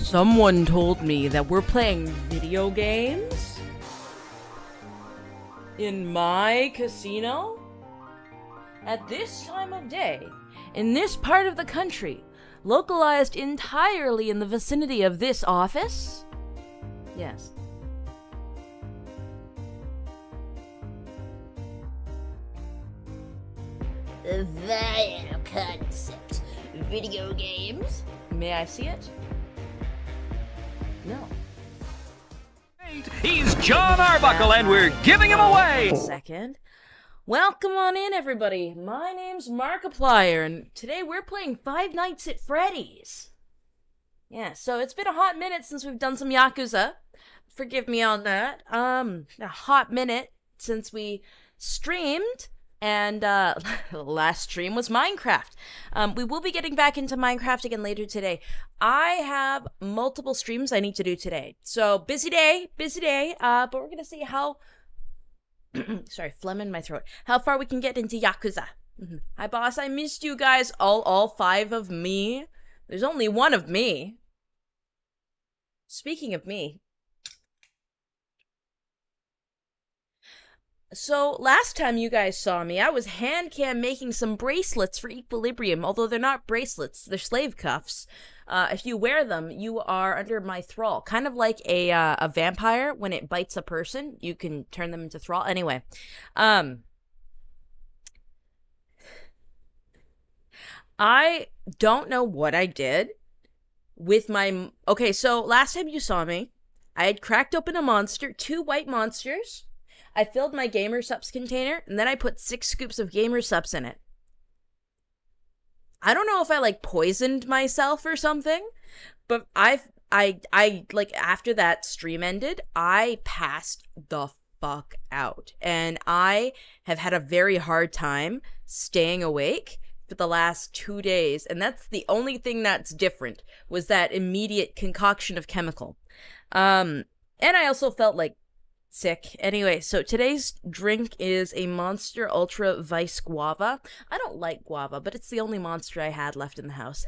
Someone told me that we're playing video games in my casino at this time of day, in this part of the country, localized entirely in the vicinity of this office. Yes. A vile concept. Video games? May I see it? No. He's John Arbuckle, and we're giving him away! Second. Welcome on in, everybody. My name's Markiplier, and today we're playing Five Nights at Freddy's. Yeah, so it's been a hot minute since we've done some Yakuza. Forgive me on that. A hot minute since we streamed. And last stream was Minecraft. We will be getting back into Minecraft again later today. I have multiple streams I need to do today. So busy day, but we're going to see how, sorry, phlegm in my throat, how far we can get into Yakuza. Hi, boss, I missed you guys, all five of me. There's only one of me. Speaking of me. So, last time you guys saw me, I was hand-cam making some bracelets for Equilibrium, although they're not bracelets, they're slave cuffs. If you wear them, you are under my thrall. Kind of like a vampire, when it bites a person, you can turn them into thrall. Anyway, I don't know what I did with my... Okay, so last time you saw me, I had cracked open a monster, 2 white monsters. I filled my Gamer Sups container, and then I put 6 scoops of Gamer Sups in it. I don't know if I, like, poisoned myself or something, but I like, after that stream ended, I passed the fuck out. And I have had a very hard time staying awake for the last 2 days, and that's the only thing that's different, was that immediate concoction of chemical. And I also felt, like, sick. Anyway, so today's drink is a Monster Ultra Vice Guava. I don't like guava, but it's the only monster I had left in the house.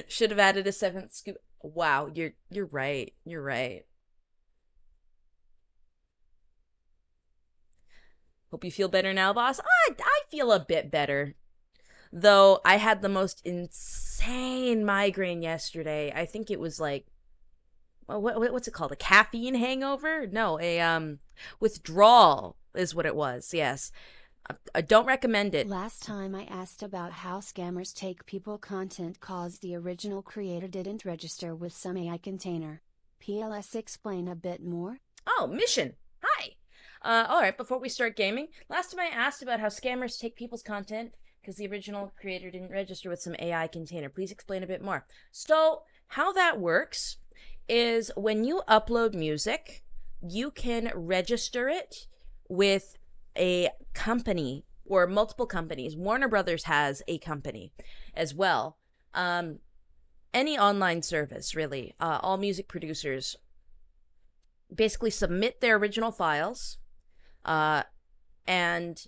Should have added a 7th scoop. Wow, you're right. You're right. Hope you feel better now, boss. I feel a bit better. Though I had the most insane migraine yesterday. I think it was like, what's it called? A caffeine hangover? No, a withdrawal is what it was. Yes, I don't recommend it. Last time I asked about how scammers take people content cause the original creator didn't register with some AI container. PLS, explain a bit more? Oh, mission. Hi. Alright, before we start gaming, last time I asked about how scammers take people's content because the original creator didn't register with some AI container. Please explain a bit more. So, how that works is when you upload music, you can register it with a company or multiple companies. Warner Brothers has a company as well. Any online service, really. All music producers basically submit their original files, and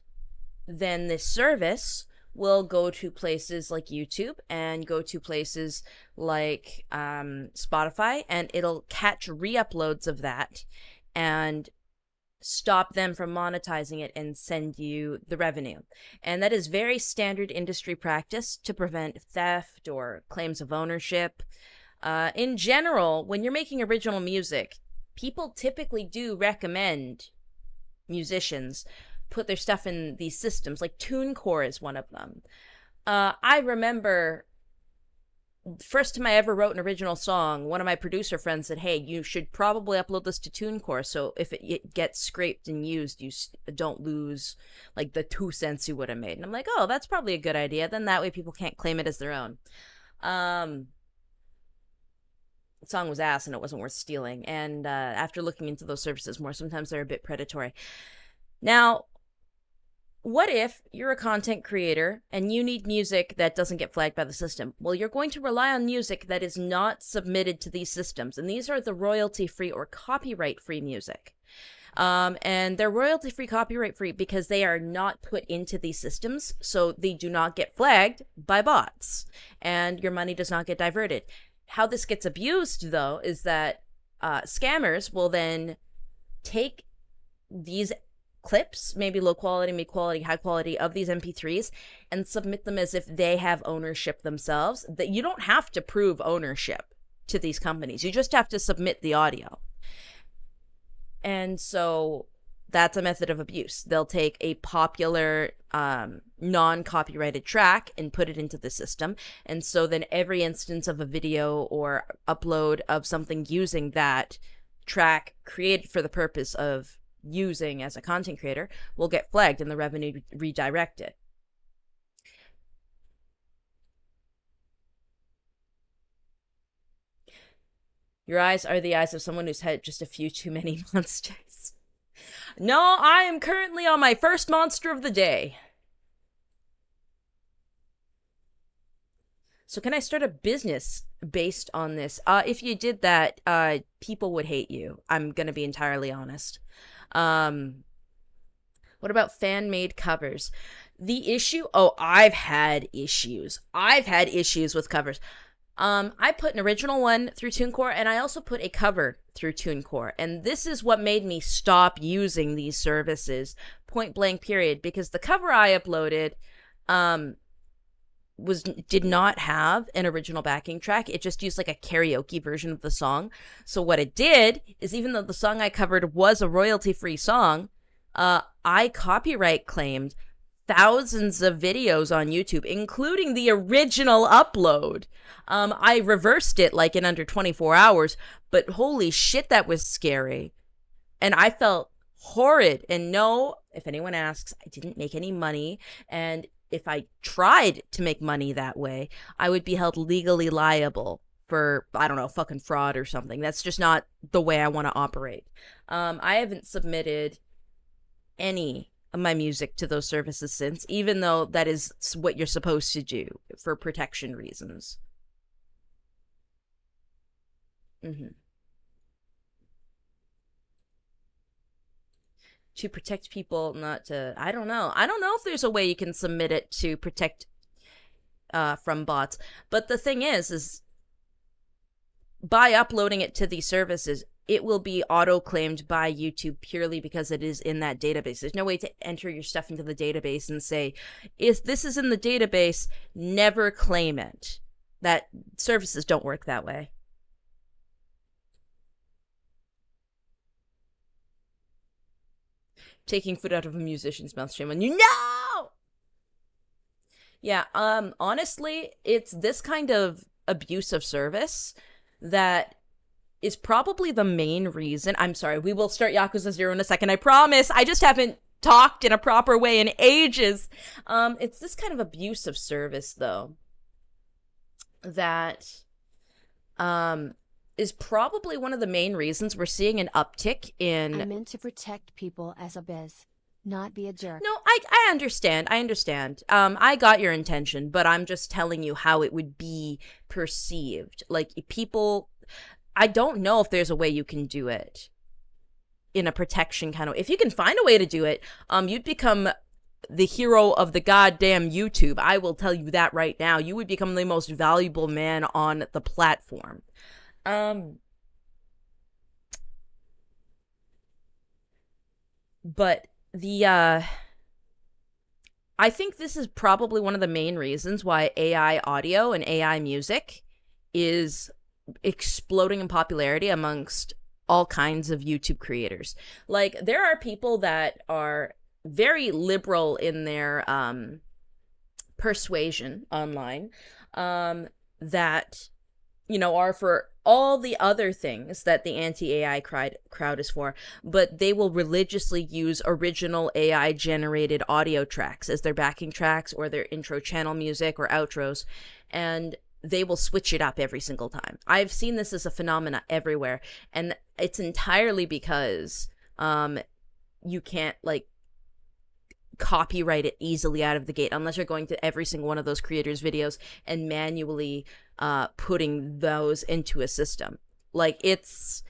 then this service will go to places like YouTube and go to places like Spotify, and it'll catch re-uploads of that and stop them from monetizing it and send you the revenue. And that is very standard industry practice to prevent theft or claims of ownership. In general, when you're making original music, people typically do recommend musicians put their stuff in these systems, like TuneCore is one of them. I remember first time I ever wrote an original song, one of my producer friends said, hey, you should probably upload this to TuneCore, so if it gets scraped and used, you don't lose like the 2 cents you would have made. And I'm like, oh, that's probably a good idea. Then that way people can't claim it as their own. The song was ass and it wasn't worth stealing. And after looking into those services more, sometimes they're a bit predatory. Now, what if you're a content creator and you need music that doesn't get flagged by the system? Well, you're going to rely on music that is not submitted to these systems, and these are the royalty-free or copyright-free music. And they're royalty free, copyright free, because they are not put into these systems, so they do not get flagged by bots, and your money does not get diverted. How this gets abused, though, is that scammers will then take these clips, maybe low quality, mid quality, high quality, of these MP3s, and submit them as if they have ownership themselves. That you don't have to prove ownership to these companies. You just have to submit the audio. And so that's a method of abuse. They'll take a popular non-copyrighted track and put it into the system. And so then every instance of a video or upload of something using that track created for the purpose of using as a content creator will get flagged and the revenue redirected. Your eyes are the eyes of someone who's had just a few too many monsters. No, I am currently on my first monster of the day. So can I start a business based on this? If you did that, people would hate you. I'm going to be entirely honest. What about fan-made covers? The issue? Oh, I've had issues. I've had issues with covers. I put an original one through TuneCore, and I also put a cover through TuneCore. And this is what made me stop using these services, point blank period, because the cover I uploaded did not have an original backing track. It just used like a karaoke version of the song. So what it did is, even though the song I covered was a royalty-free song, I copyright claimed thousands of videos on YouTube, including the original upload. I reversed it like in under 24 hours, but holy shit, that was scary. And I felt horrid. And no, if anyone asks, I didn't make any money. And if I tried to make money that way, I would be held legally liable for, I don't know, fucking fraud or something. That's just not the way I want to operate. I haven't submitted any of my music to those services since, even though that is what you're supposed to do for protection reasons. To protect people, not to, I don't know if there's a way you can submit it to protect from bots. But the thing is by uploading it to these services, it will be auto-claimed by YouTube purely because it is in that database. There's no way to enter your stuff into the database and say, if this is in the database, never claim it. That services don't work that way. Taking food out of a musician's mouth, shame on you. No! Yeah, honestly, it's this kind of abuse of service that is probably the main reason. I'm sorry, we will start Yakuza 0 in a second, I promise. I just haven't talked in a proper way in ages. It's this kind of abuse of service, though, that is probably one of the main reasons we're seeing an uptick in... I meant to protect people as a biz, not be a jerk. No, I understand. I got your intention, but I'm just telling you how it would be perceived. Like, people... I don't know if there's a way you can do it in a protection kind of... If you can find a way to do it, you'd become the hero of the goddamn YouTube. I will tell you that right now. You would become the most valuable man on the platform. But I think this is probably one of the main reasons why AI audio and AI music is exploding in popularity amongst all kinds of YouTube creators. Like, there are people that are very liberal in their persuasion online, that, you know, are for all the other things that the anti-AI crowd is for, but they will religiously use original AI-generated audio tracks as their backing tracks or their intro channel music or outros, and they will switch it up every single time. I've seen this as a phenomena everywhere, and it's entirely because you can't, like, copyright it easily out of the gate unless you're going to every single one of those creators' videos and manually putting those into a system. Like, it's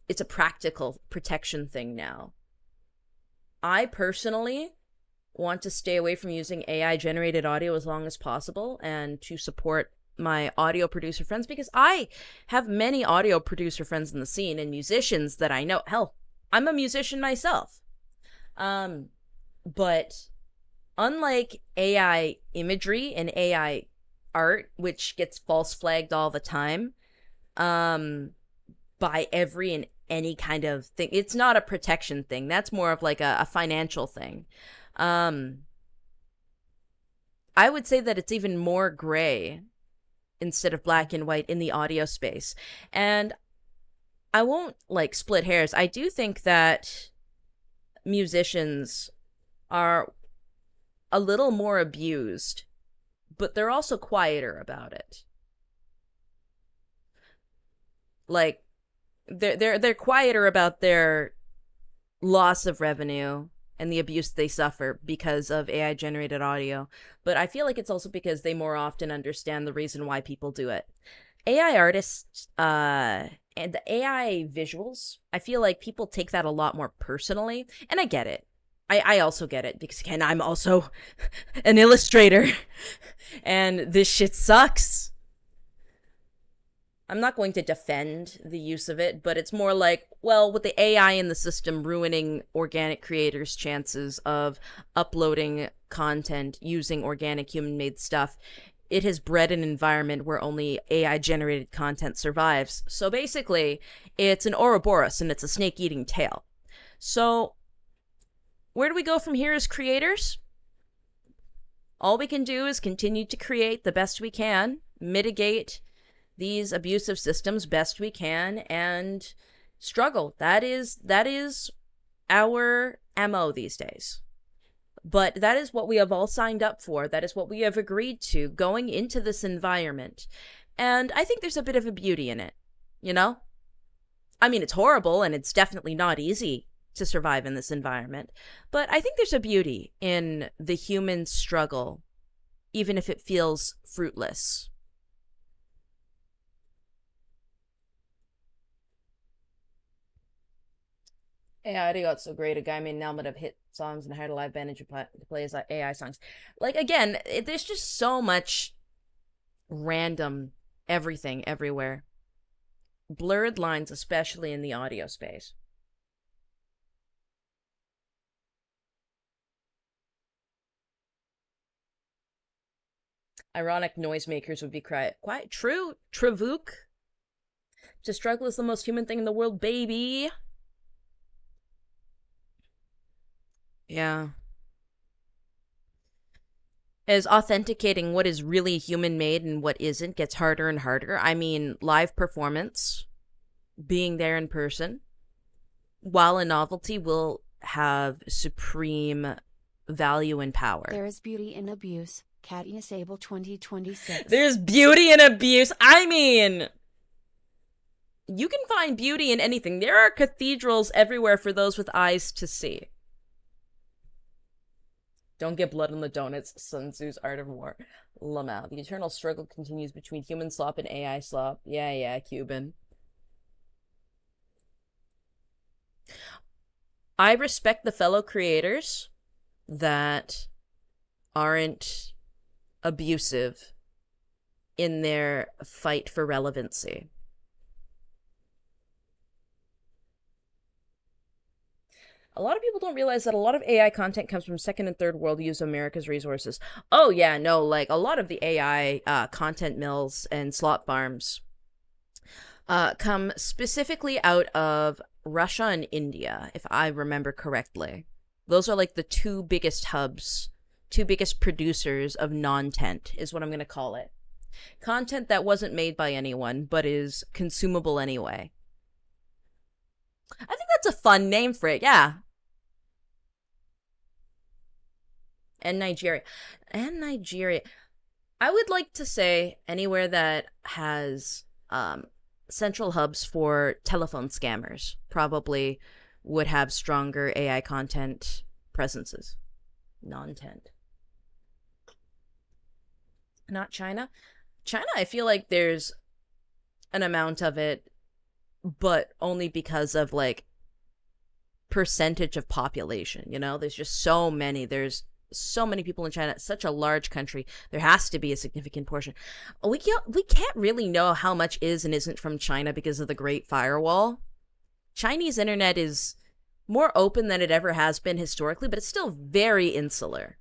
it's a practical protection thing now. I personally want to stay away from using AI generated audio as long as possible and to support my audio producer friends, because I have many audio producer friends in the scene and musicians that I know. Hell, I'm a musician myself. But unlike AI imagery and AI art, which gets false flagged all the time, by every and any kind of thing, it's not a protection thing. That's more of like a financial thing. I would say that it's even more gray instead of black and white in the audio space. And I won't like split hairs. I do think that musicians are a little more abused, but they're also quieter about it. Like they're quieter about their loss of revenue and the abuse they suffer because of AI generated audio. But I feel like it's also because they more often understand the reason why people do it. AI artists and the AI visuals, I feel like people take that a lot more personally. And I get it. I also get it because, again, I'm also an illustrator and this shit sucks. I'm not going to defend the use of it, but it's more like, well, with the AI in the system ruining organic creators' chances of uploading content using organic human-made stuff, it has bred an environment where only AI-generated content survives. So basically, it's an Ouroboros and it's a snake-eating tail. So where do we go from here as creators? All we can do is continue to create the best we can, mitigate these abusive systems best we can, and struggle. That is our MO these days. But that is what we have all signed up for. That is what we have agreed to going into this environment. And I think there's a bit of a beauty in it, you know? I mean, it's horrible and it's definitely not easy to survive in this environment, but I think there's a beauty in the human struggle, even if it feels fruitless. AI audio got so great, a guy made an album of hit songs and hired a live band to play his AI songs. Like, again, there's just so much random everything everywhere. Blurred lines, especially in the audio space. Ironic noisemakers would be quite true. Travook. To struggle is the most human thing in the world, baby. Yeah. As authenticating what is really human made and what isn't gets harder and harder. I mean, live performance, being there in person, while a novelty will have supreme value and power. There is beauty in abuse. KATYA SABLE 2026. There's beauty in abuse. I mean, you can find beauty in anything. There are cathedrals everywhere for those with eyes to see. Don't get blood on the donuts. Sun Tzu's Art of War. Lamau. The eternal struggle continues between human slop and AI slop. Yeah, Cuban. I respect the fellow creators that aren't abusive in their fight for relevancy. A lot of people don't realize that a lot of AI content comes from second and third world use of America's resources. Oh yeah, no, like a lot of the AI content mills and slot farms come specifically out of Russia and India, if I remember correctly. Those are like the two biggest hubs, two biggest producers of non-tent, is what I'm going to call it. Content that wasn't made by anyone, but is consumable anyway. I think that's a fun name for it, yeah. And Nigeria. I would like to say anywhere that has central hubs for telephone scammers probably would have stronger AI content presences. Non-tent. Not China. China, I feel like there's an amount of it but only because of like percentage of population, you know? There's just so many. There's so many people in China. It's such a large country. There has to be a significant portion. We can't really know how much is and isn't from China because of the Great Firewall. Chinese internet is more open than it ever has been historically, but it's still very insular.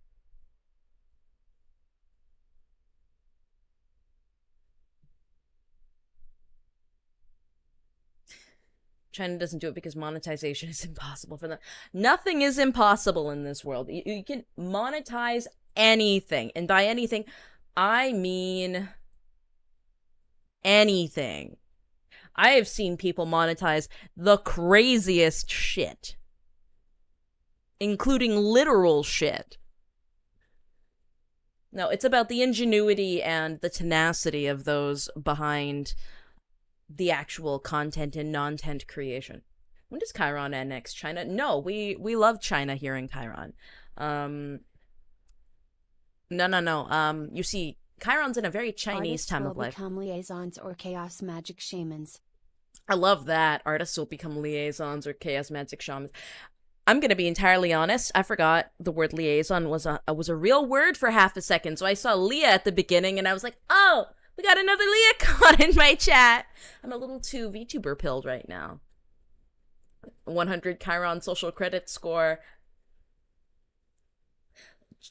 China doesn't do it because monetization is impossible for them. Nothing is impossible in this world. You can monetize anything. And by anything, I mean anything. I have seen people monetize the craziest shit, including literal shit. No, it's about the ingenuity and the tenacity of those behind the actual content and non-tent creation. When does Chiron annex China? No, we love China here in Chiron. No. You see, Chiron's in a very Chinese time of life. Artists will become liaisons or chaos magic shamans. I love that. Artists will become liaisons or chaos magic shamans. I'm gonna be entirely honest. I forgot the word liaison was a real word for half a second. So I saw Leia at the beginning, and I was like, oh, we got another Leia con in my chat. I'm a little too VTuber pilled right now. 100 Chiron social credit score.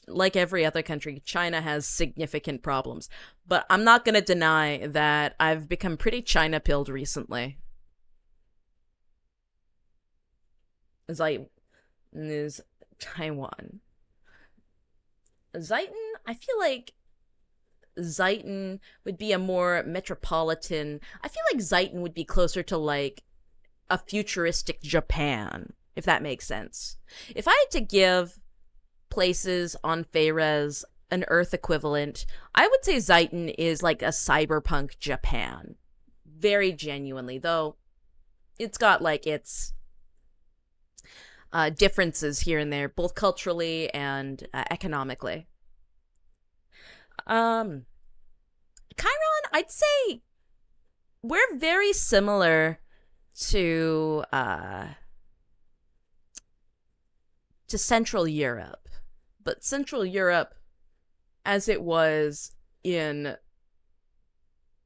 Like every other country, China has significant problems. But I'm not going to deny that I've become pretty China pilled recently. Zeiten is Taiwan. Zeiten, I feel like Zeiten would be a more metropolitan. I feel like Zeiten would be closer to like a futuristic Japan, if that makes sense. If I had to give places on Faerez an Earth equivalent, I would say Zeiten is like a cyberpunk Japan. Very genuinely, though it's got like its differences here and there, both culturally and economically. Chiron, I'd say we're very similar to Central Europe, but Central Europe as it was in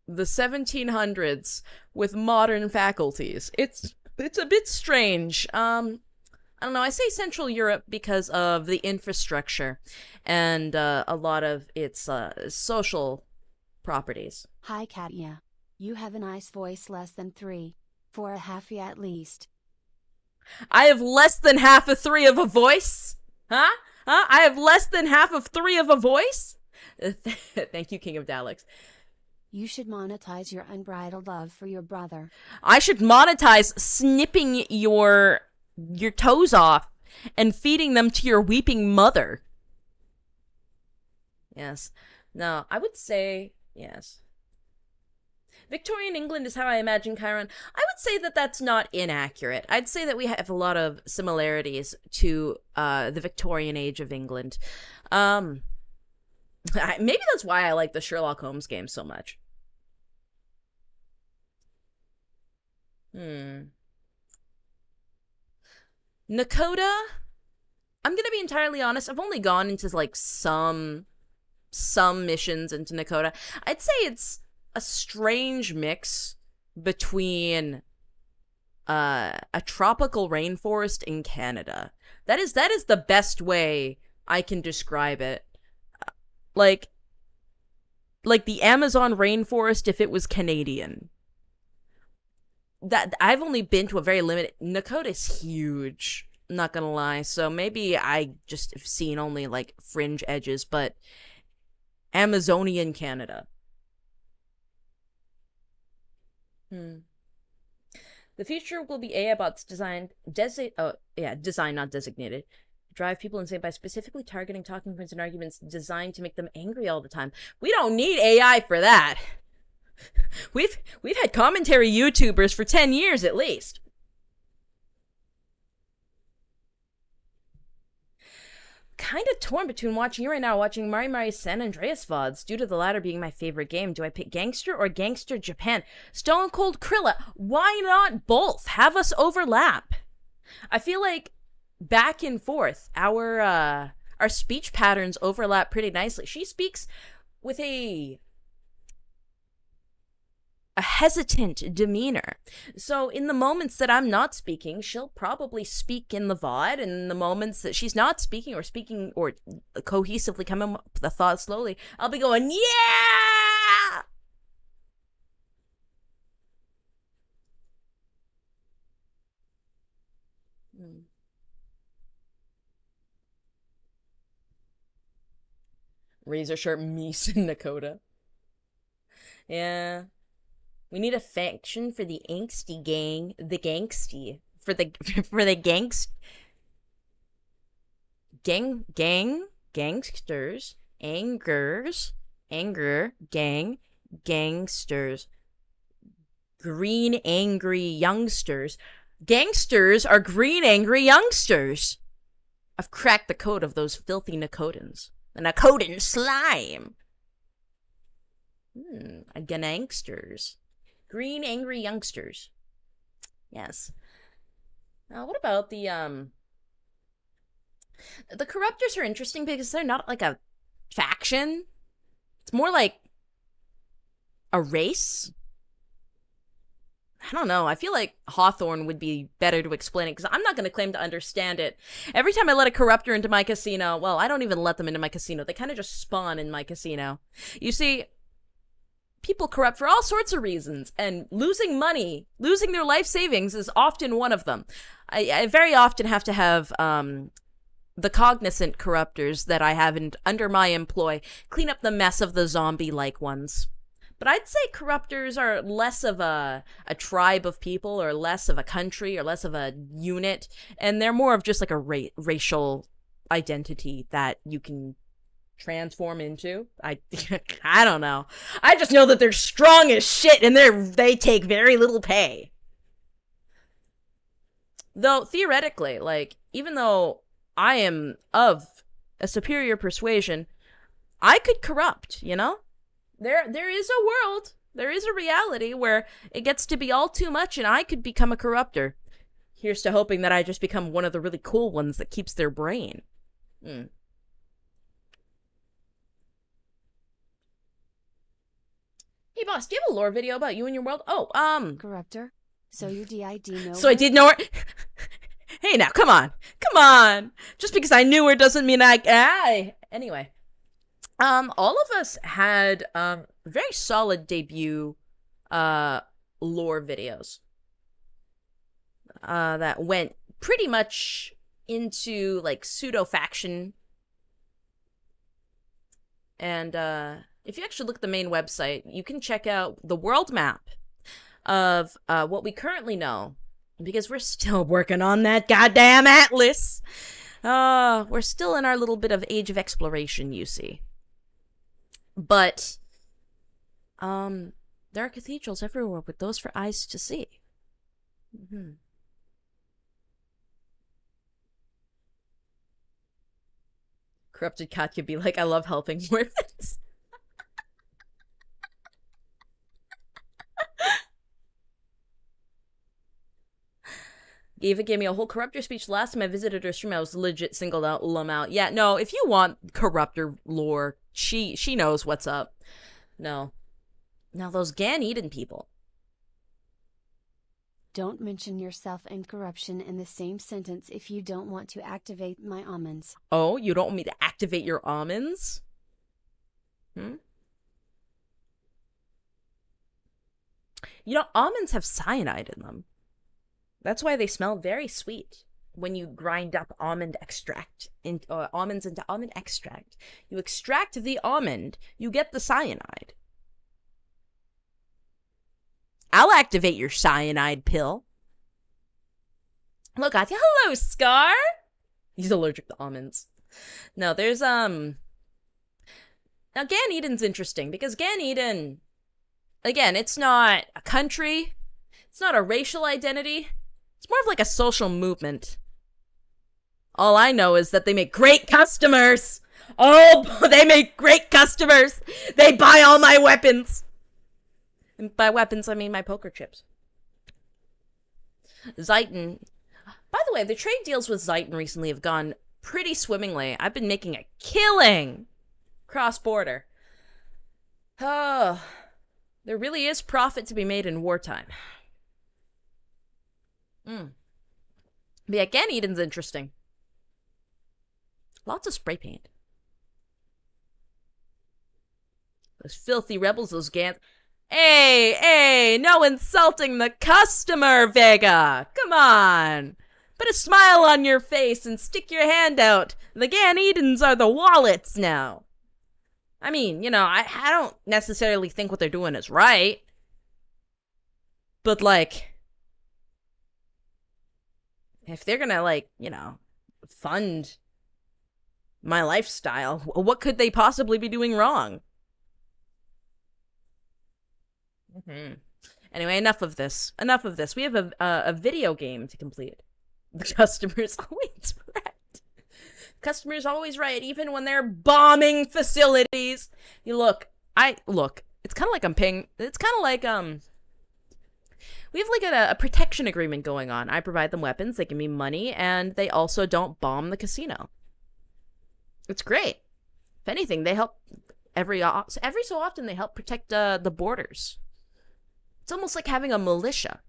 the 1700s with modern faculties. It's a bit strange. I don't know, I say Central Europe because of the infrastructure and a lot of its social properties. Hi Katya. You have a nice voice, less than 3. 4.5 at least. I have less than half a 3 of a voice? Huh? I have less than half of 3 of a voice? Thank you, King of Daleks. You should monetize your unbridled love for your brother. I should monetize snipping your toes off and feeding them to your weeping mother. Yes. No, I would say yes. Victorian England is how I imagine Chiron. I would say that that's not inaccurate. I'd say that we have a lot of similarities to the Victorian age of England. Maybe that's why I like the Sherlock Holmes game so much. Nakota, I'm gonna be entirely honest, I've only gone into like some missions into Nakota. I'd say it's a strange mix between a tropical rainforest in Canada. That is the best way I can describe it. Like the Amazon rainforest if it was Canadian. That I've only been to a very limited. Nakota's huge, I'm not gonna lie. So maybe I just have seen only like fringe edges, but Amazonian Canada. The future will be AI bots designed, not designated. Drive people insane by specifically targeting talking points and arguments designed to make them angry all the time. We don't need AI for that. We've had commentary YouTubers for 10 years at least. kind of torn between watching you right now, watching Mari Mari San Andreas VODs, due to the latter being my favorite game. Do I pick Gangster or Gangster Japan? Stone Cold Krilla, why not both? Have us overlap. I feel like back and forth, our speech patterns overlap pretty nicely. She speaks with a hesitant demeanor. So in the moments that I'm not speaking, she'll probably speak in the VOD, and in the moments that she's not speaking or cohesively coming up with the thought slowly, I'll be going, yeah! Razor sharp Mies and Nakota. Yeah. We need a faction for the angsty gang, the gangsty, for the gangsters, gangsters, green angry youngsters. Gangsters are green angry youngsters. I've cracked the code of those filthy Nakotans. The Nakotan slime. Gangsters. Green angry youngsters. Yes. Now, what about the corruptors are interesting because they're not like a faction. It's more like a race. I don't know. I feel like Hawthorne would be better to explain it because I'm not going to claim to understand it. Every time I let a corruptor into my casino, well, I don't even let them into my casino. They kind of just spawn in my casino. You see, people corrupt for all sorts of reasons, and losing money, losing their life savings is often one of them. I very often have to have the cognizant corruptors that I have under my employ clean up the mess of the zombie-like ones. But I'd say corruptors are less of a tribe of people, or less of a country, or less of a unit, and they're more of just like a racial identity that you can transform into. I don't know. I just know that they're strong as shit, and they take very little pay. Though, theoretically, like, even though I am of a superior persuasion, I could corrupt, you know? There is a world, there is a reality where it gets to be all too much and I could become a corruptor. Here's to hoping that I just become one of the really cool ones that keeps their brain. Hey boss, do you have a lore video about you and your world? Oh, Corruptor? So you DID know So I did know her? Hey now, come on. Just because I knew her doesn't mean anyway. All of us had very solid debut lore videos that went pretty much into like pseudo faction, and if you actually look at the main website, you can check out the world map of what we currently know, because we're still working on that goddamn atlas. We're still in our little bit of age of exploration, you see. But, there are cathedrals everywhere with those for eyes to see. Corrupted Katya be like, I love helping orphans. Ava gave me a whole corruptor speech last time I visited her stream. I was legit singled out, out. Yeah, no, if you want corruptor lore, she knows what's up. No. Now those Gan Eden people. Don't mention yourself and corruption in the same sentence if you don't want to activate my almonds. Oh, you don't want me to activate your almonds? You know, almonds have cyanide in them. That's why they smell very sweet when you grind up almond extract, almonds into almond extract. You extract the almond, you get the cyanide. I'll activate your cyanide pill. Hello, Katya. Hello, Scar. He's allergic to almonds. No, there's, Now, Gan Eden's interesting, because Gan Eden, again, it's not a country. It's not a racial identity. It's more of like a social movement. All I know is that they make great customers. Oh, they make great customers. They buy all my weapons. And by weapons, I mean my poker chips. Zayton. By the way, the trade deals with Zayton recently have gone pretty swimmingly. I've been making a killing cross-border. Oh, there really is profit to be made in wartime. But yeah, Gan Eden's interesting. Lots of spray paint. Those filthy rebels, those Gans. Hey, no insulting the customer, Vega. Come on. Put a smile on your face and stick your hand out. The Gan Edens are the wallets now. I mean, you know, I don't necessarily think what they're doing is right. But, like, if they're gonna, like, you know, fund my lifestyle, what could they possibly be doing wrong? Anyway, enough of this. We have a video game to complete. The customer's always right. Customer's always right, even when they're bombing facilities. You look. It's kind of like I'm paying. It's kind of like we have like a protection agreement going on. I provide them weapons, they give me money, and they also don't bomb the casino. It's great. If anything, they help every so often they help protect the borders. It's almost like having a militia.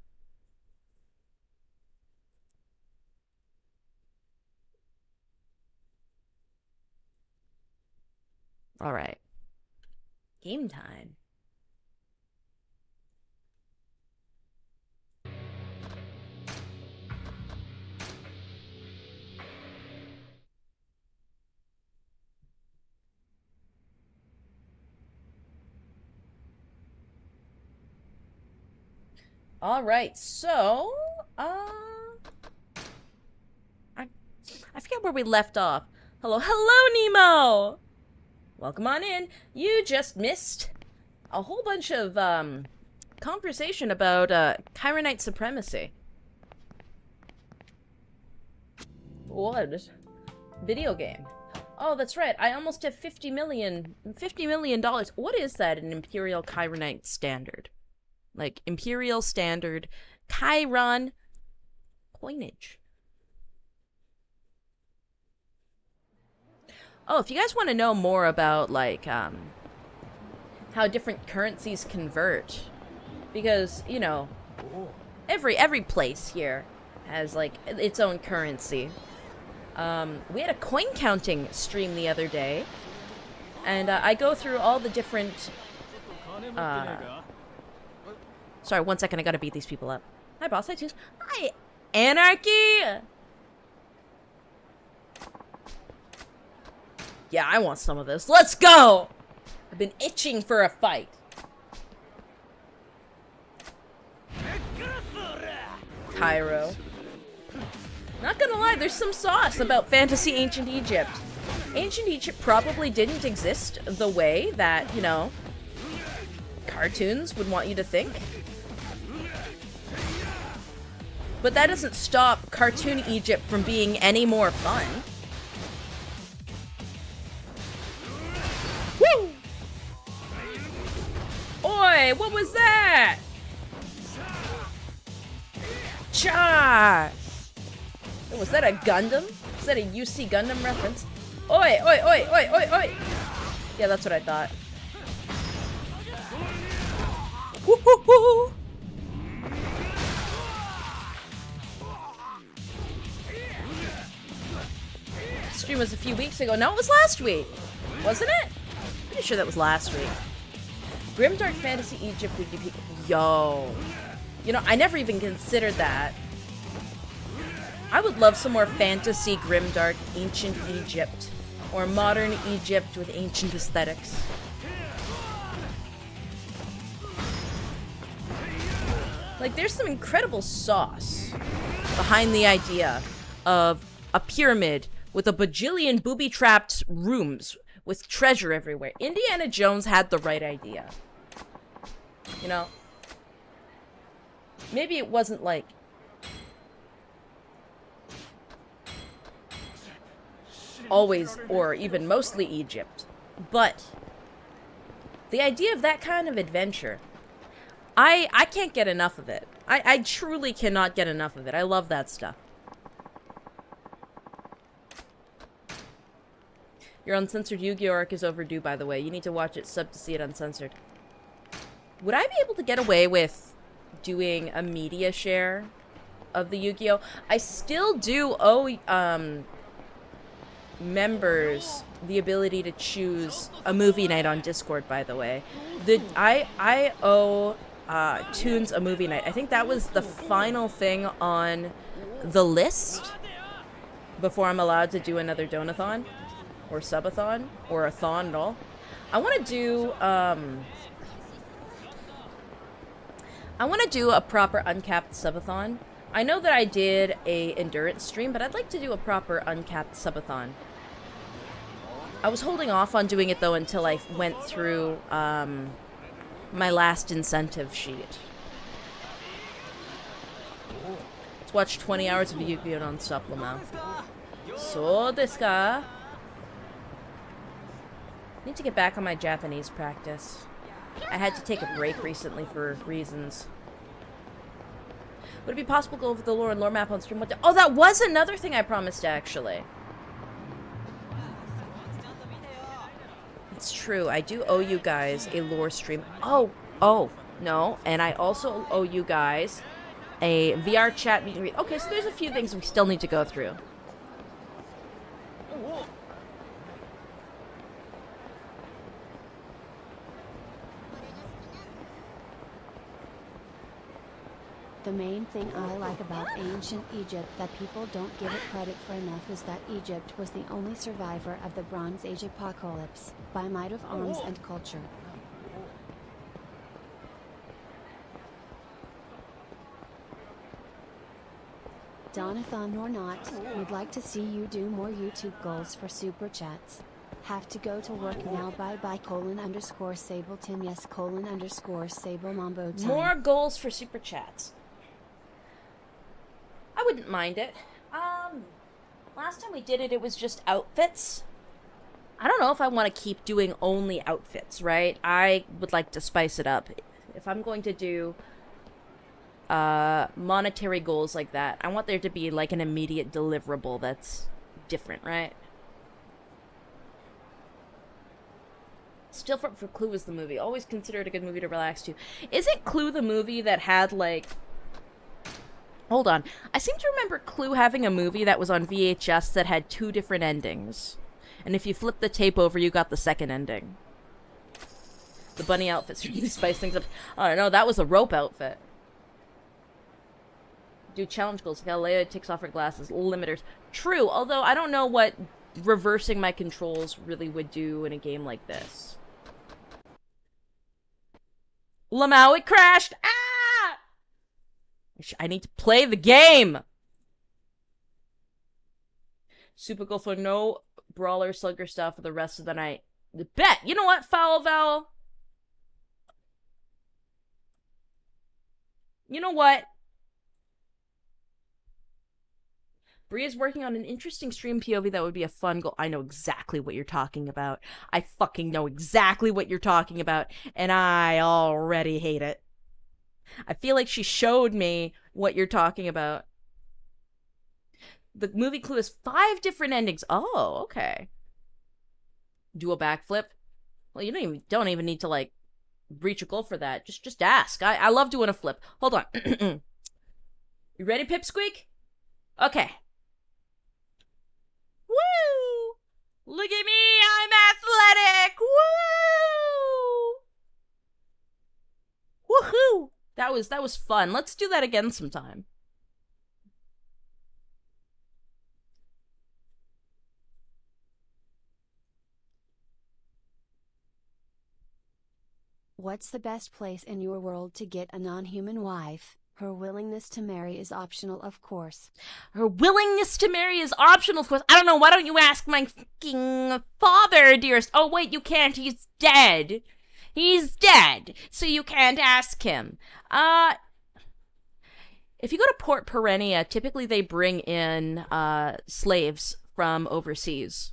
All right. Game time. All right, so I forget where we left off. Hello, Nemo. Welcome on in. You just missed a whole bunch of conversation about Chironite supremacy. What? Video game. Oh, that's right. I almost have $50 million. What is that in Imperial Chironite standard? Like, Imperial Standard Chiron coinage. Oh, if you guys want to know more about, like, how different currencies convert, because, you know, every place here has, like, its own currency. We had a coin counting stream the other day, and I go through all the different, sorry, 1 second, I gotta beat these people up. Hi, boss. Hi, Toons. Hi, Anarchy! Yeah, I want some of this. Let's go! I've been itching for a fight. Cairo. Not gonna lie, there's some sauce about fantasy ancient Egypt. Ancient Egypt probably didn't exist the way that, you know, cartoons would want you to think. But that doesn't stop cartoon Egypt from being any more fun. Woo! Oi, what was that? Cha! Was that a Gundam? Is that a UC Gundam reference? Oi, oi, oi, oi, oi, oi! Yeah, that's what I thought. Woo, woo, woo. Stream was a few weeks ago. No, it was last week. Wasn't it? Pretty sure that was last week. Grimdark Fantasy Egypt would be... Yo. You know, I never even considered that. I would love some more fantasy grimdark ancient Egypt. Or modern Egypt with ancient aesthetics. Like, there's some incredible sauce behind the idea of a pyramid with a bajillion booby-trapped rooms with treasure everywhere. Indiana Jones had the right idea. You know? Maybe it wasn't like... always or even mostly Egypt. But the idea of that kind of adventure, I can't get enough of it. I truly cannot get enough of it. I love that stuff. Your uncensored Yu-Gi-Oh! Arc is overdue, by the way. You need to watch it sub to see it uncensored. Would I be able to get away with doing a media share of the Yu-Gi-Oh! I still do owe members the ability to choose a movie night on Discord, by the way. I owe Toons a movie night. I think that was the final thing on the list before I'm allowed to do another donathon or subathon or a thon at all. I want to do a proper uncapped subathon. I know that I did a endurance stream, but I'd like to do a proper uncapped subathon. I was holding off on doing it though until I went through my last incentive sheet. Let's watch 20 hours of Yu-Gi-Oh! Non-supplement. So desu ka? Need to get back on my Japanese practice. I had to take a break recently for reasons. Would it be possible to go over the lore and lore map on stream? Oh, that was another thing I promised, actually. It's true. I do owe you guys a lore stream. Oh, no. And I also owe you guys a VR chat meet and greet. Okay, so there's a few things we still need to go through. The main thing I like about ancient Egypt that people don't give it credit for enough is that Egypt was the only survivor of the Bronze Age apocalypse, by might of arms and culture. Donathon or not, would like to see you do more YouTube goals for super chats. Have to go to work now. Bye bye _Sableton yes _Sable Mambo time. More goals for super chats. I wouldn't mind it. Last time we did it, it was just outfits. I don't know if I want to keep doing only outfits, right? I would like to spice it up. If I'm going to do monetary goals like that, I want there to be like an immediate deliverable that's different, right? Still for Clue is the movie. Always consider it a good movie to relax to. Isn't Clue the movie that had like... Hold on. I seem to remember Clue having a movie that was on VHS that had 2 different endings. And if you flip the tape over, you got the second ending. The bunny outfits really spice things up. Oh, no, that was a rope outfit. Do challenge goals. Like how Leia takes off her glasses. Limiters. True, although I don't know what reversing my controls really would do in a game like this. Lamau, it crashed! Ah! I need to play the game! Super goal for no brawler slugger stuff for the rest of the night. Bet! You know what, Foul Vowel? You know what? Bria's working on an interesting stream POV that would be a fun goal. I know exactly what you're talking about. I fucking know exactly what you're talking about, and I already hate it. I feel like she showed me what you're talking about. The movie Clue has 5 different endings. Oh, okay. Do a backflip? Well, you don't even need to, like, reach a goal for that. Just ask. I love doing a flip. Hold on. You ready, Pipsqueak? Okay. Woo! Look at me, I'm athletic! Woo! Woohoo! That was fun. Let's do that again sometime. What's the best place in your world to get a non-human wife? Her willingness to marry is optional, of course. Her willingness to marry is optional, of course. I don't know, why don't you ask my fucking father, dearest? Oh, wait, you can't. He's dead. He's dead, so you can't ask him. If you go to Port Perennia, typically they bring in slaves from overseas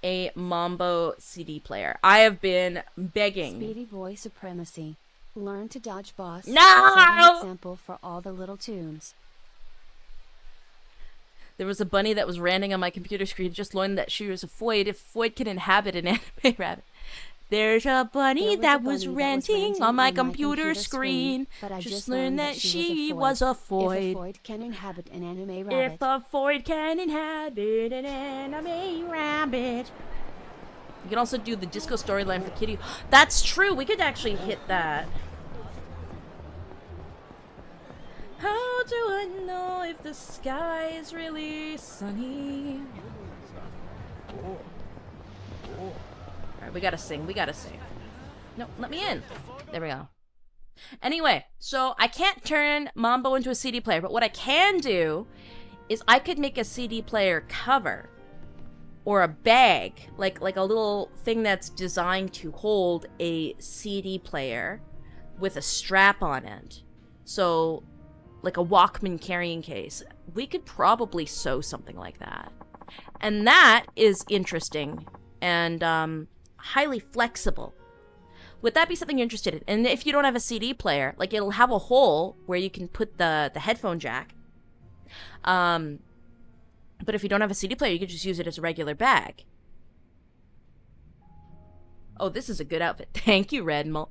a Mambo CD player. I have been begging. Speedy boy supremacy. Learn to dodge boss. No! Set an example for all the little tunes. There was a bunny that was ranting on my computer screen, just learned that she was a Foid. If Foid can inhabit an anime rabbit. There's a bunny that was ranting on my computer screen. But I just learned that she was a Foid. If a Foid can inhabit an anime rabbit. If a Foid can inhabit an anime rabbit. You can also do the disco storyline for Kitty. That's true. We could actually hit that. How do I know if the sky is really sunny? Alright, we gotta sing. We gotta sing. No, let me in. There we go. Anyway, so I can't turn Mambo into a CD player, but what I can do is I could make a CD player cover or a bag, like a little thing that's designed to hold a CD player with a strap on it. So, like a Walkman carrying case. We could probably sew something like that. And that is interesting and highly flexible. Would that be something you're interested in? And if you don't have a CD player, like it'll have a hole where you can put the headphone jack. But if you don't have a CD player, you could just use it as a regular bag. Oh, this is a good outfit. Thank you, Redmull.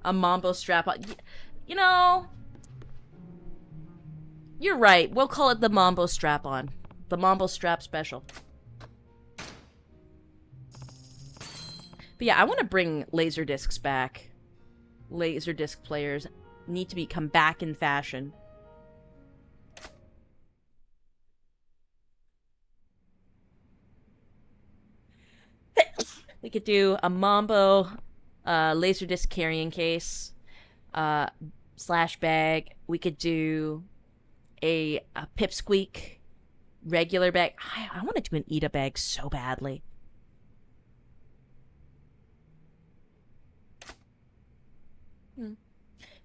A Mambo strap on. You know, you're right. We'll call it the Mambo strap on. The Mambo strap special. But yeah, I want to bring laser discs back. Laser disc players need to come back in fashion. We could do a Mambo laserdisc carrying case slash bag. We could do a pipsqueak regular bag. I want to do an Ida bag so badly.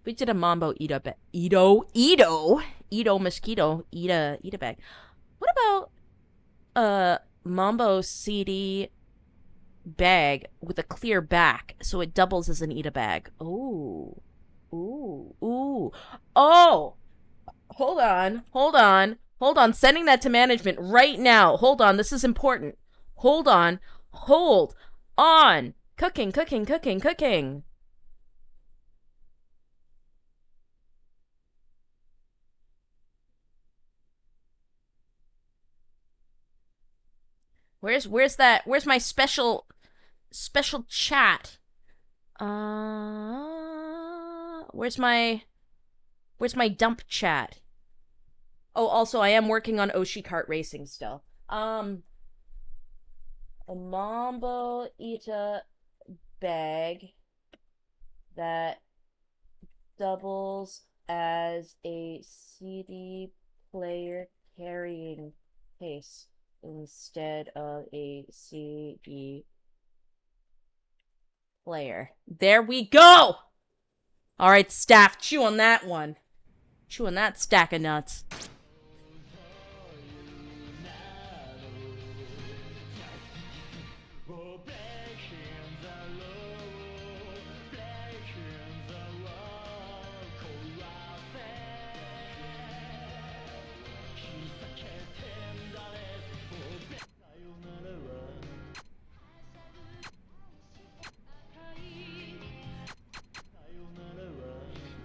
We did a Mambo Ida bag. Ido mosquito Ida bag. What about a Mambo CD bag with a clear back so it doubles as an Ida bag? Ooh. Ooh. Ooh. Oh! Hold on. Sending that to management right now. Hold on. This is important. Hold on. Hold on. Cooking. Where's that? Where's my special chat? Where's my dump chat? Oh, also I am working on Oshi Kart Racing still. A Mambo Ita bag that doubles as a CD player carrying case instead of a CD player. There we go! Alright, staff, chew on that one. Chew on that stack of nuts.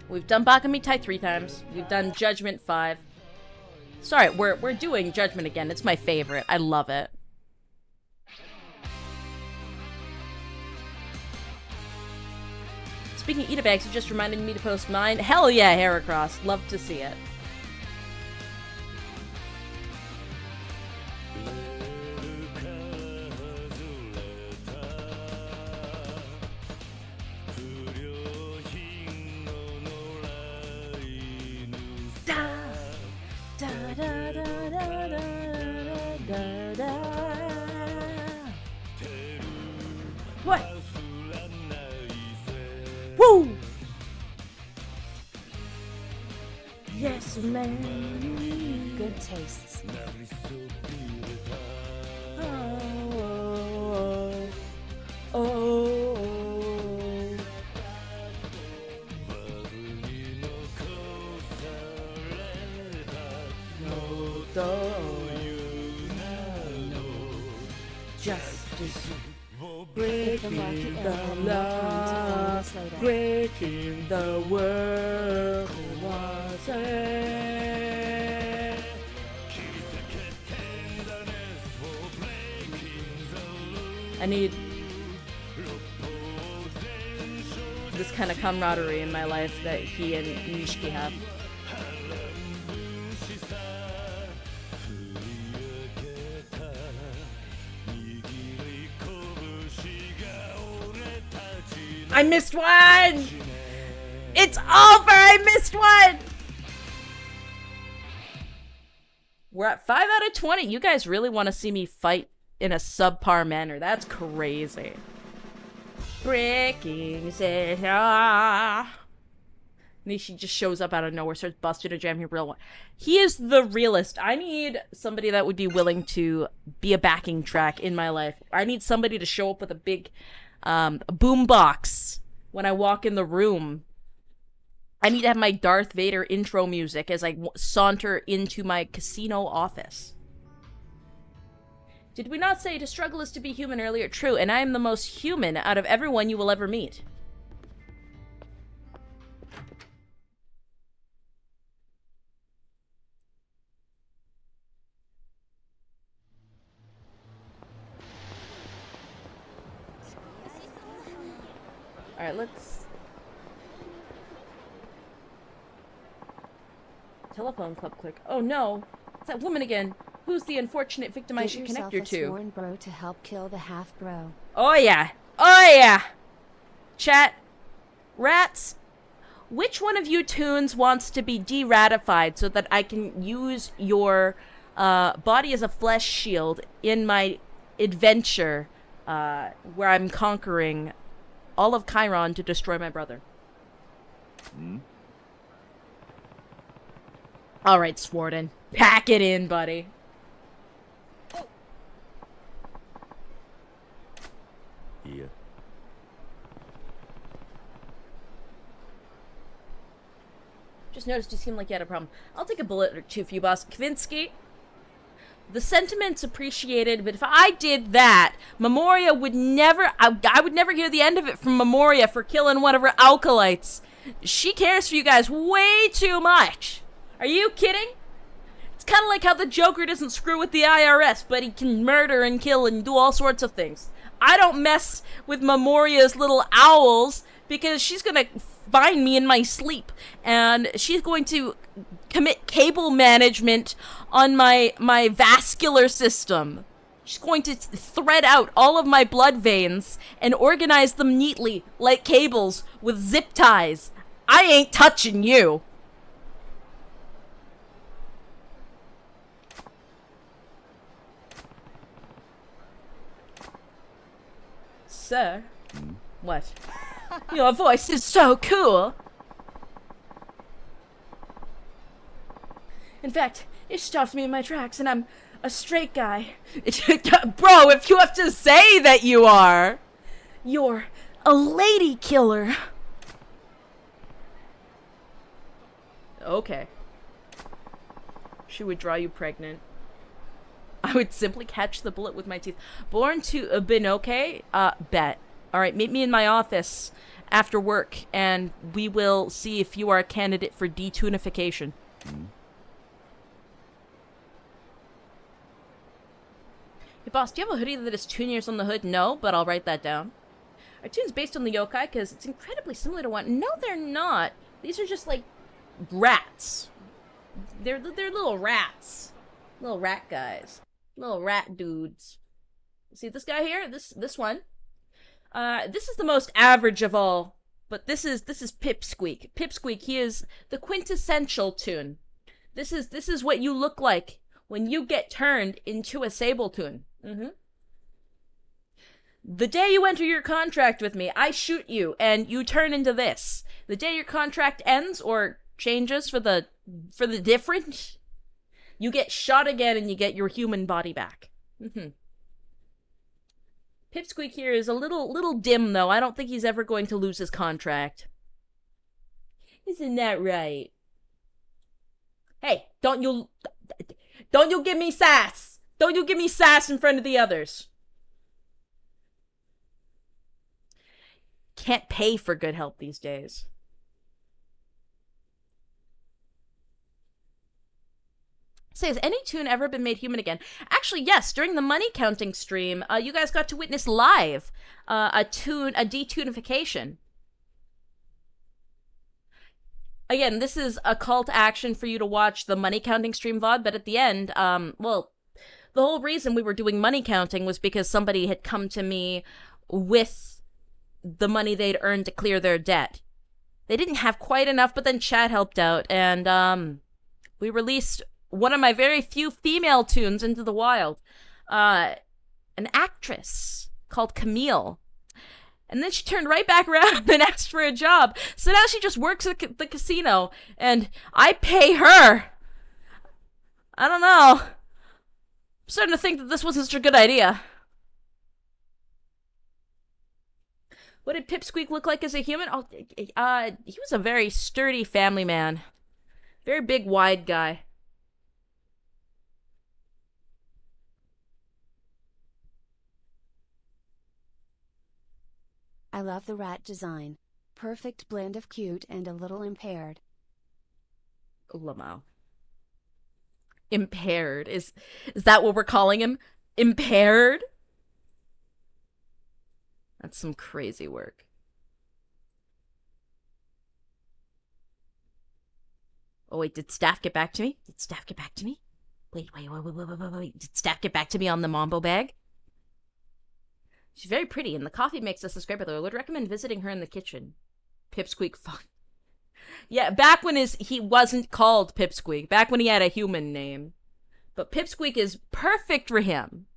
We've done Bakamitai 3 times. We've done Judgment 5. Sorry, we're doing Judgment again. It's my favorite. I love it. Speaking of Ida bags, you just reminded me to post mine. Hell yeah, Heracross. Love to see it. What? Woo! Yes, man. Good tastes. Justice. Breaking the law, Breaking the world. Was it? I need this kind of camaraderie in my life that he and Nishiki have. I missed one! It's over! I missed one! We're at 5 out of 20. You guys really want to see me fight in a subpar manner. That's crazy. Breaking Nishi just shows up out of nowhere, starts busting a jam. He is the realist. I need somebody that would be willing to be a backing track in my life. I need somebody to show up with a big boombox when I walk in the room. I need to have my Darth Vader intro music as I saunter into my casino office. Did we not say to struggle is to be human earlier? True, and I am the most human out of everyone you will ever meet. Alright, let's... Telephone club click. Oh no! It's that woman again! Who's the unfortunate victim I should connect her to? Get yourself a sworn bro to help kill the half-bro. Oh yeah! Oh yeah! Chat. Rats. Which one of you toons wants to be de-ratified so that I can use your body as a flesh shield in my adventure where I'm conquering all of Chiron to destroy my brother? Alright, Swarden. Pack it in, buddy. Yeah. Just noticed you seemed like you had a problem. I'll take a bullet or two for you, boss. Kvinsky, the sentiment's appreciated, but if I did that, Memoria would never... I would never hear the end of it from Memoria for killing one of her alkalites. She cares for you guys way too much. Are you kidding? It's kind of like how the Joker doesn't screw with the IRS, but he can murder and kill and do all sorts of things. I don't mess with Memoria's little owls because she's gonna find me in my sleep, and she's going to commit cable management on my vascular system. She's going to thread out all of my blood veins and organize them neatly like cables with zip ties. I ain't touching you. Sir? What? Your voice is so cool. In fact, it stops me in my tracks, and I'm a straight guy. Bro, if you have to say that you are, you're a lady killer. Okay. She would draw you pregnant. I would simply catch the bullet with my teeth. Born to a Binoke? Bet. Alright, meet me in my office after work, and we will see if you are a candidate for detunification. Hey boss, do you have a hoodie that has tuners on the hood? No, but I'll write that down. Are tunes based on the yokai? Because it's incredibly similar to one. No, they're not. These are just like rats. They're little rats. Little rat guys. Little rat dudes. See this guy here? This one. This is the most average of all, but this is Pipsqueak. Pipsqueak, he is the quintessential toon. This is what you look like when you get turned into a Sabletoon. The day you enter your contract with me, I shoot you and you turn into this. The day your contract ends or changes for the different, You get shot again and you get your human body back. Pipsqueak here is a little dim, though. I don't think he's ever going to lose his contract. Isn't that right? Hey, don't you give me sass. Don't you give me sass in front of the others. Can't pay for good help these days. Say, has any toon ever been made human again? Actually, yes. During the money counting stream, you guys got to witness live a detunification. Again, this is a call to action for you to watch the money counting stream VOD, but at the end, well, the whole reason we were doing money counting was because somebody had come to me with the money they'd earned to clear their debt. They didn't have quite enough, but then chat helped out, and we released one of my very few female toons into the wild. An actress called Camille. And then she turned right back around and asked for a job. So now she just works at the casino, and I pay her. I don't know. I'm starting to think that this wasn't such a good idea. What did Pipsqueak look like as a human? Oh, he was a very sturdy family man. Very big, wide guy. I love the rat design. Perfect blend of cute and a little impaired. Lamau. Impaired. Is that what we're calling him? Impaired? That's some crazy work. Oh wait, did staff get back to me? Did staff get back to me? Wait. Did staff get back to me on the Mambo bag? She's very pretty, and the coffee makes us subscriber, though. I would recommend visiting her in the kitchen. Pipsqueak, fuck. Yeah, back when he wasn't called Pipsqueak. Back when he had a human name. But Pipsqueak is perfect for him.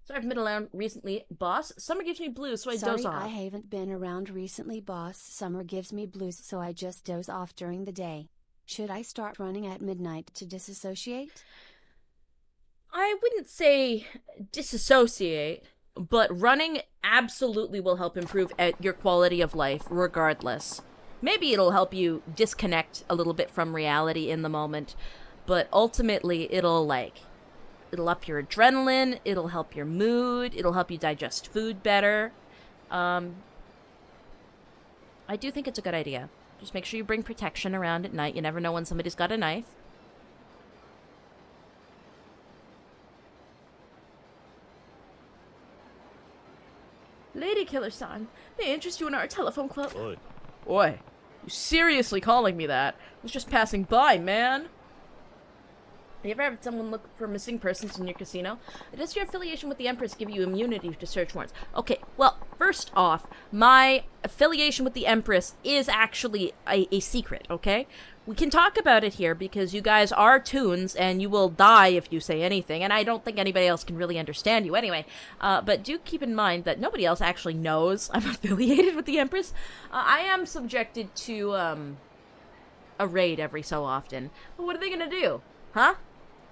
So I've been around recently, boss. Summer gives me blues, so I doze off. I haven't been around recently, boss. Summer gives me blues, so I just doze off during the day. Should I start running at midnight to disassociate? I wouldn't say disassociate, but running absolutely will help improve your quality of life, regardless. Maybe it'll help you disconnect a little bit from reality in the moment, but ultimately it'll up your adrenaline, it'll help your mood, it'll help you digest food better. I do think it's a good idea. Just make sure you bring protection around at night. You never know when somebody's got a knife. Lady Killer-san, may I interest you in our telephone club? Oi. Oi, you seriously calling me that? I was just passing by, man. Have you ever had someone look for missing persons in your casino? Does your affiliation with the Empress give you immunity to search warrants? Okay, well, first off, my affiliation with the Empress is actually a secret, okay? We can talk about it here because you guys are toons and you will die if you say anything, and I don't think anybody else can really understand you anyway. But do keep in mind that nobody else actually knows I'm affiliated with the Empress. I am subjected to a raid every so often. But what are they gonna do? Huh?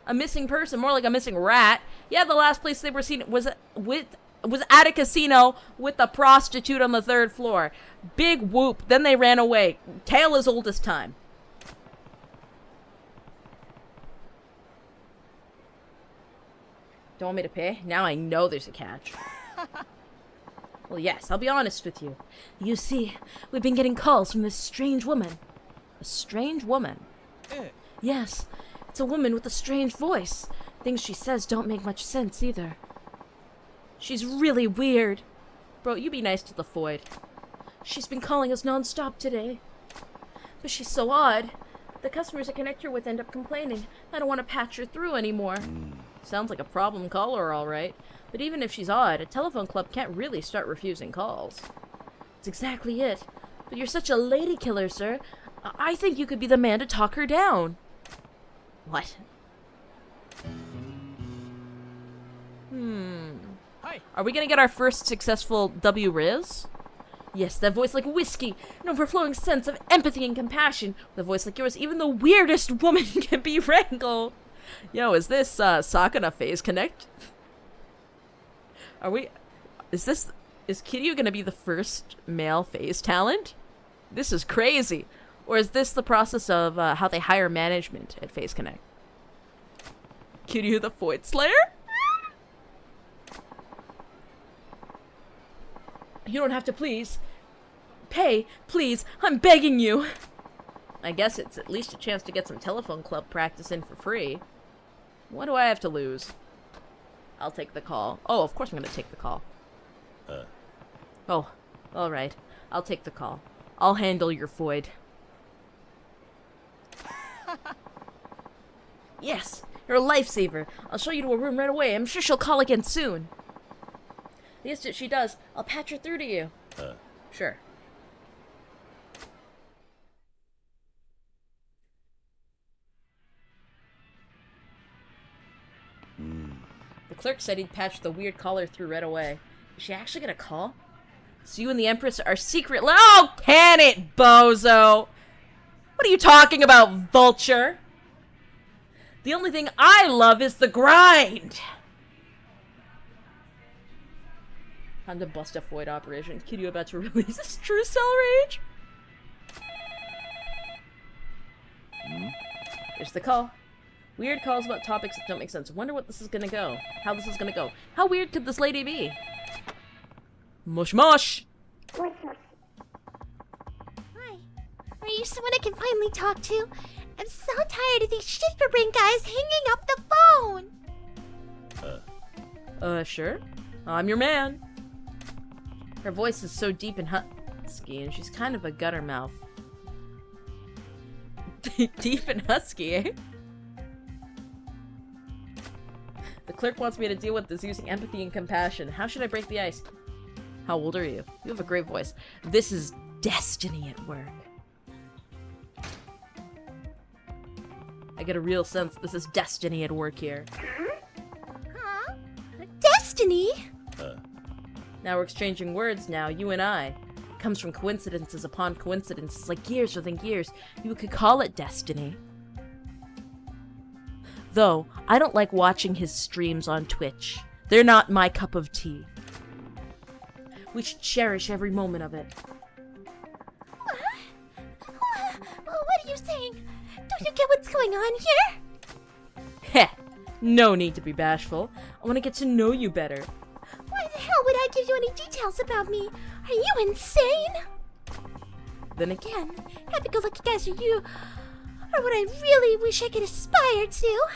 A missing person, more like a missing rat. Yeah, the last place they were seen was at a casino with a prostitute on the 3rd floor. Big whoop. Then they ran away. Tale as old as time. Don't want me to pay? Now I know there's a catch. Well, yes, I'll be honest with you. You see, we've been getting calls from this strange woman. A strange woman? Yes. It's a woman with a strange voice. Things she says don't make much sense either. She's really weird. Bro, you be nice to the Foyd. She's been calling us non-stop today. But she's so odd. The customers I connect her with end up complaining. I don't want to patch her through anymore. Sounds like a problem caller, all right. But even if she's odd, a telephone club can't really start refusing calls. That's exactly it. But you're such a lady killer, sir. I think you could be the man to talk her down. What? Are we gonna get our first successful W-Riz? Yes, that voice like whiskey, an overflowing sense of empathy and compassion. With a voice like yours, even the weirdest woman can be wrangled. Yo, is this, Sakuna Phase Connect? Is Kiryu gonna be the first male phase talent? This is crazy. Or is this the process of, how they hire management at Phase Connect? Kiryu the Void Slayer? You don't have to please. Pay, please, I'm begging you. I guess it's at least a chance to get some telephone club practice in for free. What do I have to lose? I'll take the call. Oh, of course I'm gonna take the call. Oh, alright. I'll take the call. I'll handle your void. Yes, you're a lifesaver. I'll show you to a room right away. I'm sure she'll call again soon. The instant she does, I'll patch her through to you. Sure. The clerk said he'd patch the weird caller through right away. Is she actually gonna call? So you and the Empress are secret— Oh, can it, bozo! What are you talking about, vulture? The only thing I love is the grind! Time to bust a void operation. Kiryu about to release his true cell rage? Here's the call. Weird calls about topics that don't make sense. Wonder what this is gonna go. How this is gonna go. How weird could this lady be? Mush mush! Hi. Are you someone I can finally talk to? I'm so tired of these shifter-brain guys hanging up the phone! Sure. I'm your man. Her voice is so deep and husky, and she's kind of a gutter mouth. Deep and husky, eh? The clerk wants me to deal with this using empathy and compassion. How should I break the ice? How old are you? You have a great voice. This is destiny at work. I get a real sense this is destiny at work here. Huh? Destiny? Now we're exchanging words now, you and I. It comes from coincidences upon coincidences, like years within years. You could call it destiny. Though, I don't like watching his streams on Twitch. They're not my cup of tea. We should cherish every moment of it. What are you saying? Don't you get what's going on here? Heh! No need to be bashful. I want to get to know you better. Why the hell would I give you any details about me? Are you insane? Then again, Happy-go-lucky guys are you are what I really wish I could aspire to.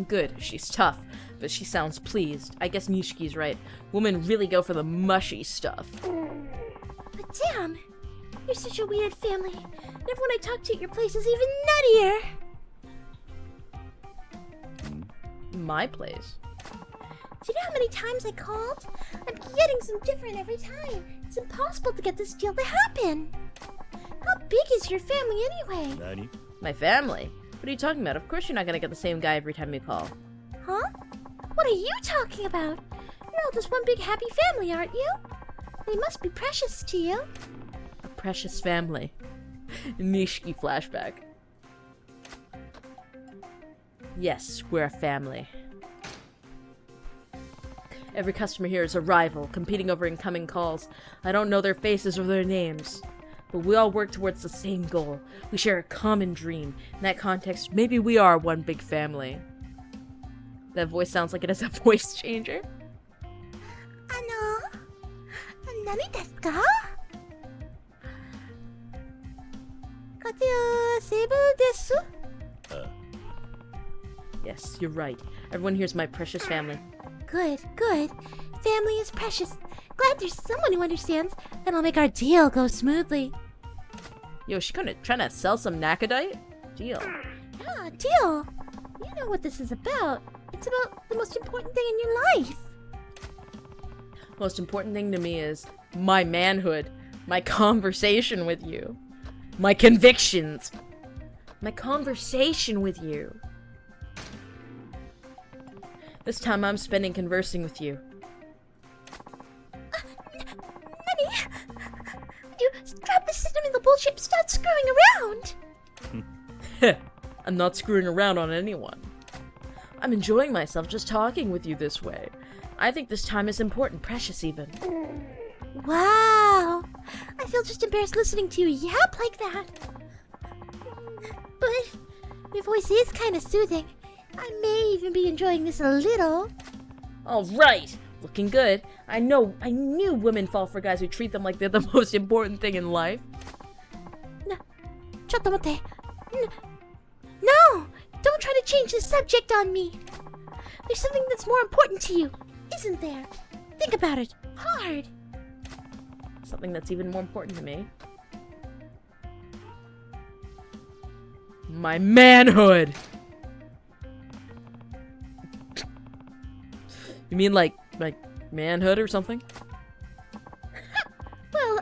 good, she's tough, but she sounds pleased. I guess Nishiki's right. Women really go for the mushy stuff. But damn, you're such a weird family. And everyone I talk to at your place is even nuttier. My place? Do you know how many times I called? I'm getting some different every time. It's impossible to get this deal to happen. How big is your family anyway? Nani? My family? What are you talking about? Of course you're not gonna get the same guy every time you call. Huh? What are you talking about? You're all just one big happy family, aren't you? They must be precious to you. A precious family. Nishiki flashback. Yes, we're a family. Every customer here is a rival, competing over incoming calls. I don't know their faces or their names, but we all work towards the same goal. We share a common dream. In that context, maybe we are one big family. That voice sounds like it has a voice changer. Nani desu ka? KATYA SABLE desu? Yes, you're right. Everyone here's my precious family. Good, good. Family is precious. Glad there's someone who understands. That'll make our deal go smoothly. Yo, she trying to sell some Nakadite? Deal. Yeah, deal. You know what this is about. It's about the most important thing in your life. Most important thing to me is my manhood, my conversation with you, my convictions, My conversation with you. This time I'm spending conversing with you. Nani? Would you drop the system in the bullshit and start screwing around? I'm not screwing around on anyone. I'm enjoying myself just talking with you this way. I think this time is important, precious even. Wow. I feel just embarrassed listening to you yap like that. But your voice is kind of soothing. I may even be enjoying this a little. All right, looking good. I knew women fall for guys who treat them like they're the most important thing in life. Chotomote. No! Don't try to change the subject on me. There's something that's more important to you, isn't there? Think about it. Hard. Something that's even more important to me. My manhood! You mean like manhood or something? Well,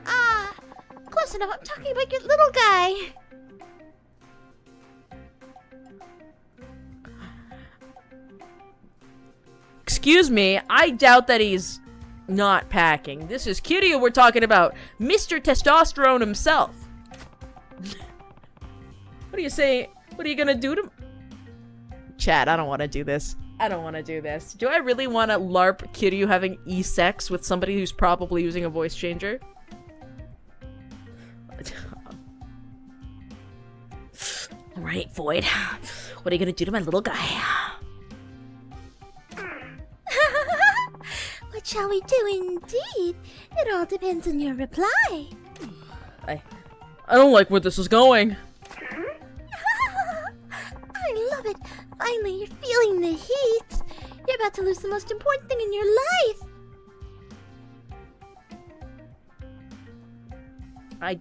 close enough. I'm talking about your little guy. Excuse me, I doubt that he's not packing. This is Kiryu we're talking about. Mr. Testosterone himself. What do you say? What are you gonna do to... Chat, I don't want to do this. I don't want to do this. Do I really want to LARP Kiryu having e-sex with somebody who's probably using a voice changer? Alright, Void. What are you gonna do to my little guy? What shall we do indeed? It all depends on your reply. I don't like where this is going. I love it. Finally, you're feeling the heat. You're about to lose the most important thing in your life.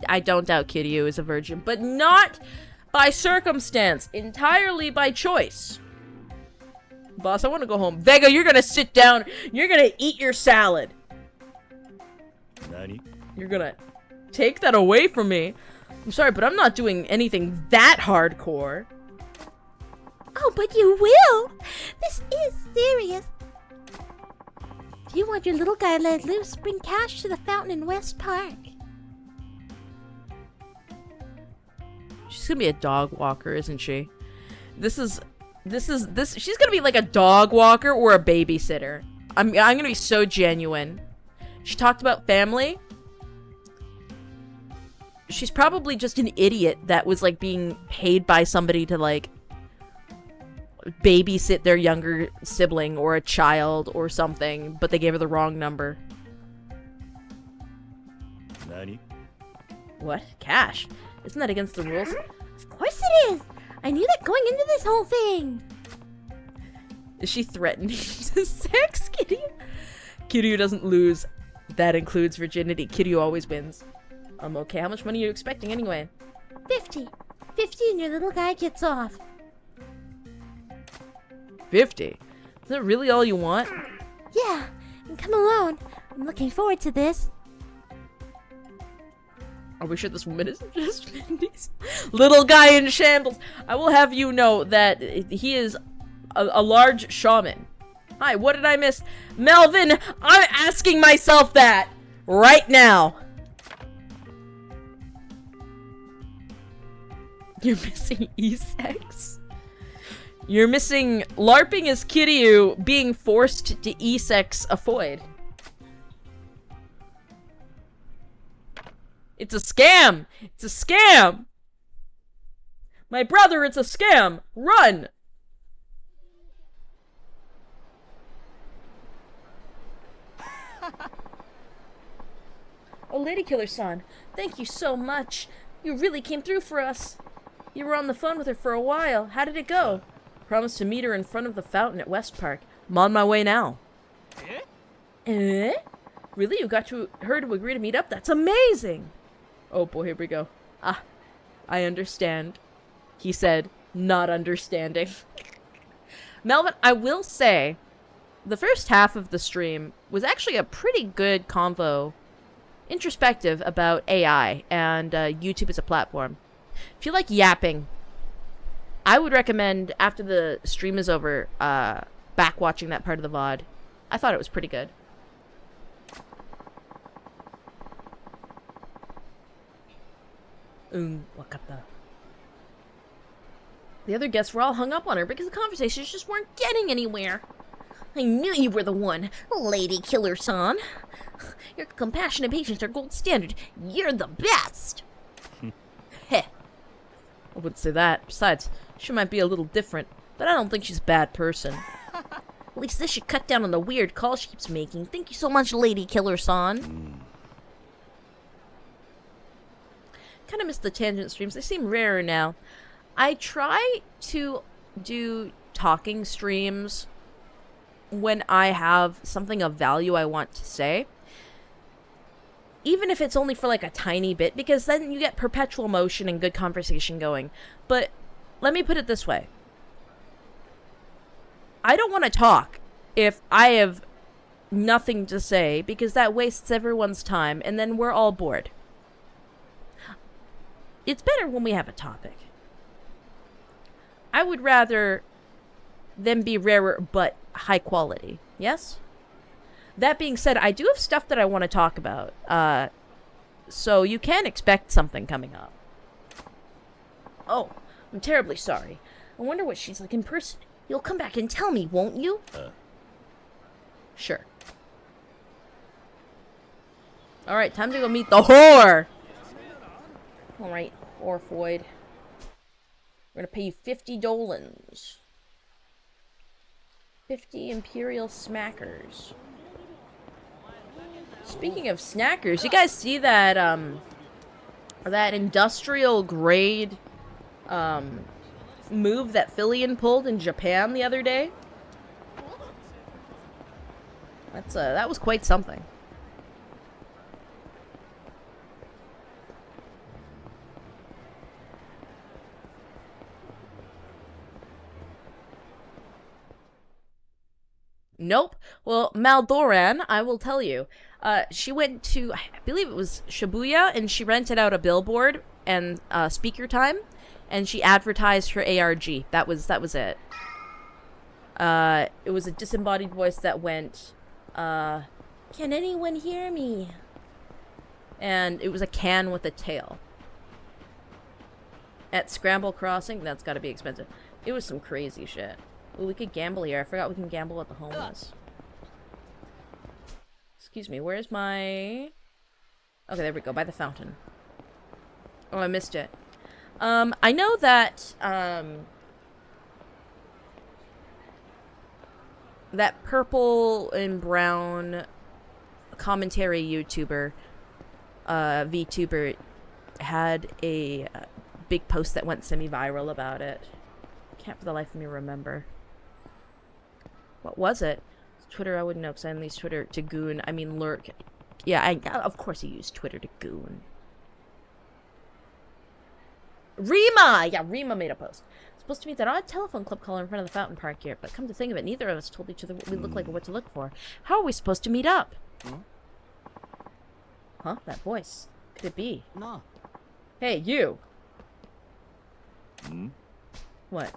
I don't doubt Kiryu is a virgin, but not by circumstance. Entirely by choice. Boss, I want to go home. Vega, you're gonna sit down. You're gonna eat your salad. Nani? You're gonna take that away from me. I'm sorry, but I'm not doing anything that hardcore. Oh, but you will. This is serious. If you want your little guy let loose, bring Cash to the fountain in West Park. She's gonna be a dog walker, isn't she? She's gonna be like a dog walker or a babysitter. I'm gonna be so genuine. She talked about family. She's probably just an idiot that was like being paid by somebody to like babysit their younger sibling or a child or something, but they gave her the wrong number. Nani? What? Cash? Isn't that against the rules? Of course it is. I knew that going into this whole thing. Is she threatening to sex Kiryu? Kiryu doesn't lose. That includes virginity. Kiryu always wins. Okay, how much money are you expecting anyway? 50. 50 and your little guy gets off. 50? Is that really all you want? Yeah, and come alone. I'm looking forward to this. Are we sure this woman isn't just Mindy's? Little guy in shambles. I will have you know that he is a large shaman. Hi, what did I miss? Melvin, I'm asking myself that right now. You're missing e-sex? You're missing LARPing as Kiryu being forced to e-sex a Foid. It's a scam! It's a scam! My brother, it's a scam! Run! Oh, Lady Killer-san, thank you so much. You really came through for us. You were on the phone with her for a while. How did it go? Promised to meet her in front of the fountain at West Park. I'm on my way now. Eh? Really? You got her to agree to meet up? That's amazing! Oh boy, here we go. Ah, I understand. He said, not understanding. Melvin, I will say, the first half of the stream was actually a pretty good convo, introspective about AI and YouTube as a platform. If you like yapping, I would recommend, after the stream is over, back watching that part of the VOD. I thought it was pretty good. Wakata. The other guests were all hung up on her because the conversations just weren't getting anywhere. I knew you were the one, Lady Killer-san. Your compassion and patience are gold standard. You're the best. Heh. I wouldn't say that. Besides, she might be a little different, but I don't think she's a bad person. At least this should cut down on the weird calls she keeps making. Thank you so much, Lady Killer-san. Kind of miss the tangent streams. They seem rarer now. I try to do talking streams when I have something of value I want to say. Even if it's only for like a tiny bit, because then you get perpetual motion and good conversation going. But let me put it this way. I don't want to talk if I have nothing to say, because that wastes everyone's time and then we're all bored. It's better when we have a topic. I would rather them be rarer but high quality. Yes? That being said, I do have stuff that I want to talk about. So you can expect something coming up. Oh, I'm terribly sorry. I wonder what she's like in person. You'll come back and tell me, won't you? Sure. Alright, time to go meet the whore! Alright, Orphoid. We're gonna pay you 50 dolans. 50 Imperial Smackers. Speaking of snackers, you guys see that, that industrial grade, move that Fillion pulled in Japan the other day? That was quite something. Nope. Well, Maldoran, I will tell you. She went to, I believe it was Shibuya, and she rented out a billboard and speaker time, and she advertised her ARG. That was it. It was a disembodied voice that went, can anyone hear me? And it was a can with a tail. At Scramble Crossing, that's gotta be expensive. It was some crazy shit. Ooh, we could gamble here. I forgot we can gamble at the homeless. Excuse me, where's my... Okay, there we go, by the fountain. Oh, I missed it. I know that, that purple and brown commentary YouTuber, VTUBER, had a big post that went semi-viral about it. Can't for the life of me remember. What was it? Twitter, I wouldn't know, because I only use Twitter to goon. I mean, lurk. Yeah, of course he used Twitter to goon. Rima! Yeah, Rima made a post. Supposed to meet that odd telephone club caller in front of the fountain park here, but come to think of it, neither of us told each other what we look like or what to look for. How are we supposed to meet up? Huh? That voice. Could it be? No. Hey, you! What?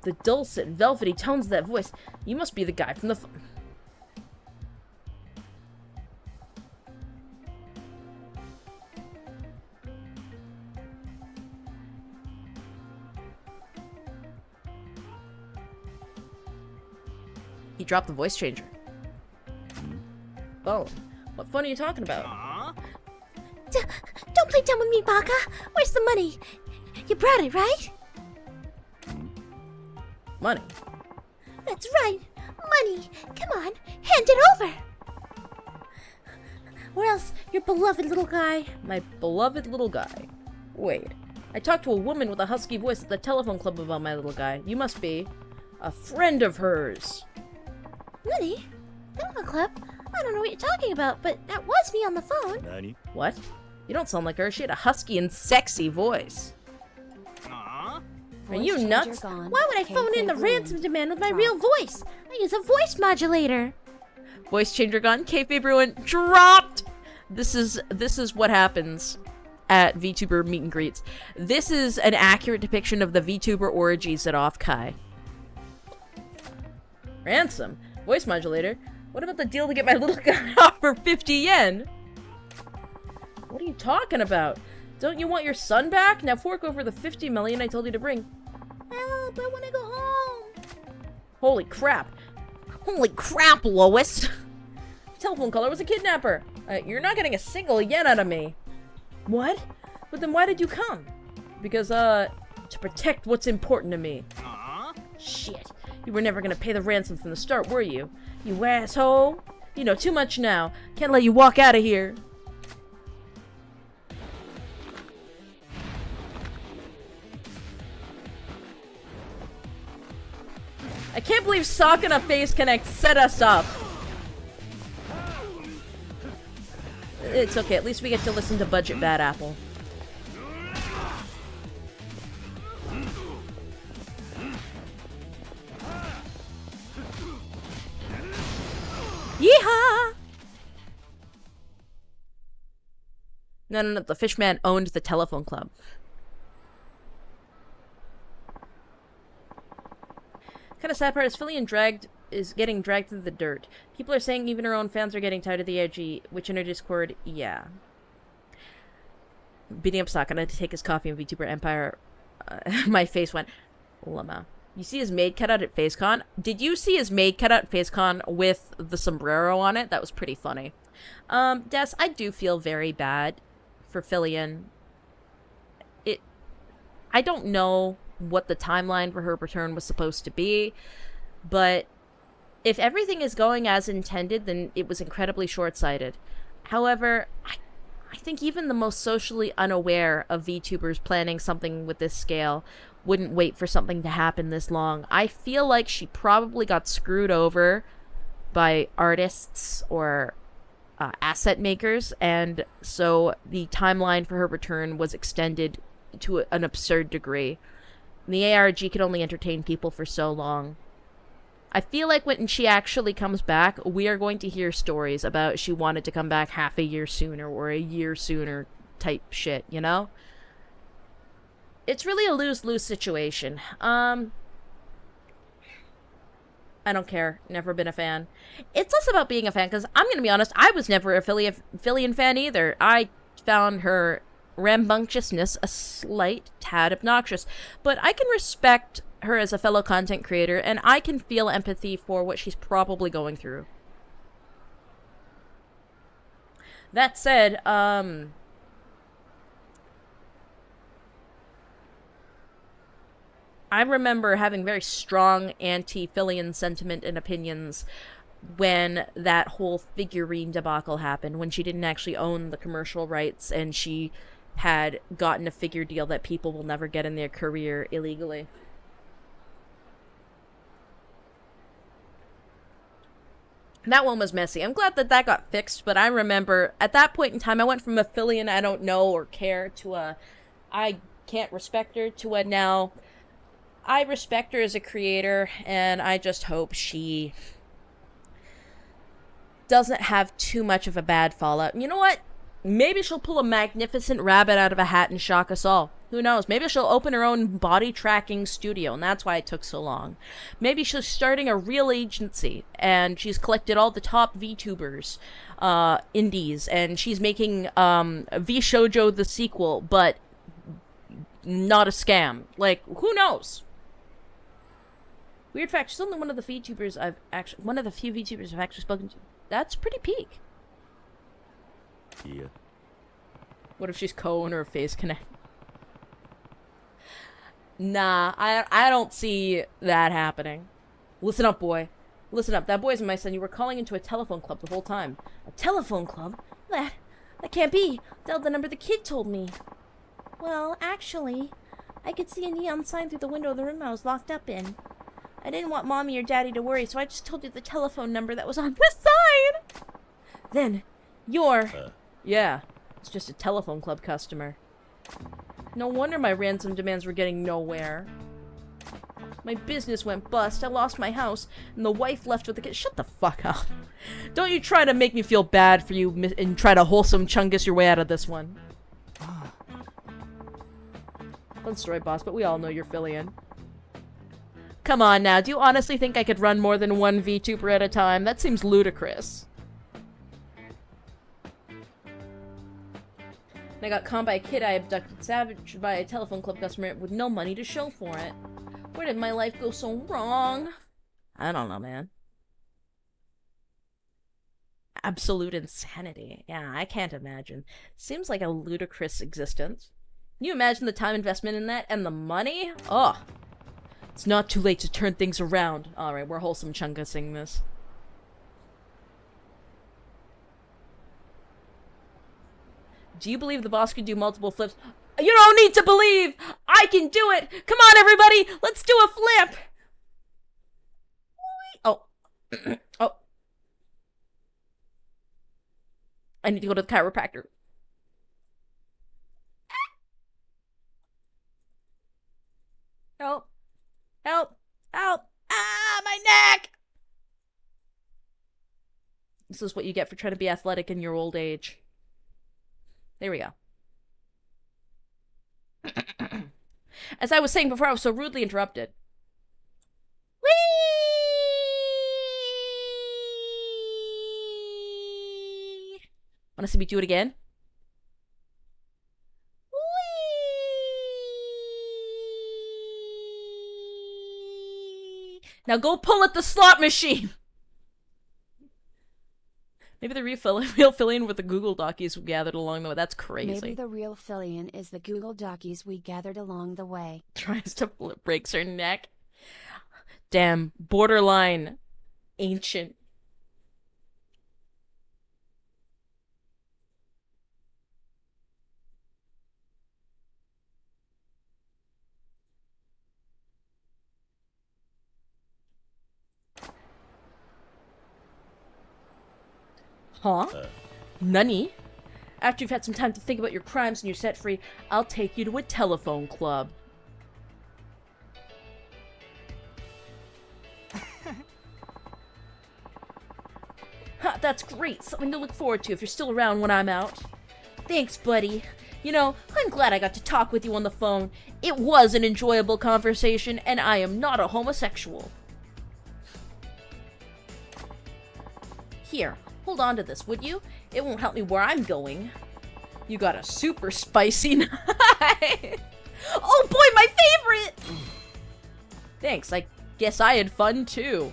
The dulcet, velvety tones of that voice. You must be the guy from the He dropped the voice changer. Oh. What fun are you talking about? Don't play dumb with me, Baka. Where's the money? You brought it, right? Money. That's right. Money. Come on, hand it over. Or else, your beloved little guy. My beloved little guy. Wait. I talked to a woman with a husky voice at the telephone club about my little guy. You must be a friend of hers. Really? Telephone club? I don't know what you're talking about, but that was me on the phone. Nani? What? You don't sound like her. She had a husky and sexy voice. Are you nuts? Why would I phone in the ransom demand with my real voice? I use a voice modulator. Voice changer gone. Kayfabe ruin dropped. This is what happens at VTuber meet and greets. This is an accurate depiction of the VTuber orgies at Off-Kai. Ransom? Voice modulator? What about the deal to get my little guy off for 50 yen? What are you talking about? Don't you want your son back? Now fork over the 50 million I told you to bring. Help, I want to go home. Holy crap. Holy crap, Lois. Telephone caller was a kidnapper. You're not getting a single yen out of me. What? But then why did you come? Because, to protect what's important to me. Shit. You were never gonna pay the ransom from the start, were you? You asshole. You know too much now. Can't let you walk out of here. I can't believe Sakuna Face Connect set us up. It's okay, at least we get to listen to Budget Bad Apple. Yeehaw! No, the Fishman owned the telephone club. Kind of sad part is Fillion is getting dragged through the dirt. People are saying even her own fans are getting tired of the edgy, which in her Discord, yeah. Beating up Sakana to take his coffee in VTuber Empire. My face went, Lama. You see his maid cutout at FaceCon? Did you see his maid cutout at FaceCon with the sombrero on it? That was pretty funny. Des, I do feel very bad for Fillion. I don't know what the timeline for her return was supposed to be, but if everything is going as intended, then it was incredibly short-sighted. However, I think even the most socially unaware of VTubers planning something with this scale wouldn't wait for something to happen this long. I feel like she probably got screwed over by artists or asset makers, and so the timeline for her return was extended to an absurd degree. The ARG can only entertain people for so long. I feel like when she actually comes back, we are going to hear stories about she wanted to come back half a year sooner or a year sooner type shit, you know? It's really a lose-lose situation. I don't care. Never been a fan. It's less about being a fan, because I'm going to be honest, I was never a Fillion fan either. I found her rambunctiousness a slight tad obnoxious, but I can respect her as a fellow content creator, and I can feel empathy for what she's probably going through. That said, I remember having very strong anti-Fillion sentiment and opinions when that whole figurine debacle happened, when she didn't actually own the commercial rights and she had gotten a figure deal that people will never get in their career illegally. That one was messy. I'm glad that that got fixed, but I remember at that point in time, I went from a Fillion I don't know or care to a I can't respect her to a now I respect her as a creator, and I just hope she doesn't have too much of a bad fallout. You know what? Maybe she'll pull a magnificent rabbit out of a hat and shock us all. Who knows? Maybe she'll open her own body tracking studio, and that's why it took so long. Maybe she's starting a real agency, and she's collected all the top VTubers, indies, and she's making V-Shoujo the sequel, but not a scam. Like, who knows? Weird fact, she's only one of the few VTubers I've actually spoken to. That's pretty peak. Yeah. What if she's co-owner of Face Connect? Nah, I don't see that happening. Listen up, boy. Listen up. That boy's my son. You were calling into a telephone club the whole time. A telephone club? That can't be. Dialed the number the kid told me. Well, actually, I could see a neon sign through the window of the room I was locked up in. I didn't want Mommy or Daddy to worry, so I just told you the telephone number that was on the sign. Then, you're... Yeah, it's just a telephone club customer. No wonder my ransom demands were getting nowhere. My business went bust, I lost my house, and the wife left with the kid. Shut the fuck up. Don't you try to make me feel bad for you and try to wholesome chungus your way out of this one. Fun story, boss, but we all know you're Fillion. Come on now, do you honestly think I could run more than one VTuber at a time? That seems ludicrous. I got conned by a kid I abducted, savaged by a telephone club customer with no money to show for it. Where did my life go so wrong? I don't know, man. Absolute insanity. Yeah, I can't imagine. Seems like a ludicrous existence. Can you imagine the time investment in that and the money? Oh, it's not too late to turn things around. Alright, we're wholesome chunkusing this. Do you believe the boss can do multiple flips? You don't need to believe! I can do it! Come on, everybody! Let's do a flip! Oh. Oh. I need to go to the chiropractor. Help. Help. Help. Ah, my neck! This is what you get for trying to be athletic in your old age. There we go. As I was saying before, I was so rudely interrupted. Whee! Want to see me do it again? Whee! Now go pull at the slot machine! Maybe the real Fillion with the Google Dockies we gathered along the way. That's crazy. Maybe the real Fillion is the Google Dockies we gathered along the way. Tries to flip, breaks her neck. Damn, borderline ancient. Huh? Nani? After you've had some time to think about your crimes and you're set free, I'll take you to a telephone club. Ha, that's great. Something to look forward to if you're still around when I'm out. Thanks, buddy. You know, I'm glad I got to talk with you on the phone. It was an enjoyable conversation, and I am not a homosexual. Here. Hold on to this, would you? It won't help me where I'm going. You got a super spicy knife. Oh boy, my favorite! Thanks, I guess I had fun too.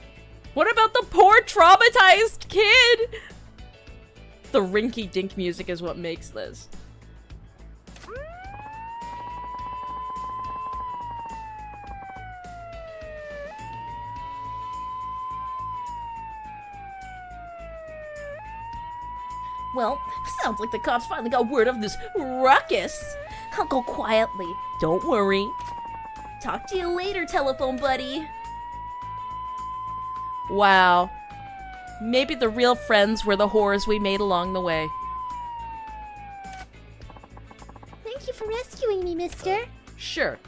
What about the poor traumatized kid? The rinky-dink music is what makes this. Well, sounds like the cops finally got word of this ruckus. I'll go quietly. Don't worry. Talk to you later, telephone buddy. Wow. Maybe the real friends were the whores we made along the way. Thank you for rescuing me, mister. Sure.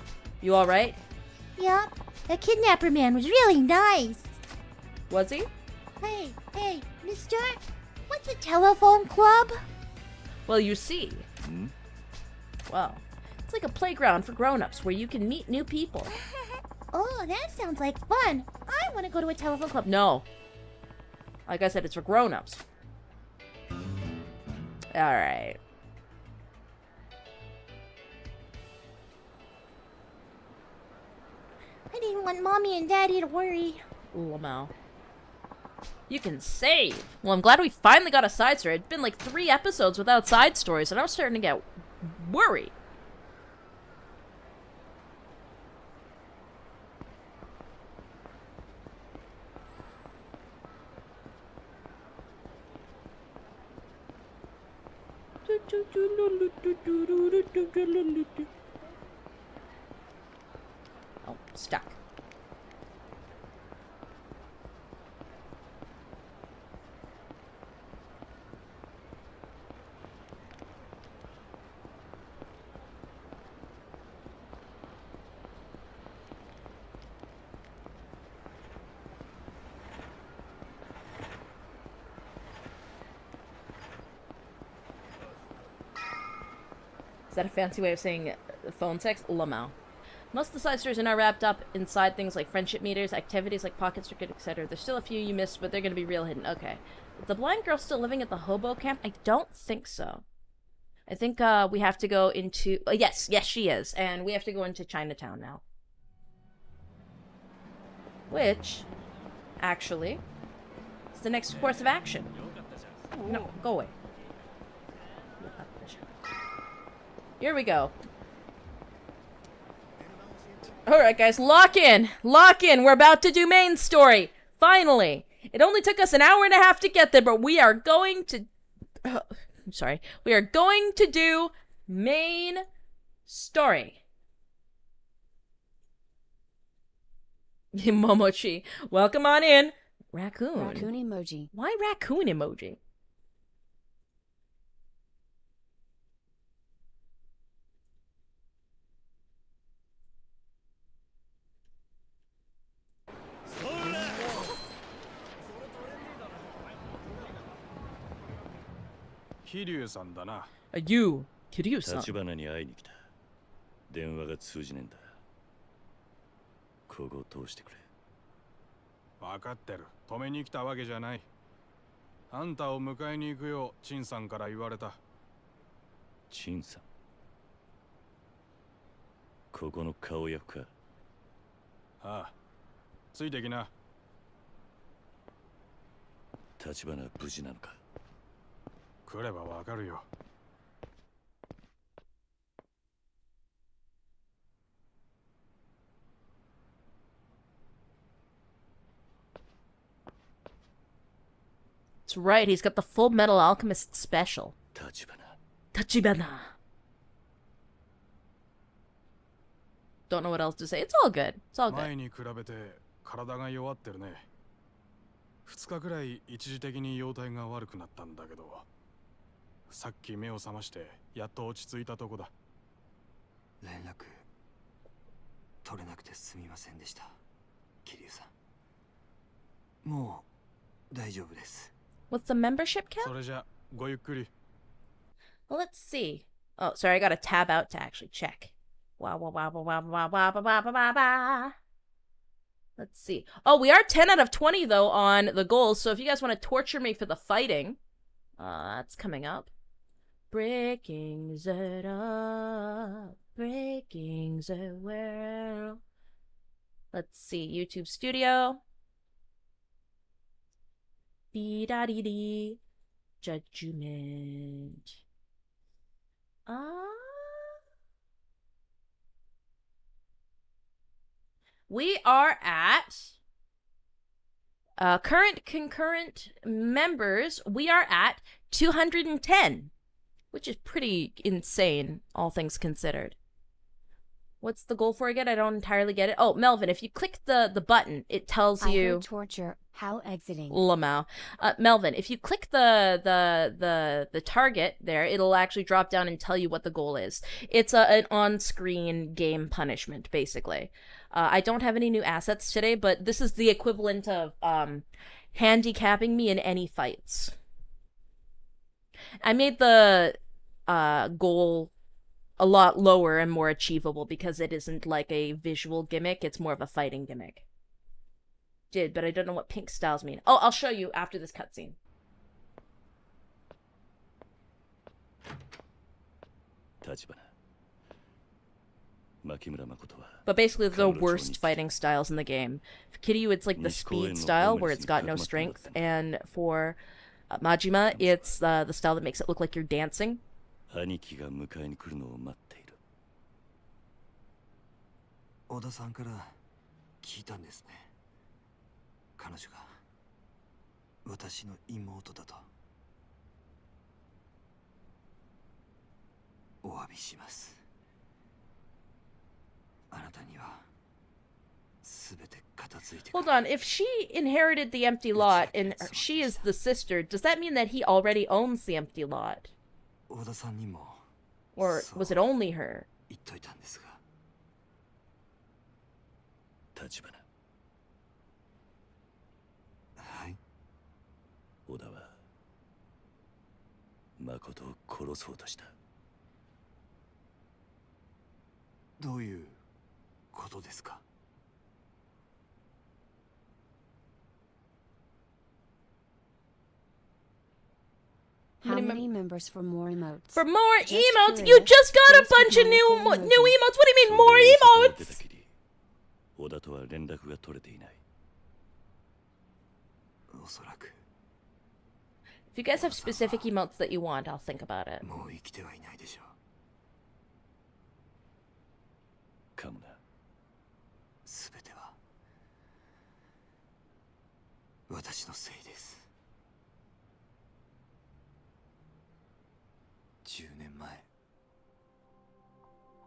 You alright? Yup. The kidnapper man was really nice. Was he? Hey, mister? What's a telephone club? Well, you see. Well, it's like a playground for grown-ups where you can meet new people. Oh, that sounds like fun. I want to go to a telephone club. No. Like I said, it's for grown-ups. Alright. I didn't want Mommy and Daddy to worry. Lamau. You can save. Well, I'm glad we finally got a side story. It'd been like 3 episodes without side stories, and I was starting to get worried. Oh, stuck. Is that a fancy way of saying phone sex? Lamau. Most of the side stories are now wrapped up inside things like friendship meters, activities like Pocket Circuit, etc. There's still a few you missed, but they're going to be real hidden. Okay. Is the blind girl still living at the hobo camp? I don't think so. I think we have to go into... yes, she is. And we have to go into Chinatown now. Which, actually, is the next course of action. No, go away. Here we go. Alright, guys, lock in. Lock in. We're about to do main story. Finally. It only took us an hour and a half to get there, but we are going to... I'm sorry. We are going to do main story. Momochi. Welcome on in. Raccoon. Raccoon emoji. Why raccoon emoji? Kiryu-san だな。You. Kiryu-san. 立花に会いに来た。電話が通じねえんだ。ここを通してくれ。分かってる。止めに来たわけじゃない。あんたを迎えに行くよう陳さんから言われた。陳さん。ここの顔役か。ああ。ついてきな。立花は無事なのか。来ればわかるよ。That's right, he's got the Full Metal Alchemist special. 立花。Tachibana. Don't know what else to say. It's all good. It's all good. 前に比べて体が弱ってるね。2日くらい一時的に容体が悪くなったんだけど、さっき目を覚ましてやっと落ち着いたとこだ。連絡取れなくてすみませんでした、桐生さん。もう大丈夫です。What's the membership cap? それじゃごゆっくり。 Well, let's see. Oh, sorry, I gotta tab out to actually check. Wow, wow, wow, wow, wow, wow, wow, wow, wow, wow. Let's see. Oh, we are 10 out of 20, though, on the goals. So if you guys want to torture me for the fighting, that's coming up. Breaking it up. Breaking the world. Let's see. YouTube Studio. Dee-da-dee-dee. Judgment. We are at current concurrent members. We are at 210, which is pretty insane, all things considered. What's the goal for again? I don't entirely get it. Oh, Melvin, if you click the button, it tells you... I heard torture. How exiting? Lamau. Melvin, if you click the target there, it'll actually drop down and tell you what the goal is. It's an on-screen game punishment, basically. I don't have any new assets today, but this is the equivalent of handicapping me in any fights. I made the goal a lot lower and more achievable because it isn't like a visual gimmick, it's more of a fighting gimmick. But I don't know what pink styles mean. Oh, I'll show you after this cutscene. But basically, the worst fighting styles in the game. For Kiryu, it's like the speed style, where it's got no strength. And for Majima, it's the style that makes it look like you're dancing. 兄貴が迎えに来るのを待っている。小田さんから聞いたんですね。彼女が私の妹だと。お詫びします。あなたにはすべて片付いて。Hold on, if she inherited the empty lot and she is the sister, does that mean that he already owns the empty lot? 小田さんにも Or was it only her? 言っといたんですが。立花。はい。小田は誠を殺そうとした。どういうことですか? How many members for more emotes? For more Just emotes? curious. You just got a Those bunch of with new more emotes. emojis. What do you mean more それを外 emotes? 出たきり、小田とは連絡が取れていない。おそらく If you guys have specific emotes that you want, I'll think about it. もう生きてはいないでしょう。かもな。すべては私のせいです。10年前、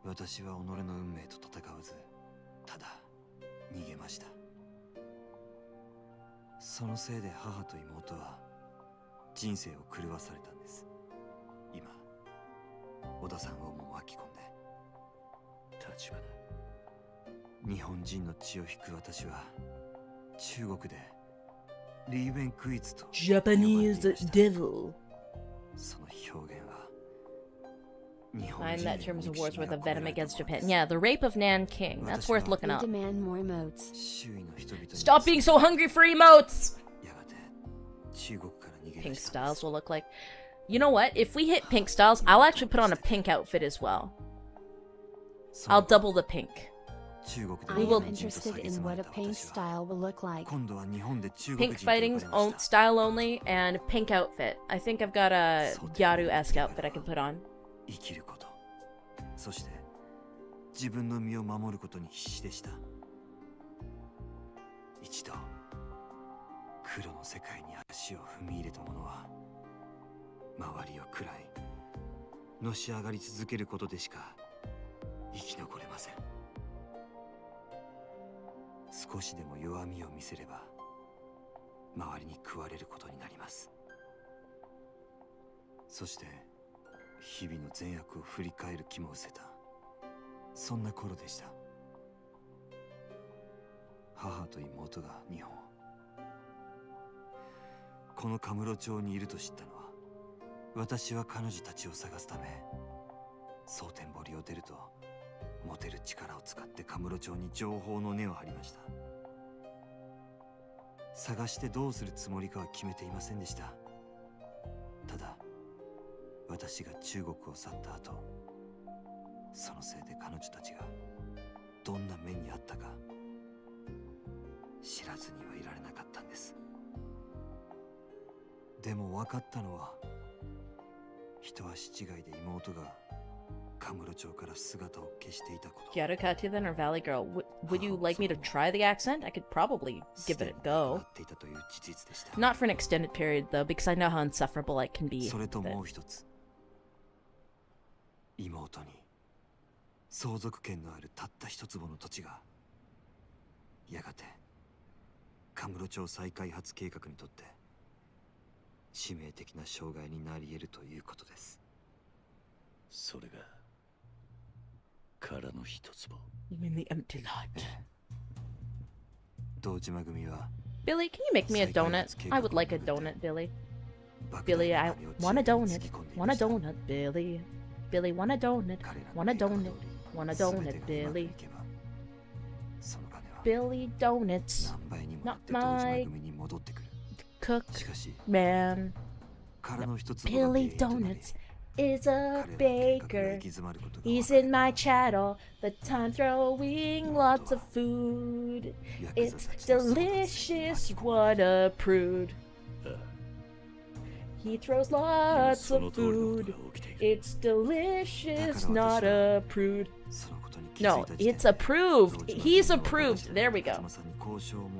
私は己の運命と戦わず、ただ逃げました。そのせいで母と妹は人生を狂わされたんです。今、小田さんをも巻き込んで。立花。日本人の血を引く私は中国でリーベンクイズと Japanese devil. その表現は Find that terms of war's worth of venom against Japan. Yeah, the rape of Nanking. That's worth looking We up. demand more emotes. Stop being so hungry for emotes! やがて中国から逃げ Pink 出したんです styles will look like. You know what? If we hit pink styles, I'll actually put on a pink outfit as well. I'll double the pink. I We will- am interested in what a pink style will look like. Pink fighting's own style only, and pink outfit. I think I've got a Gyaru-esque outfit I can put on. 生きること、そして自分の身を守ることに必死でした。一度黒の世界に足を踏み入れた者は周りを喰らいのし上がり続けることでしか生き残れません。少しでも弱みを見せれば周りに食われることになります。そして日々の善悪を振り返る気も失せた。そんな頃でした。母と妹が日本、このカムロ町にいると知ったのは、私は彼女たちを探すため蒼天堀を出ると持てる力を使ってカムロ町に情報の根を張りました。探してどうするつもりかは決めていませんでした。ただ私が中国を去った後、そのせいで彼女たちがどんな目にあったか知らずにはいられなかったんです。でも分かったのは、一足違いで妹がカムロ町から姿を消していたこと。Gyaru Katya then or Valley Girl? Would you like me to try the accent? I could probably give it a go. Not for an extended period though, because I know how insufferable I can be. それともう一つ、妹に相続権のあるたった一坪の土地がやがてカムロ町再開発計画にとって致命的な障害になり得るということです。それが殻の一坪。 You mean the empty lot? 堂島組は Billy, can you make me a donut? I would like a donut, Billy. Billy, I want a donut. Want a donut, Billy. Billy, want a donut. Want a donut. Want a donut, Billy. Billy donuts. Not my cook, man. Billy Donuts is a baker. He's in my chat all the time, throwing lots of food. It's delicious, what a prude. He throws lots of food. It's delicious, not a prude. No, it's approved. He's approved. There we go.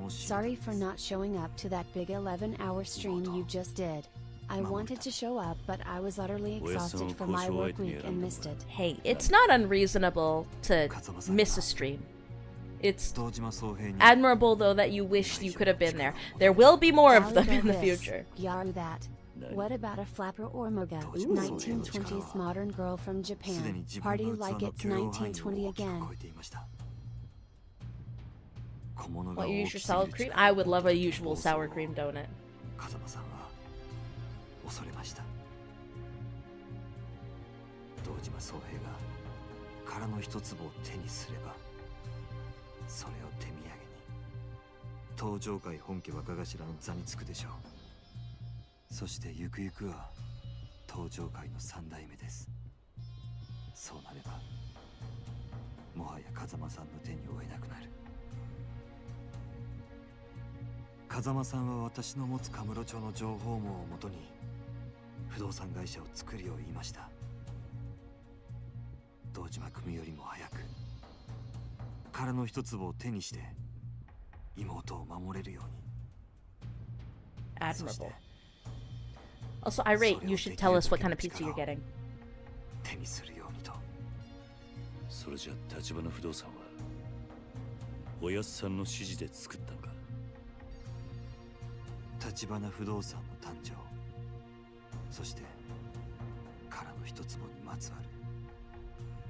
Sorry for not showing up to that big 11-hour stream you just did. I wanted to show up, but I was utterly exhausted from my work week and missed it. Hey, it's not unreasonable to miss a stream. It's admirable, though, that you wished you could have been there. There will be more of them in the future. Yaru that. What about a flapper or moga? 1920s modern girl from Japan. Party like it's 1920 again. Want your usual sour cream? I would love a usual sour cream donut. 恐れました。堂島宗平が殻の一粒を手にすれば、それを手土産に東上界本家若頭の座につくでしょう。そしてゆくゆくは東上界の三代目です。そうなればもはや風間さんの手に負えなくなる。風間さんは私の持つカムロ町の情報網をもとに不動産会社を作るよう言いました。堂島組よりも早く殻の一粒を手にして妹を守れるように。そして Admirable. Also, irate. You should tell us what kind of pizza you're getting. 手にするようにと。それじゃ立花不動産はおやすさんの指示で作ったのか。立花不動産の誕生、そして殻の一坪にまつわる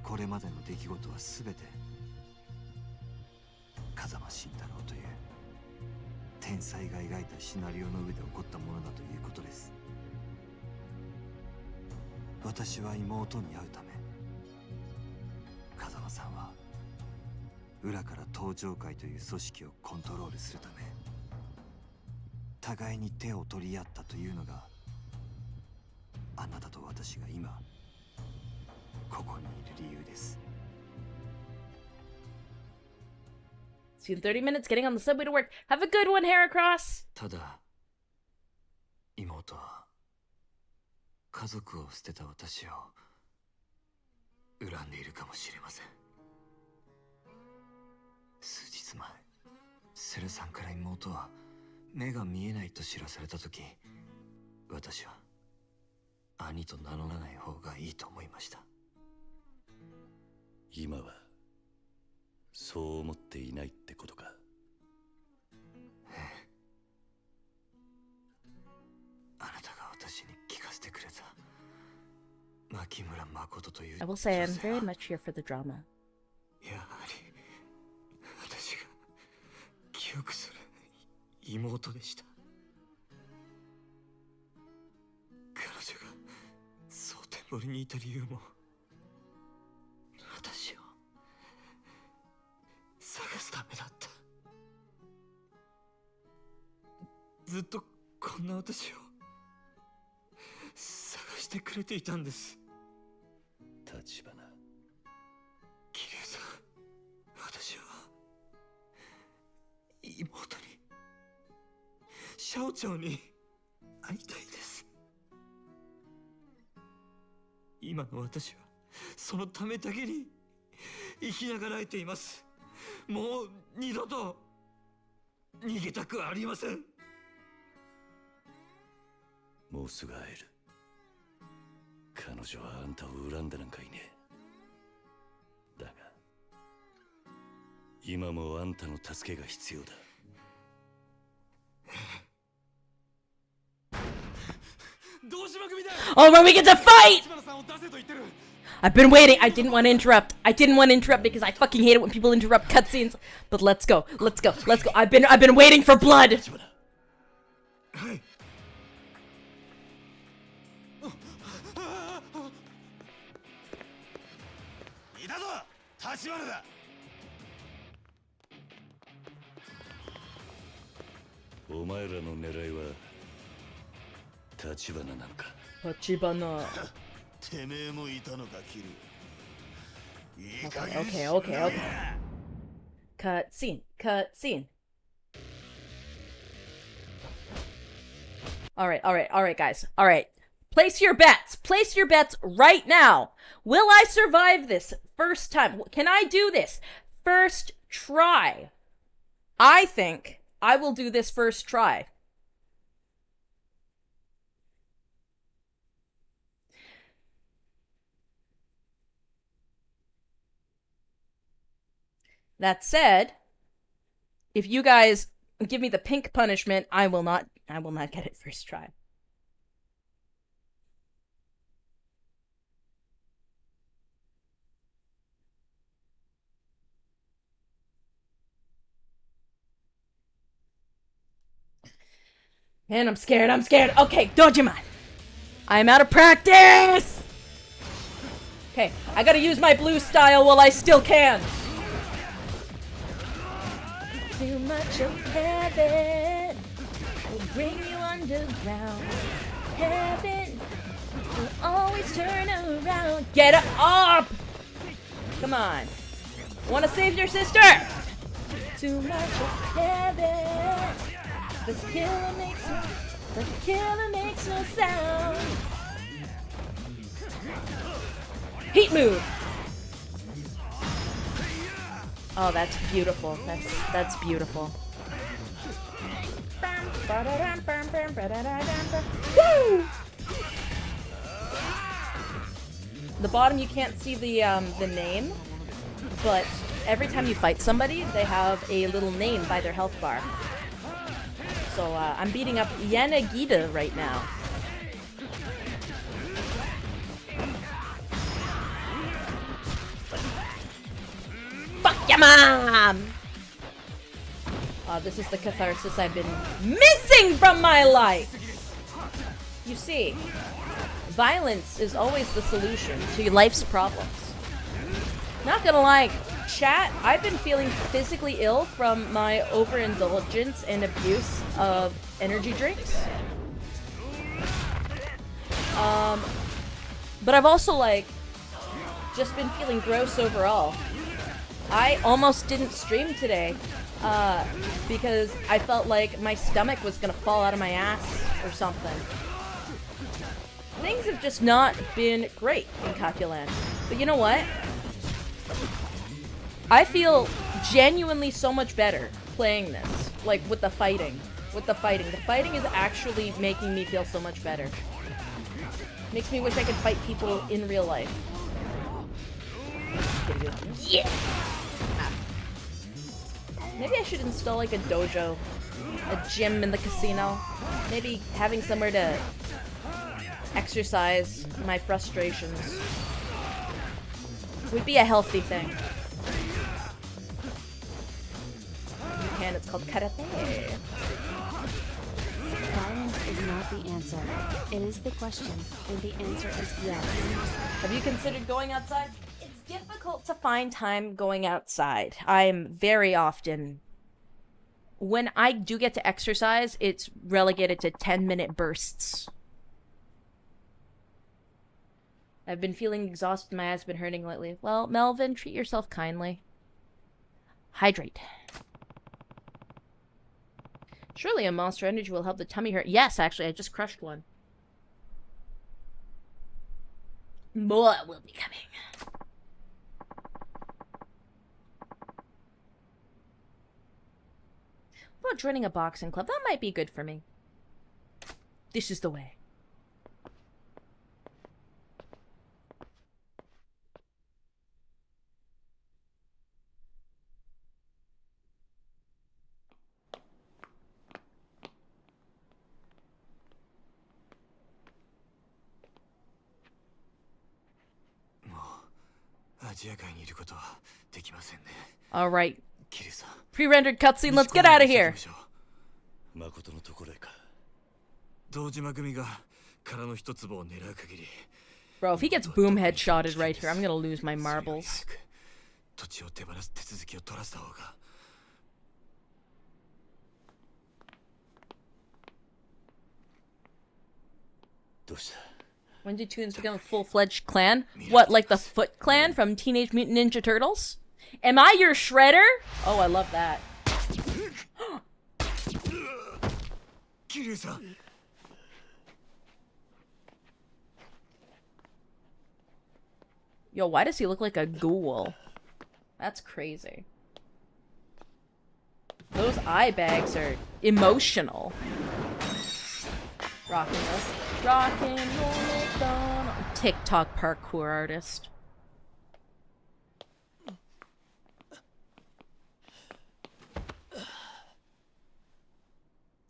これまでの出来事は全て風間慎太郎という天才が描いたシナリオの上で起こったものだということです。私は妹に会うため、風間さんは裏から東上会という組織をコントロールするため互いに手を取り合ったというのがあなたと私が今ここにいる理由です。 See you in 30 minutes, getting on the subway to work. Have a good one, Heracross! ただ妹は家族を捨てた私を恨んでいるかもしれません。数日前、セルさんから妹は目が見えないと知らされた時、私は兄と名乗らない方がいいと思いました。今はそう思っていないってことか。ええ。あなたが私に聞かせてくれた牧村誠という I will say I'm very much here for the drama. やはり私が記憶する妹でした。彼女が蒼天堀にいた理由も私を探すためだった。ずっとこんな私を探してくれていたんです。立花、桐生さん、私は妹にシャオチャオに会いたいです。今の私はそのためだけに生きながらえています。もう二度と逃げたくはありません。もうすぐ会える。彼女はあんたを恨んでなんかいねえ。だが今もあんたの助けが必要だ。Oh, when we get to fight! I've been waiting. I didn't want to interrupt. I didn't want to interrupt because I fucking hate it when people interrupt cutscenes. But let's go. Let's go. Let's go. I've been waiting for blood. はい。いたぞ、立花だ。お前らの狙いは立花なのか。立花。てめえもいたのか、キル。Okay. Cutscene. All right, guys. All right. Place your bets. Place your bets right now. Will I survive this first time? Can I do this? First try. I think I will do this first try. That said, if you guys give me the pink punishment, I will not get it first try. Man, I'm scared. Okay, Dojima. I'm out of practice! Okay, I gotta use my blue style while I still can. Too much of heaven will bring you underground. Heaven will always turn around. Get up! Come on. Wanna save your sister? Too much of heaven. The killer makes no sound. Heat move. Oh, that's beautiful. That's beautiful. Woo! The bottom you can't see the name, but every time you fight somebody, they have a little name by their health bar. So I'm beating up Yanagita right now. Fuck ya, mom! This is the catharsis I've been missing from my life! You see, violence is always the solution to life's problems. Not gonna lie, chat, I've been feeling physically ill from my overindulgence and abuse of energy drinks. But I've also, like, just been feeling gross overall. I almost didn't stream today, because I felt like my stomach was gonna fall out of my ass or something. Things have just not been great in Katya Land. But you know what? I feel genuinely so much better playing this. Like, with the fighting. The fighting is actually making me feel so much better. Makes me wish I could fight people in real life. Yeah! Maybe I should install, like, a dojo. A gym in the casino. Maybe having somewhere to exercise my frustrations would be a healthy thing. You can, it's called karate. Violence is not the answer. It is the question, and the answer is yes. Have you considered going outside? It's difficult to find time going outside. I'm very often... When I do get to exercise, it's relegated to 10-minute bursts. I've been feeling exhausted, my eyes been hurting lately. Well, Melvin, treat yourself kindly. Hydrate. Surely a Monster Energy will help the tummy hurt. Yes, actually, I just crushed one. More will be coming. What about joining a boxing club? That might be good for me. This is the way. All right. Pre-rendered cutscene. Let's get out of here. Bro, if he gets boom headshotted right here, I'm gonna lose my marbles. When did Toons become a full-fledged clan? What, like the Foot Clan from Teenage Mutant Ninja Turtles? Am I your Shredder? Oh, I love that. Yo, why does he look like a ghoul? That's crazy. Those eye bags are emotional. Rockin' roll McDonald. TikTok parkour artist.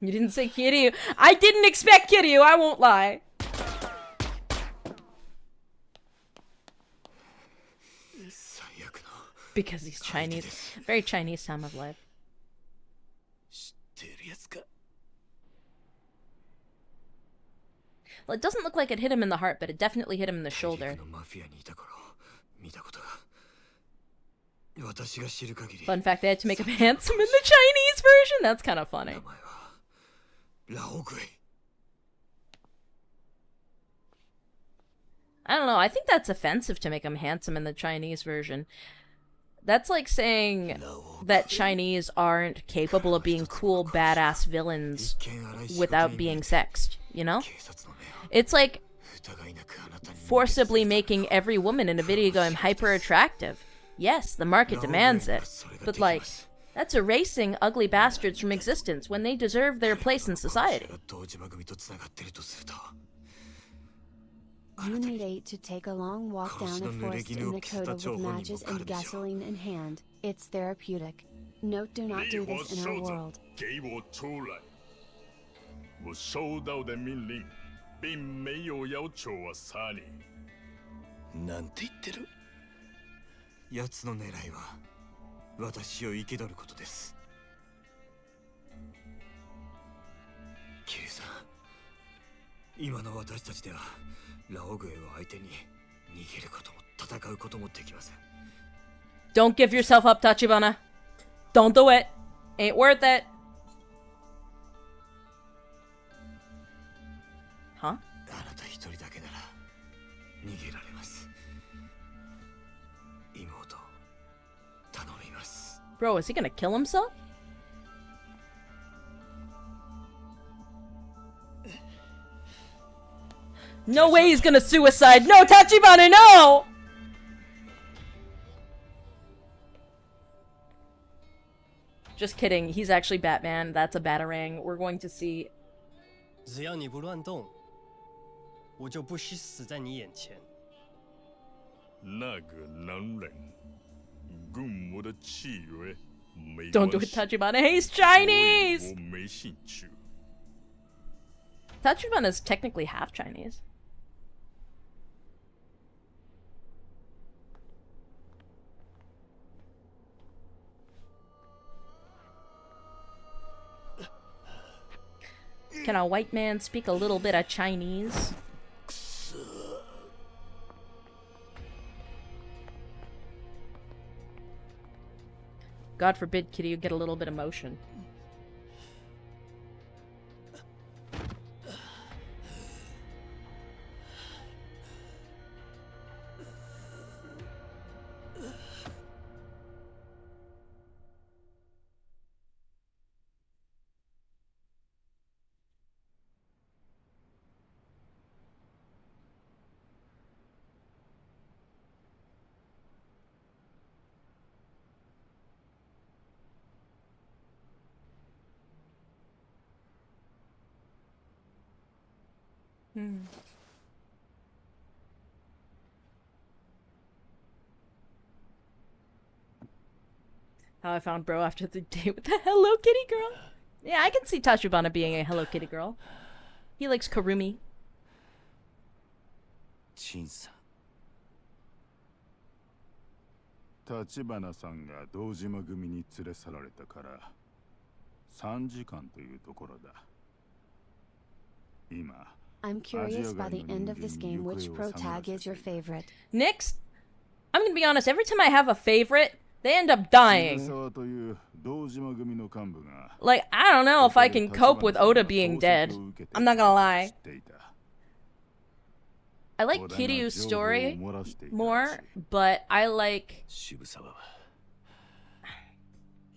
You didn't say Kiryu. I didn't expect Kiryu, I won't lie. Because he's Chinese. Very Chinese time of life. Well, it doesn't look like it hit him in the heart, but it definitely hit him in the shoulder. Fun fact, they had to make him handsome in the Chinese version? That's kind of funny. I don't know, I think that's offensive to make him handsome in the Chinese version. That's like saying that Chinese aren't capable of being cool, badass villains without being sexed, you know? It's like forcibly making every woman in a video game hyper attractive. Yes, the market demands it, but like, that's erasing ugly bastards from existence when they deserve their place in society. You need 8 to take a long walk down a forest in Dakota with matches and gasoline in hand. It's therapeutic. Note: do not do this in our world. 我收到的命令并没有要求我杀你。なんて言ってる？奴の狙いは私を生け捕ることです。キリさん、今の私たちではラオグエを相手に逃げることも戦うこともできません。Don't give yourself up, Tachibana. Don't do it. Ain't worth it. Huh? あなた一人だけなら逃げられます。妹、頼みます。 Bro, is he gonna kill himself? No way he's gonna suicide! No, Tachibana, no! Just kidding, he's actually Batman. That's a Batarang. We're going to see... 只要你不乱动，我就不惜死在你眼前。那个男人跟我的契约没 Don't do 关 it, 系。 Tachibana. He's Chinese! 我没兴趣。 Tachibana is technically half Chinese. Can a white man speak a little bit of Chinese? God forbid Kiryu get a little bit of motion. How I found bro after the date with the Hello Kitty girl. Yeah, I can see Tachibana being a Hello Kitty girl. He likes Karumi. 陳さん。立花さんが堂島組に連れ去られたから3時間というところだ。今 I'm curious by the end of this game which pro tag is your favorite. Nyx, I'm gonna be honest, every time I have a favorite, they end up dying. Like, I don't know if I can cope with Oda being dead. I'm not gonna lie. I like Kiryu's story more, but I like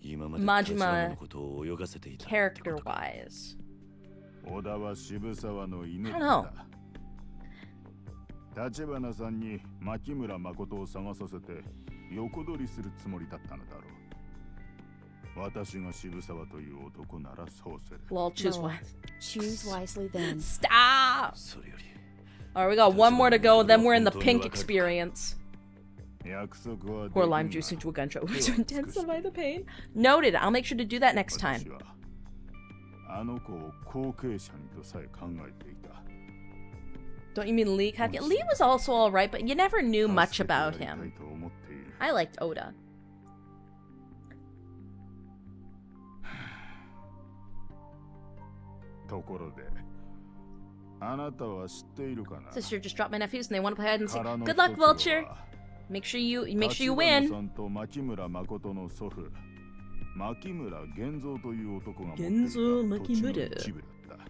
Majima character-wise. I don't know. 立花さんに牧村誠を探させて横取りするつもりだったのだろう。私が渋沢という男ならそうする。 Well, choose one. Choose wisely then. Stop! Alright, we got one more to go, then we're in the pink experience. Pour lime juice into a gunshot wound to intensify the pain. Noted, I'll make sure to do that next time. あの子を後継者にとさえ考えていた。 Don't you mean Lee, Katya? Lee was also alright, but you never knew much about him. I liked Oda. Sister just dropped my nephews and they want to play hide and seek. Good luck, Vulture! Make sure you win. さんと牧村誠の祖父、牧村源三という男が持っていた源三土地の牧村。一部だった。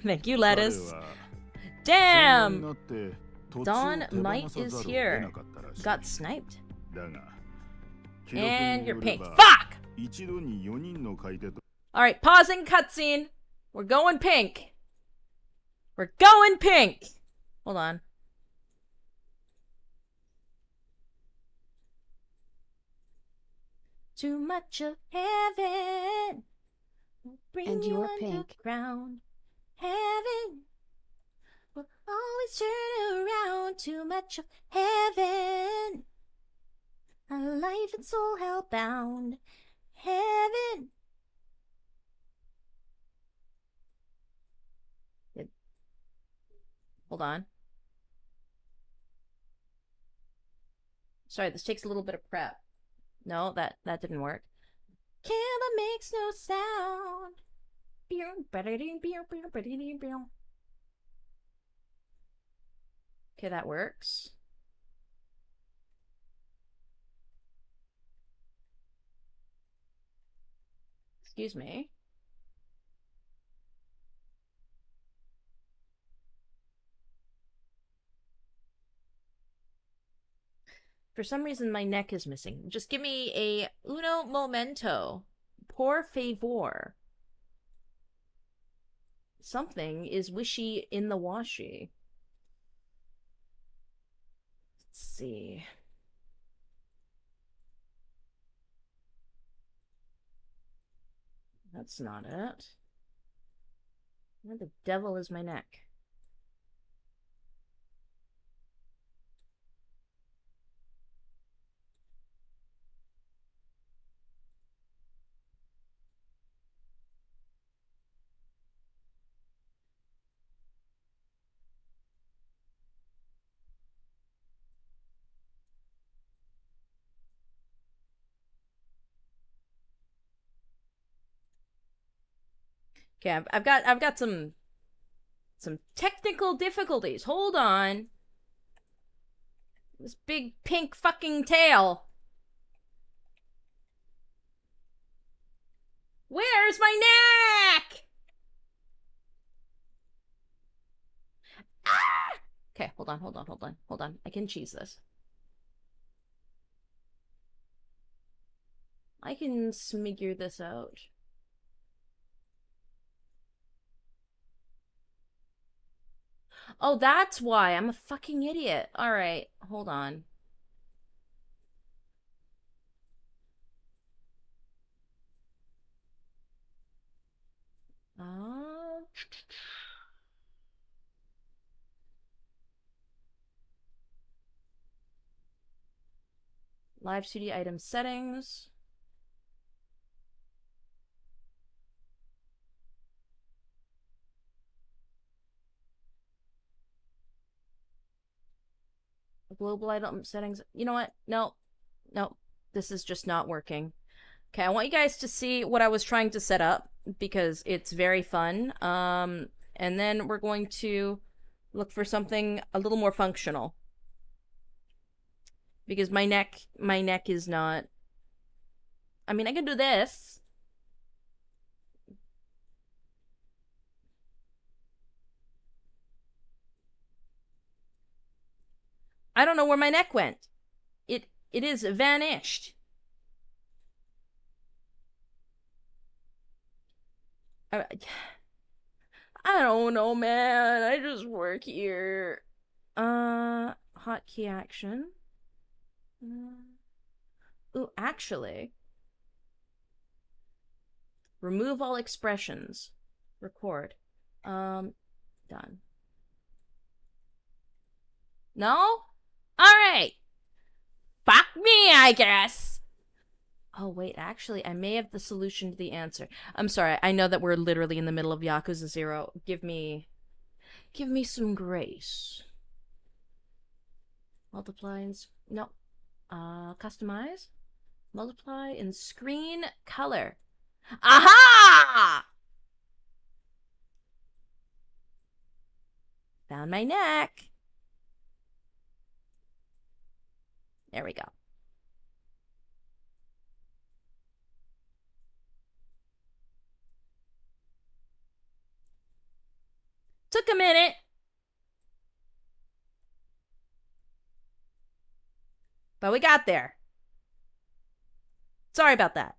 Thank you, lettuce. 彼は Damn! 戦後になって土地を Dawn 手放 Might さ is ざるを得 here. なかったらしい。 Got sniped. だが、記録 And に you're よれ pink. ば Fuck! 一度に4人の買い手と Alright, pausing cutscene. We're going pink. We're going pink! Hold on. Too much of heaven will bring And you you're pink. underground. Heaven will always turn around. Too much of heaven. A life and soul hellbound. Heaven. Hold on. Sorry, this takes a little bit of prep. No, that didn't work. Killer makes no sound. Okay, that works. Excuse me. For some reason, my neck is missing. Just give me a uno momento. Por favor. Something is wishy in the washy. Let's see. That's not it. Where the devil is my neck? Okay, I've got some technical difficulties. Hold on. This big pink fucking tail. Where's my neck? Ah! Okay, hold on. I can cheese this. I can smigure this out. Oh, that's why. I'm a fucking idiot. Alright, hold on. Live 2D item settings. Global item settings. You know what? No. This is just not working. Okay, I want you guys to see what I was trying to set up because it's very fun. And then we're going to look for something a little more functional. Because my neck is not... I mean, I can do this. I don't know where my neck went. It is vanished. I don't know, man. I just work here. Hotkey action. Ooh, actually. Remove all expressions. Record. Done. No? Alright. Fuck me, I guess. Oh, wait, actually, I may have the solution to the answer. I'm sorry, I know that we're literally in the middle of Yakuza 0. Give me some grace. Multiply and... No. Customize. Multiply in screen color. Aha! Found my neck. There we go. Took a minute. But we got there. Sorry about that.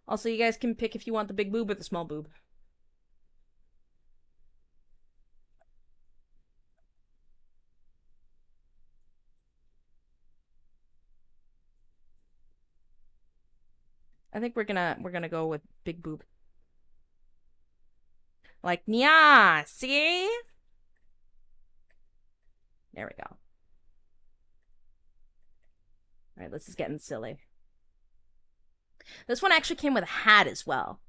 Also, you guys can pick if you want the big boob or the small boob. I think we're gonna go with big boob. Like, yeah, see? There we go. Alright, this is getting silly. This one actually came with a hat as well.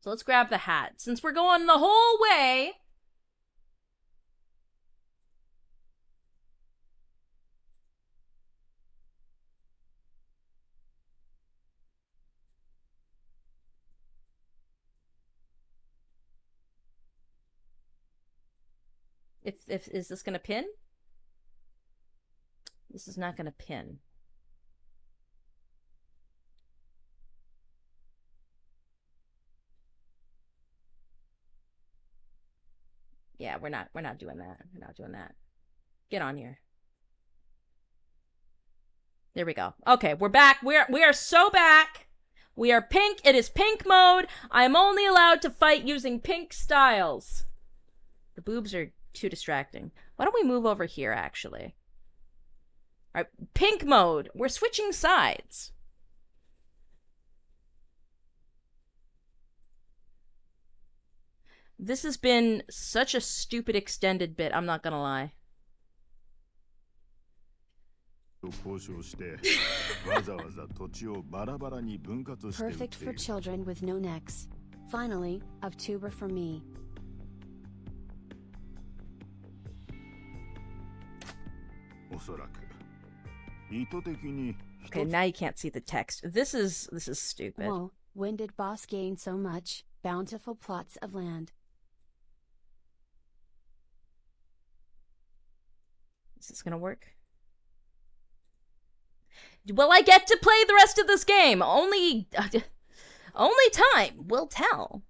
So let's grab the hat. Since we're going the whole way... Is this gonna pin? This is not gonna pin. Yeah, we're not doing that. We're not doing that. Get on here. There we go. Okay, we're back. We are so back. We are pink. It is pink mode. I am only allowed to fight using pink styles. The boobs are too distracting. Why don't we move over here, actually? All right, pink mode. We're switching sides. This has been such a stupid extended bit, I'm not gonna lie. Perfect for children with no necks. Finally, a VTUBER for me. Okay, now you can't see the text. This is stupid. Whoa, when did boss gain so much? Bountiful plots of land. Is this gonna work? Will I get to play the rest of this game? Only time will tell.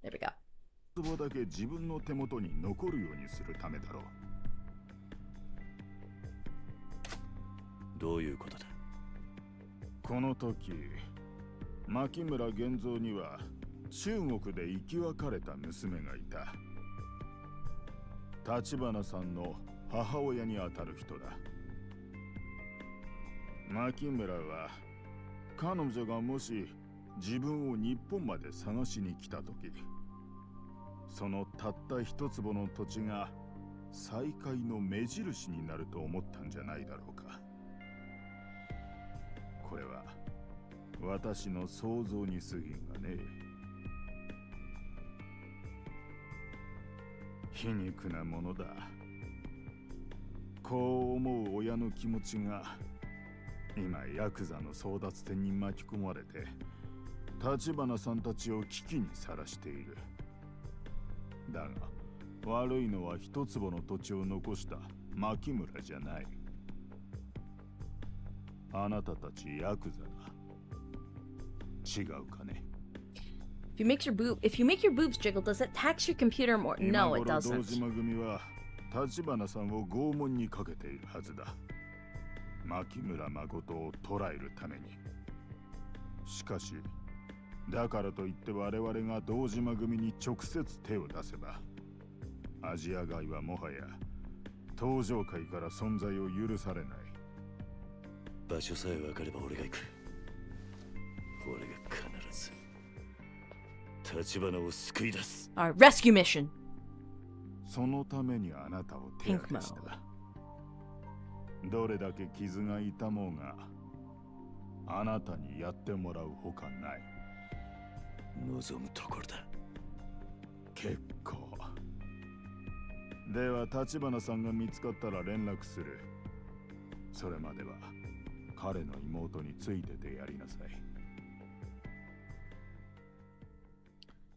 There we go. 壺だけ自分の手元に残るようにするためだろう。どういうことだ？この時、牧村源三には中国で生き別れた娘がいた。橘さんの母親にあたる人だ。牧村は彼女がもし自分を日本まで探しに来た時、そのたった一坪の土地が再会の目印になると思ったんじゃないだろうか。これは私の想像に過ぎんがね。皮肉なものだ。こう思う親の気持ちが今ヤクザの争奪戦に巻き込まれて橘さんたちを危機にさらしている。だが悪いのは一坪の土地を残した牧村じゃない。あなたたちヤクザだ。違うかね。If you make your boobs jiggle, does it tax your computer more? No, it doesn't. 堂島組は橘さんを拷問にかけているはずだ。牧村誠を捕らえるために。しかし、だからといって我々が堂島組に直接手を出せば、アジア街はもはや登場界から存在を許されない。場所さえ分かれば俺が行く。俺が必ず橘を救い出す。Our rescue mission. そのためにあなたを手当てした。どれだけ傷が痛もうが、あなたにやってもらうほかない。望むところだ。結構。では橘さんが見つかったら連絡する。それまでは彼の妹についててやりなさい。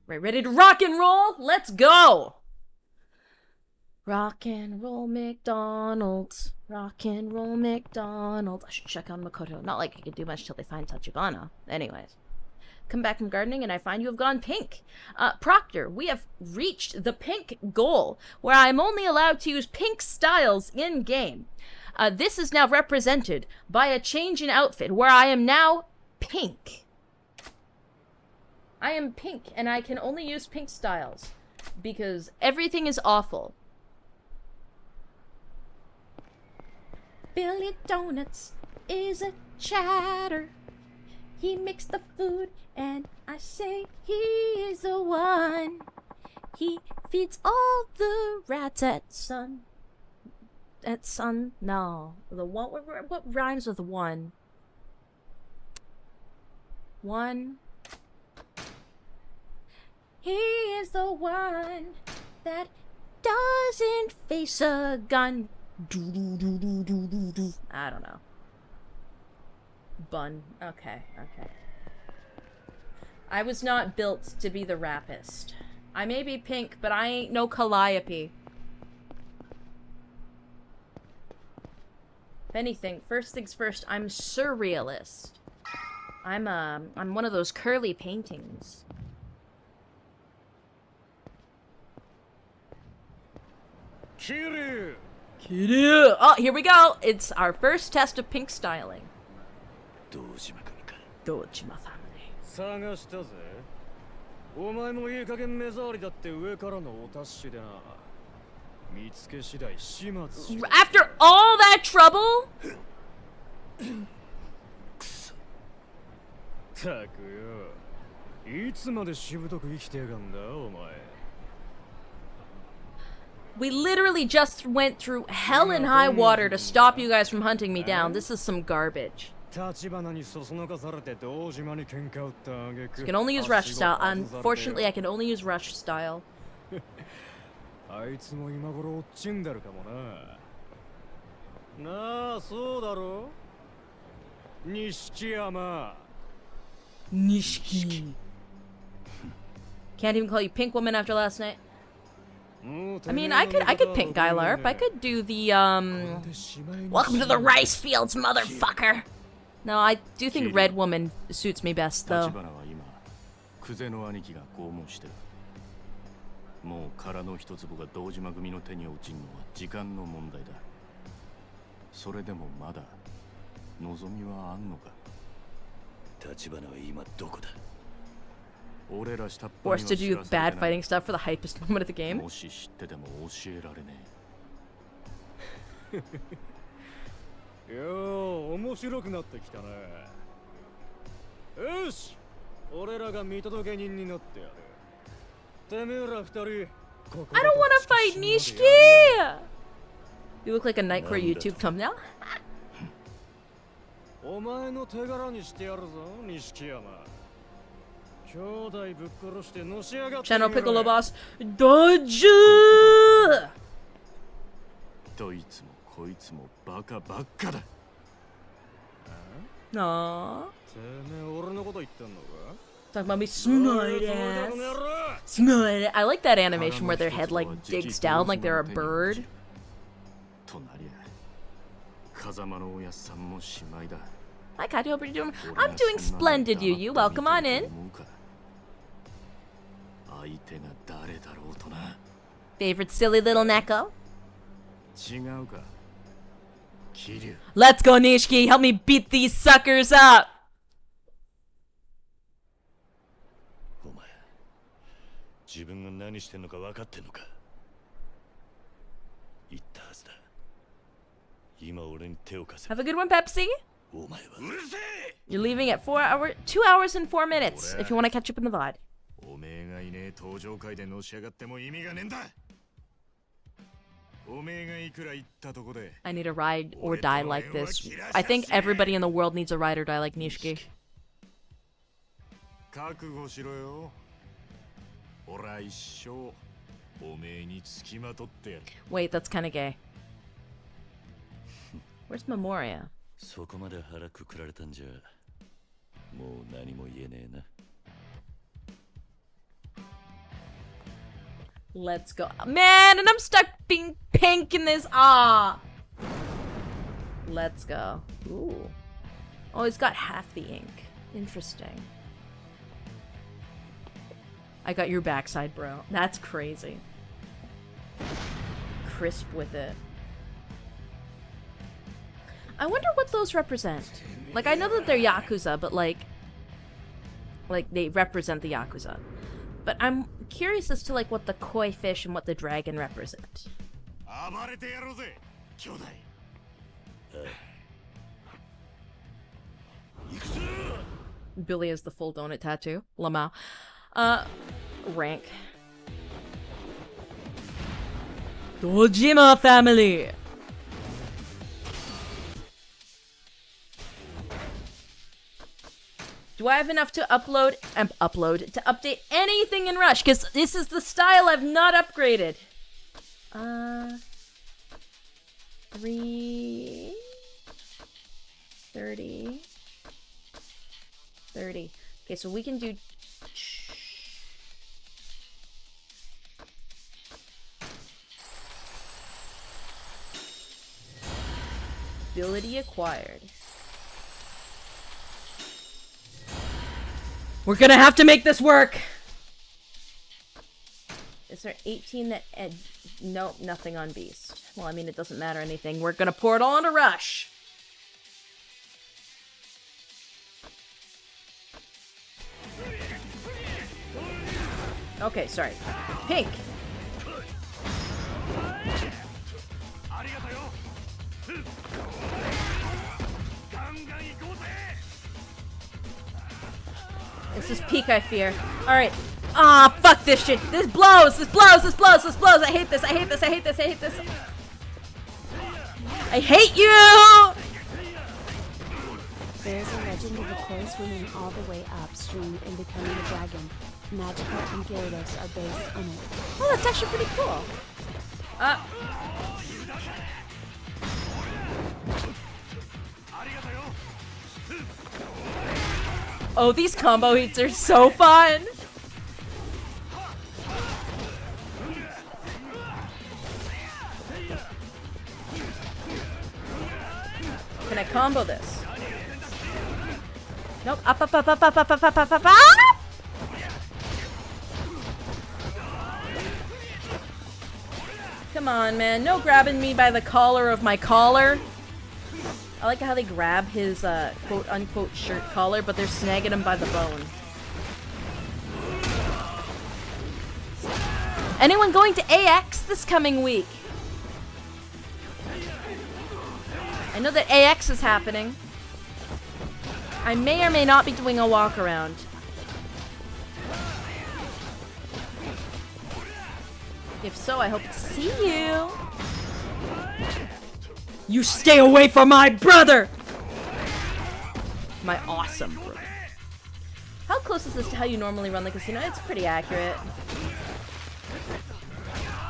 Right, ready to rock and roll? Let's go! Rock and roll McDonald's. Rock and roll McDonald's. I should check on Makoto. Not like I could do much till they find Tachibana. Anyways. Come back from gardening and I find you have gone pink. Proctor, we have reached the pink goal, where I'm only allowed to use pink styles in-game. This is now represented by a change in outfit, where I am now pink. I am pink, and I can only use pink styles, because everything is awful. Billy Donuts is a chatter. He makes the food, and I say he is the one. He feeds all the rats at sun. At sun? No. The one. What rhymes with one? One. He is the one that doesn't face a gun. I don't know. Bun. Okay, okay. I was not built to be the rapist. I may be pink, but I ain't no Calliope. If anything, first things first, I'm surrealist. I'm one of those curly paintings. Kiryu! Kiryu! Oh, here we go! It's our first test of pink styling. Dojima family. 探したぜ。お前もいい加減目障りだって上からのお達しでな。見つけ次第始末。 After all that trouble? たくよ。いつまでしぶとく生きてやがんだ、お前。 We literally just went through hell and high water to stop you guys from hunting me down. This is some garbage. You can only use rush style. Unfortunately, I can only use rush style. あいつも今頃落ちんだるかもな。なあ、そうだろ。錦山。Nishiki. Can't even call you Pink Woman after last night. I mean, I could pink Guy LARP. I could do the, Welcome to the rice fields, motherfucker! No, I do think Red Woman suits me best, though. もう殻の一粒が堂島組の手に落ちるのは時間の問題だ。それでもまだ望みはあんのか。立花は今どこだ。 Forced to do bad fighting stuff for the hypest moment of the game. もし知ってても教えられねえ。よう、面白くなってきたね。よし、俺らが見届け人になってやる。てめえら二人。I don't want to fight Nishiki! You look like a Nightcore YouTube thumbnail. お前の手柄にしてやるぞ、錦山。 Channel Piccolo Boss. Dodge! どいつもこいつもバカばっかだ。Aww. てめえ俺のこと言ってんのか? Talking about me smart ass. Smart. I like that animation where their head like digs down like they're a bird. となりゃ風間のおやっさんもしまいだ。 Hi, Katya. Hope you're doing. I'm doing splendid, you. Welcome on in. Favorite silly little Neko? Let's go, Nishiki. Help me beat these suckers up. お前、自分が何してんのか分かってんのか。言ったはずだ。今俺に手を貸せ。 Have a good one, Pepsi. You're leaving at 2 hours and 4 minutes if you want to catch up in the VOD. I need a ride or die like this. I think everybody in the world needs a ride or die like Nishiki. Wait, that's kind of gay. Where's Memoria? そこまで腹くくられたんじゃもう何も言えねえな。 Let's go. Man, and I'm stuck being pink in this. Ah. Let's go. Ooh. Oh, it's got half the ink. Interesting. I got your backside, bro. That's crazy. Crisp with it. I wonder what those represent. Like, I know that they're Yakuza, but like they represent the Yakuza. But I'm curious as to like what the koi fish and what the dragon represent. Billy has the full donut tattoo. Lamau. Rank. Dojima family! Do I have enough to upload to update anything in Rush? Because this is the style I've not upgraded. 3 30 30. Okay, so we can do ability acquired. We're gonna have to make this work! Is there 18 that... nope, nothing on Beast. Well, I mean, it doesn't matter anything. We're gonna pour it all into Rush! Okay, sorry. Pink! This is peak, I fear. Alright. Ah, fuck this shit. This blows! This blows! This blows! This blows! I hate this! I hate this! I hate this! I hate this! I hate you! There's a legend of a koi swimming all the way upstream and becoming a dragon. Magikarp and Gyarados are based on it. Oh, that's actually pretty cool. Oh, these combo hits are so fun! Can I combo this? Nope. Up, up, up, up, up, up, up, up, up, up, up! Come on, man. No grabbing me by the collar of my collar. I like how they grab his quote-unquote shirt collar, but they're snagging him by the bone. Anyone going to AX this coming week? I know that AX is happening. I may or may not be doing a walk around. If so, I hope to see you. You stay away from my brother! My awesome brother. How close is this to how you normally run the casino? It's pretty accurate.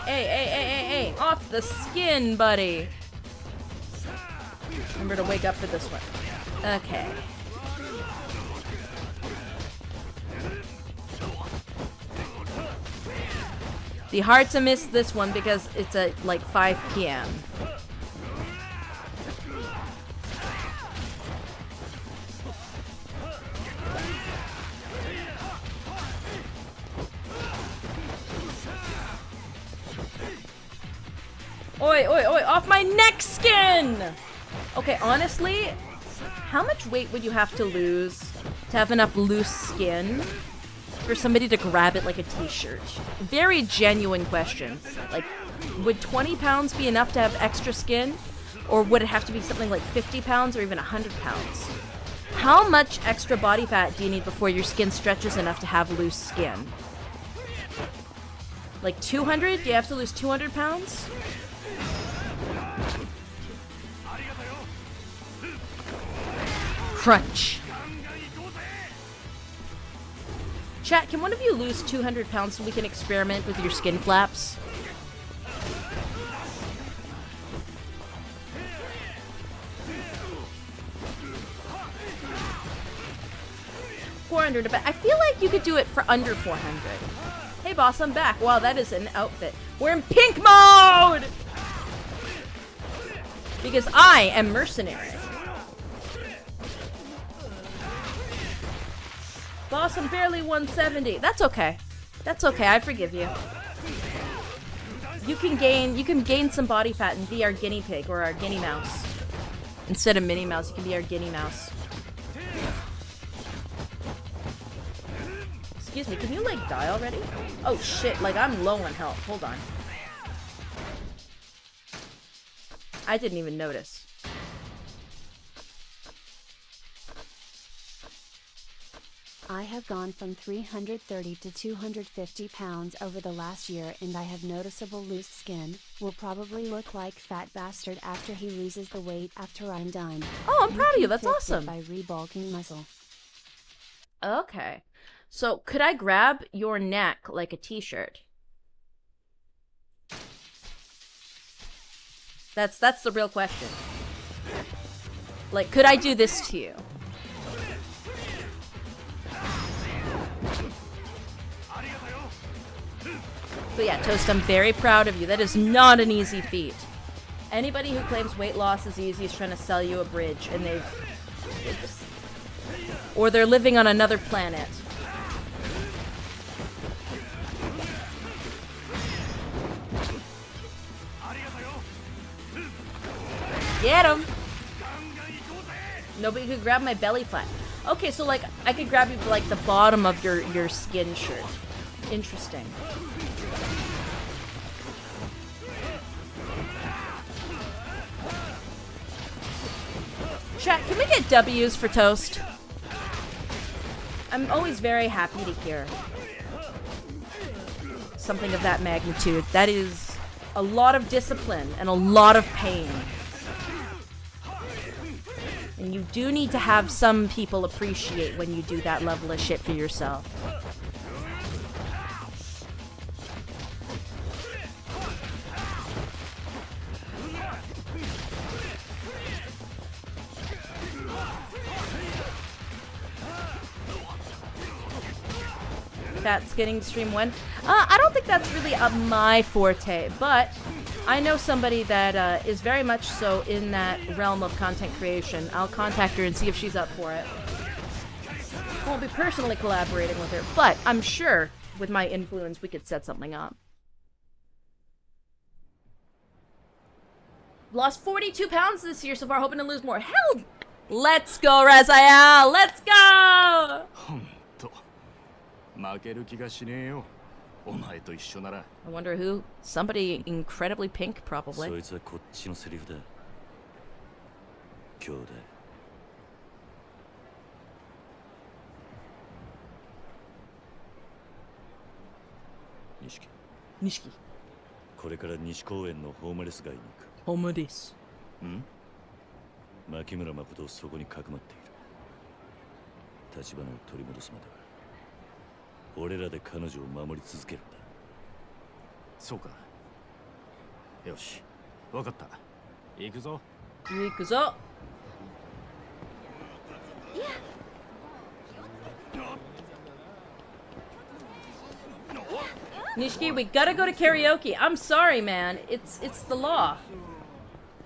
Hey, hey, hey, hey, hey! Off the skin, buddy! Remember to wake up for this one. Okay. Be hard to miss this one because it's at like 5 p.m. Oi, oi, oi, off my neck skin! Okay, honestly, how much weight would you have to lose to have enough loose skin for somebody to grab it like a t-shirt? Very genuine question. Like, would 20 pounds be enough to have extra skin? Or would it have to be something like 50 pounds or even 100 pounds? How much extra body fat do you need before your skin stretches enough to have loose skin? Like 200? Do you have to lose 200 pounds? Crunch. Chat, can one of you lose 200 pounds so we can experiment with your skin flaps? 400, but I feel like you could do it for under 400. Hey boss, I'm back. Wow, that is an outfit. We're in pink mode! Because I am mercenary. Boss, I'm barely 170. That's okay. That's okay, I forgive you. You can gain some body fat and be our guinea pig or our guinea mouse. Instead of Minnie Mouse, you can be our guinea mouse. Excuse me, can you like die already? Oh shit, like I'm low on health. Hold on. I didn't even notice. I have gone from 330 to 250 pounds over the last year and I have noticeable loose skin, will probably look like fat bastard after he loses the weight after I'm done. Oh, I'm proud of you, that's awesome. By rebulking muscle. Okay. So, could I grab your neck like a t-shirt? That's the real question. Like, could I do this to you? But yeah, Toast, I'm very proud of you. That is not an easy feat. Anybody who claims weight loss is easy is trying to sell you a bridge, and or they're living on another planet. Get him! Nobody could grab my belly flat. Okay, so like I could grab you like the bottom of your skin shirt. Interesting. Chat, can we get W's for Toast? I'm always very happy to hear something of that magnitude. That is a lot of discipline and a lot of pain. And you do need to have some people appreciate when you do that level of shit for yourself. That's getting stream one. I don't think that's really my forte, but I know somebody that is very much so in that realm of content creation. I'll contact her and see if she's up for it. Won't be personally collaborating with her, but I'm sure with my influence we could set something up. Lost 42 pounds this year so far, hoping to lose more. Hell, let's go, Raziel! Let's go! I wonder who? Somebody incredibly pink, probably. Nishiki. これから西公園のホームレス街に行く。ホームレス。ん？牧村誠をそこにかくまっている。立花を取り戻すまでは。俺らで彼女を守り続けるんだ。そうか。よし、わかった。行くぞ。行くぞ。Nishiki, we gotta go to karaoke. I'm sorry, man. It's the law.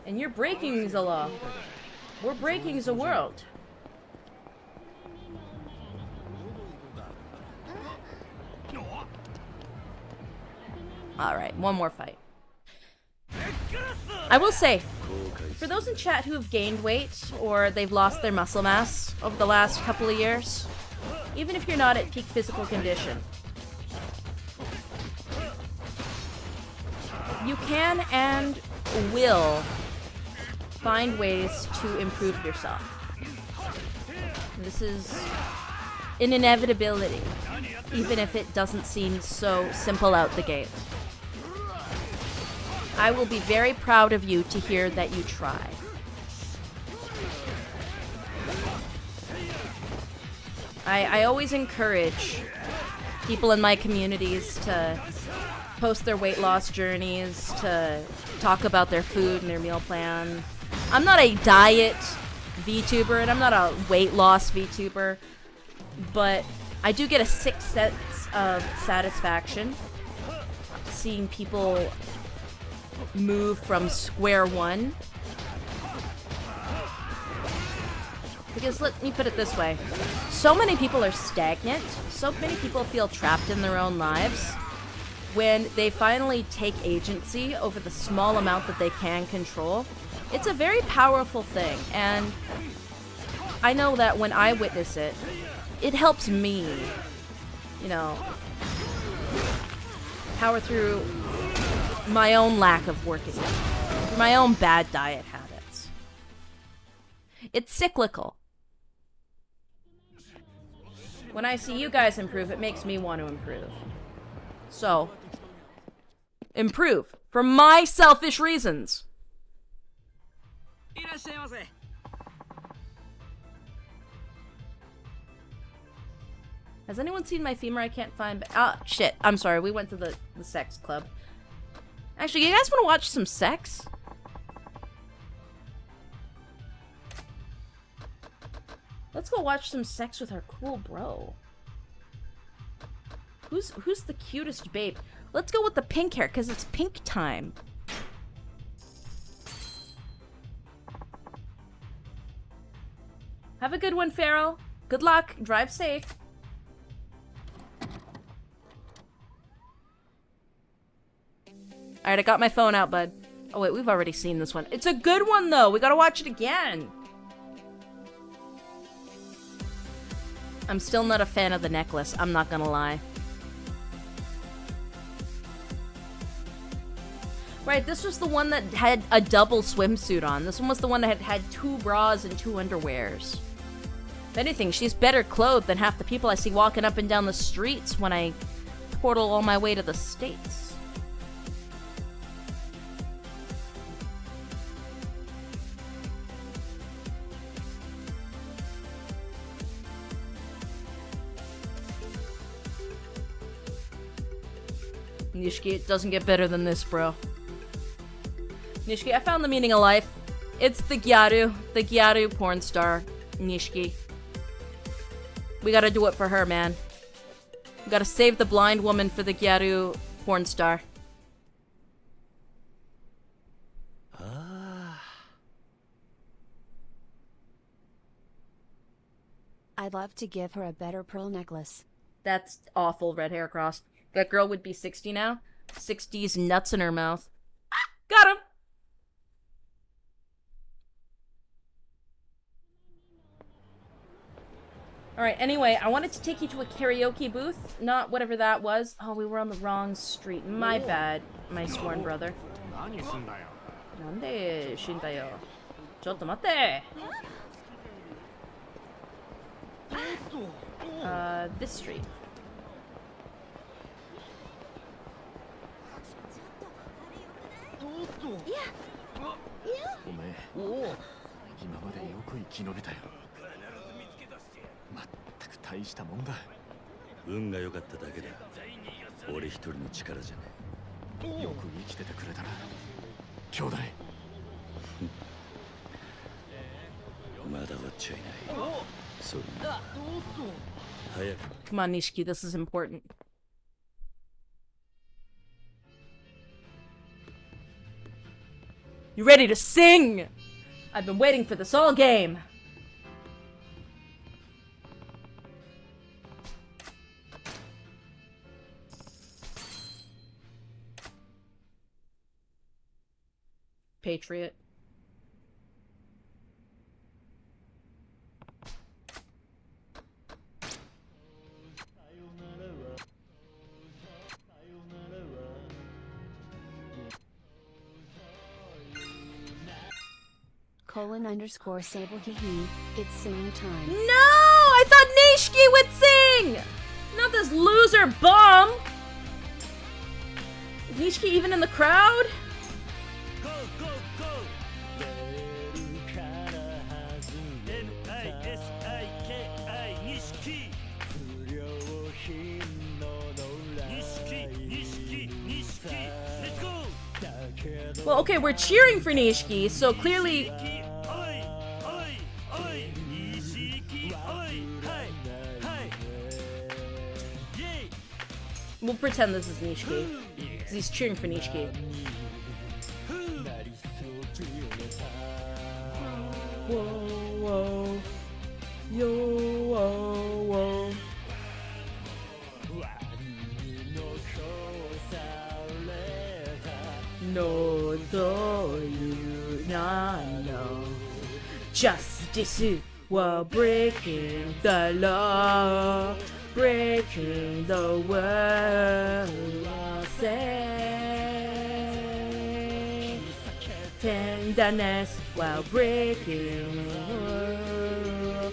And you're breaking the law. We're breaking the world. Alright, one more fight. I will say, for those in chat who have gained weight or they've lost their muscle mass over the last couple of years, even if you're not at peak physical condition, you can and will find ways to improve yourself. This is an inevitability, even if it doesn't seem so simple out the gate. I will be very proud of you to hear that you try. I always encourage people in my communities to post their weight loss journeys, to talk about their food and their meal plan. I'm not a diet VTuber and I'm not a weight loss VTuber, but I do get a sick sense of satisfaction seeing people move from square one. Because let me put it this way, so many people are stagnant, so many people feel trapped in their own lives. When they finally take agency over the small amount that they can control, it's a very powerful thing, and I know that when I witness it, it helps me, you know, power through my own lack of working, through my own bad diet habits. It's cyclical. When I see you guys improve, it makes me want to improve. So, improve for my selfish reasons. Has anyone seen my femur? I can't find. Ah, shit. I'm sorry. We went to the sex club. Actually, you guys want to watch some sex? Let's go watch some sex with our cool bro. Who's the cutest babe? Let's go with the pink hair, because it's pink time. Have a good one, Farrell. Good luck. Drive safe. Alright, I got my phone out, bud. Oh, wait, we've already seen this one. It's a good one, though. We gotta watch it again. I'm still not a fan of the necklace. I'm not gonna lie. Right, this was the one that had a double swimsuit on. This one was the one that had 2 bras and 2 underwears. If anything, she's better clothed than half the people I see walking up and down the streets when I portal all my way to the States. Nishiki, it doesn't get better than this, bro. Nishiki, I found the meaning of life. It's the Gyaru porn star, Nishiki. We gotta do it for her, man. We gotta save the blind woman for the Gyaru porn star. I'd love to give her a better pearl necklace. That's awful, red hair cross. That girl would be 60 now. 60's nuts in her mouth. Ah, got him! Alright, anyway, I wanted to take you to a karaoke booth. Not whatever that was. Oh, we were on the wrong street. My bad, my sworn brother. Nande shindayo? Chotto matte! This street. Come on, Nishiki, this is important. You ready to sing? I've been waiting for this all game. Patriot. _Sable hee, it's singing time. No! I thought Nishiki would sing! Not this loser bum! Is Nishiki even in the crowd? Go, go, go! N-I-S-I-K-I, Nishiki! Nishiki! Let's go! Well, okay, we're cheering for Nishiki, so clearly... We'll pretend this is Nishiki. Because he's cheering for Nishiki. Whoa, whoa. Yo, whoa, whoa. No, do you not know? Justice while breaking the law, breaking the world. Say tenderness while breaking the world.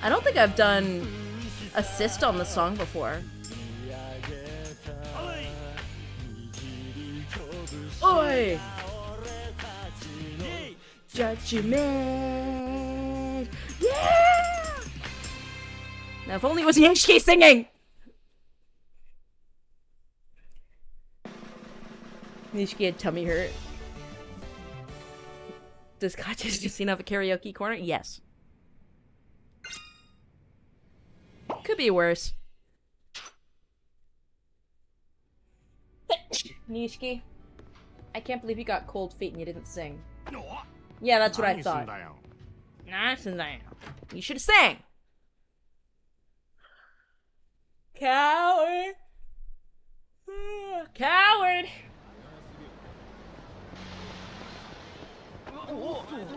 I don't think I've done assist on the song before. Oi! Judgment! Yeah! Now if only it was Yashiki singing! Nishiki had tummy hurt. Does Katya's Casino have a karaoke corner? Yes. Could be worse. Nishiki, I can't believe you got cold feet and you didn't sing. Yeah, that's what I thought. You should have sang. Coward. Coward.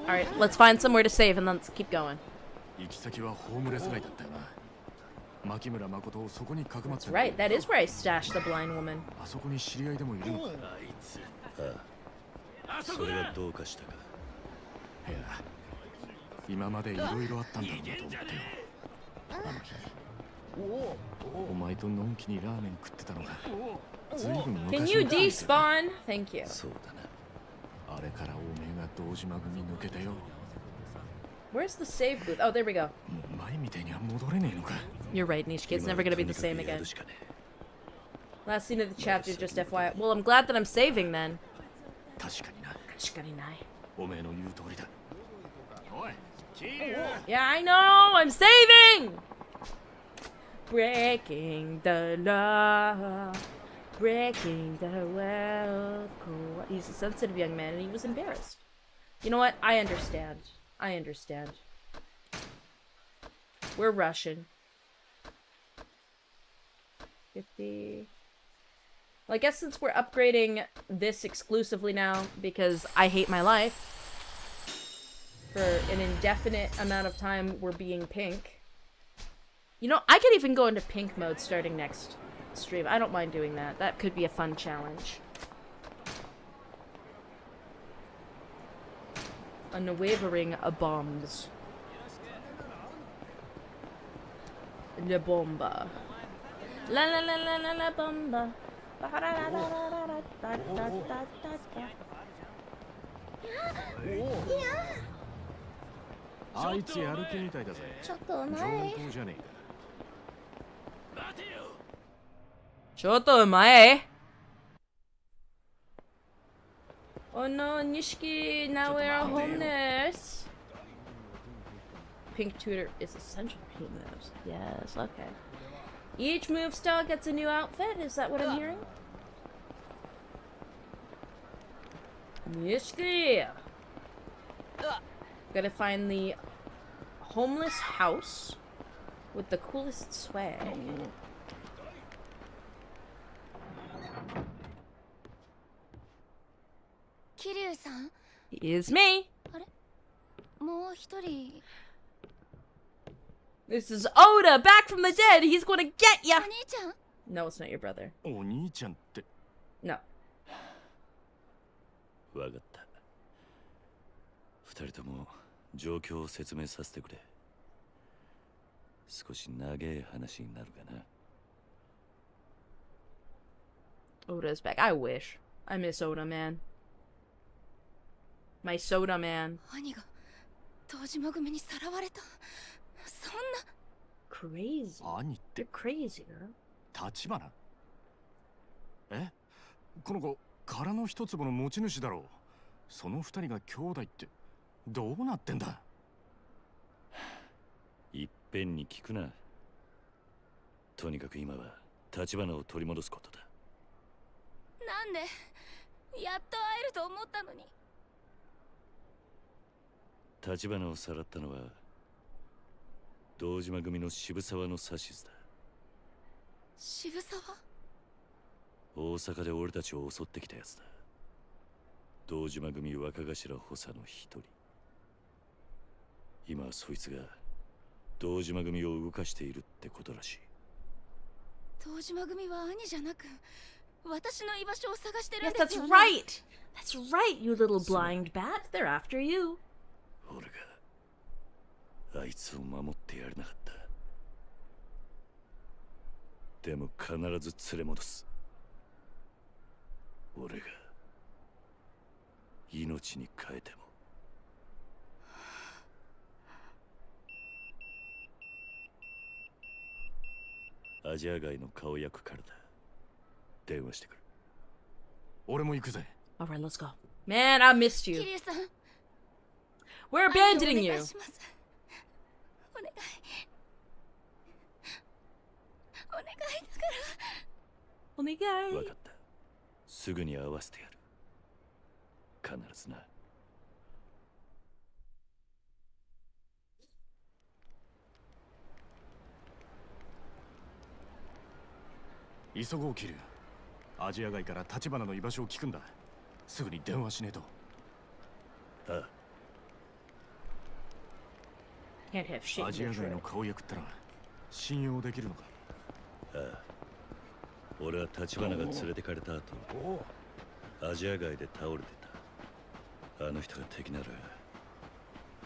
Alright, let's find somewhere to save and let's keep going. That's right, that is where I stashed the blind woman. Can you despawn? Thank you. Where's the save booth? Oh, there we go. You're right, Nishiki. It's never gonna be the same again. Last scene of the chapter, just FYI. Well, I'm glad that I'm saving then. Yeah, I know! I'm saving! Breaking the law. Breaking the world. He's a sensitive young man and he was embarrassed. You know what? I understand. I understand. We're Russian. 50. Well, I guess since we're upgrading this exclusively now, because I hate my life, for an indefinite amount of time we're being pink. You know, I could even go into pink mode starting next stream. I don't mind doing that. That could be a fun challenge. Unwavering bombs. La bomba. La la la la la la bomba. Oh no, Nishiki, now we're homeless. Pink tutor is essential for he moves. Yes, okay. Each move style gets a new outfit? Is that what I'm hearing? Nishiki! Gotta find the homeless house with the coolest swag. Kiryu-san? It's me! This is Oda, back from the dead! He's gonna get ya! No, it's not your brother. No. わかった。二人とも状況を説明させてくれ。少し長い話になるかな。Oda's back. I wish. I miss Oda, man. My soda man. 兄が堂島組にさらわれた。そんな。Crazy. 兄って You're crazy, girl. 橘？え？この子殻の一粒の持ち主だろう。その二人が兄弟ってどうなってんだ？ぺんに聞くな。とにかく今は立花を取り戻すことだ。なんでやっと会えると思ったのに。立花をさらったのは堂島組の渋沢の指図だ。渋沢？大阪で俺たちを襲ってきたやつだ。堂島組若頭補佐の一人。今はそいつが堂島組を動かしているってことらしい。堂島組は兄じゃなく私の居場所を探してるん Yes, ですよ that's ね。right. That's right, you little blind bat. They're after you. 俺があいつを守ってやれなかった。でも必ず連れ戻す。俺が命に変えても。アジア街の顔役からだ。電話してくる。俺も行くぜ。Alright, let's go. Man, I missed you. 桐生さん、 We're abandoning お you. 願いします。お願い。お願いだから。お願い。分かった。すぐに会わせてやる。必ずな。急ごう桐生。アジア街から立花の居場所を聞くんだ。すぐに電話しねえと。ああ。Can't have shit ア in ジア your 街の tray. 顔役ったら信用できるのか。ああ。俺は立花が連れてかれた後、アジア街で倒れてた。あの人が敵なら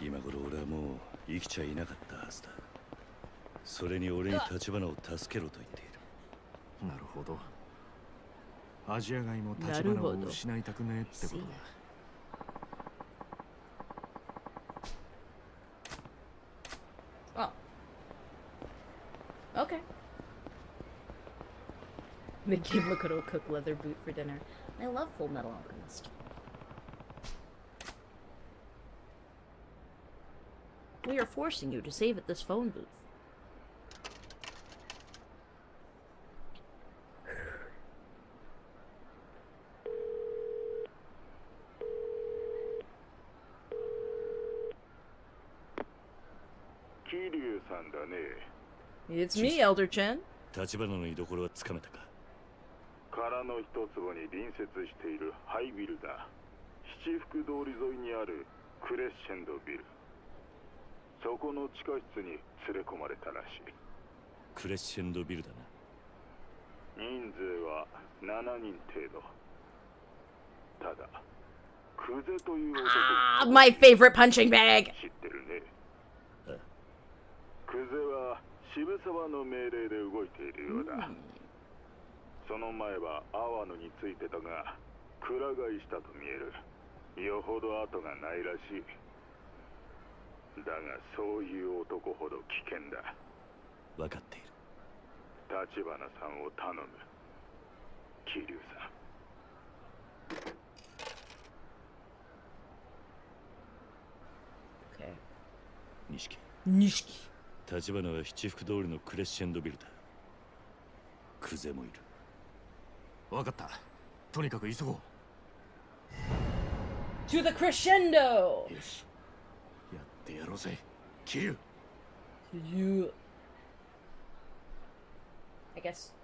今頃俺はもう生きちゃいなかったはずだ。それに俺に立花を助けろと言っている。なるほど。アジア街も立花を失いたくねえってことだ。Oh. Okay. The kid Makoto will cook leather boot for dinner. I love Full Metal Alchemist. We are forcing you to save at this phone booth. It's me, Elder Chen. 立花の居所はつかめたか。空の一坪に隣接しているハイビルだ。七福通り沿いにあるクレッシェンドビル。そこの地下室に連れ込まれたらしい。クレッシェンドビルだな。人数は7人程度。ただ、クゼという男。Ah, my favorite punching bag. 知ってるね。クゼは渋沢の命令で動いているようだ。その前は阿波野についてたが、くら替えしたと見える。よほど後がないらしい。だがそういう男ほど危険だ。分かっている。立花さんを頼む。桐生さん。Okay. 錦。錦。立花は七福通りのクレッシェンドビルだ。クゼもいる。分かった。とにかく急ごう。To the crescendo! よし。やってやろうぜ。桐生。You. I guess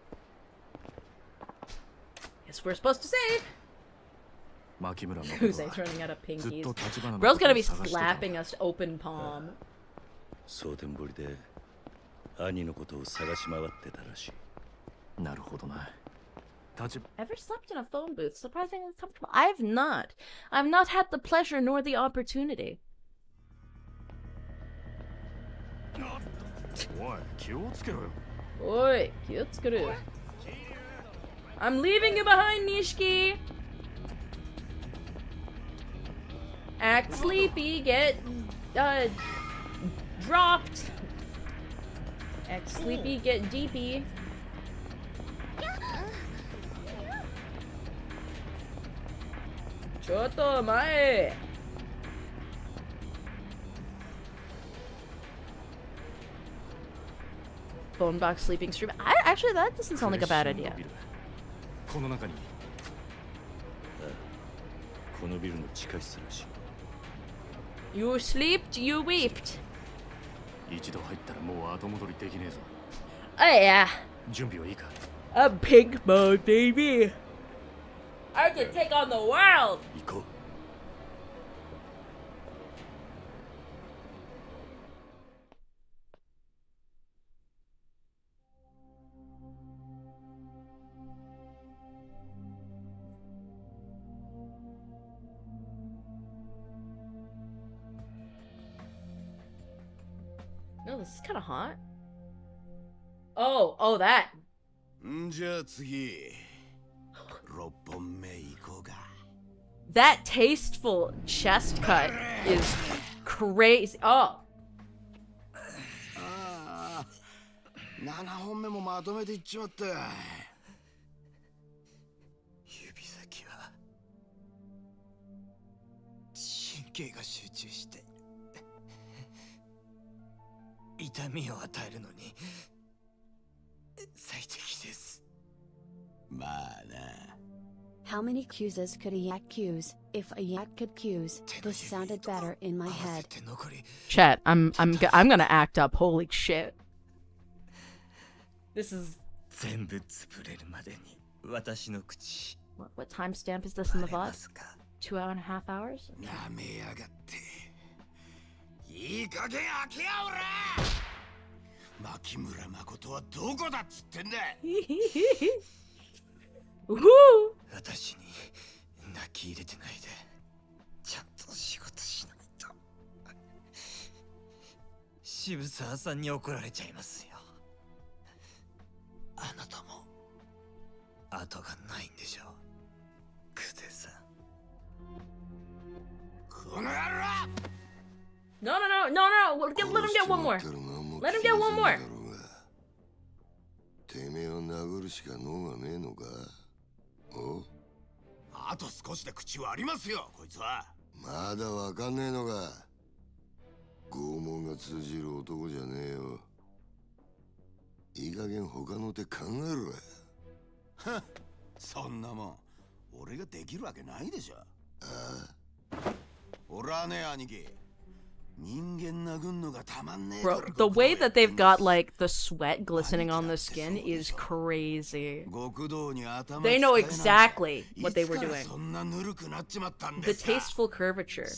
we're supposed to save. Who's running out of pinkies? Bro's gonna be slapping us open palm. 蒼天堀で兄のことを探し回ってたらしい。なるほどな。Ever slept in a phone booth? Surprisingly comfortable. I've not. I've not had the pleasure nor the opportunity. おい、気をつけろよ。おい、気をつけろよ。I'm leaving you behind, Nishiki. Act sleepy, get dropped. Act sleepy, get deepy. Choto mae. Bone box sleeping stream. Actually, that doesn't sound like a bad idea. この中に。このビルの地下室らしい。You slept, you wept. 一度入ったらもう後戻りできねえぞ。Oh yeah. 準備はいいか。 A pink mode, baby. I can take on the world. 行こう。No, this is kind of hot. Oh, that. じゃあ次、6本目行こうか。 That tasteful chest cut is crazy. Oh. 7本目もまとめていっちまった。指先は神経が集中して痛みを与えるのに最適です。まあな。 How many Yakuza's could a yak use? If a yak could use, this sounded better in my head. Chat, I'm gonna act up. Holy shit. This is. 全部潰れるまでに私の口。What timestamp is this in the VOD? 2.5 hours? なめやがって。いい加減開けやおら。牧村誠はどこだっつってんだ。私に泣き入れてないでちゃんと仕事しないと渋沢さんに怒られちゃいますよ。あなたも後がないんでしょう、クゼさん。この野郎。 No. Let him get one more. Let him get one more. てめえを殴るしか能がねえのか。お？あと少しで口はありますよ、こいつは。まだわかんねえのか。拷問が通じる男じゃねえよ。いい加減他の手考えろや。はっ、そんなもん俺ができるわけないでしょ。ああ。俺はね、兄貴。 Bro, the way that they've got like the sweat glistening on the skin is crazy. They know exactly what they were doing. The tasteful curvature.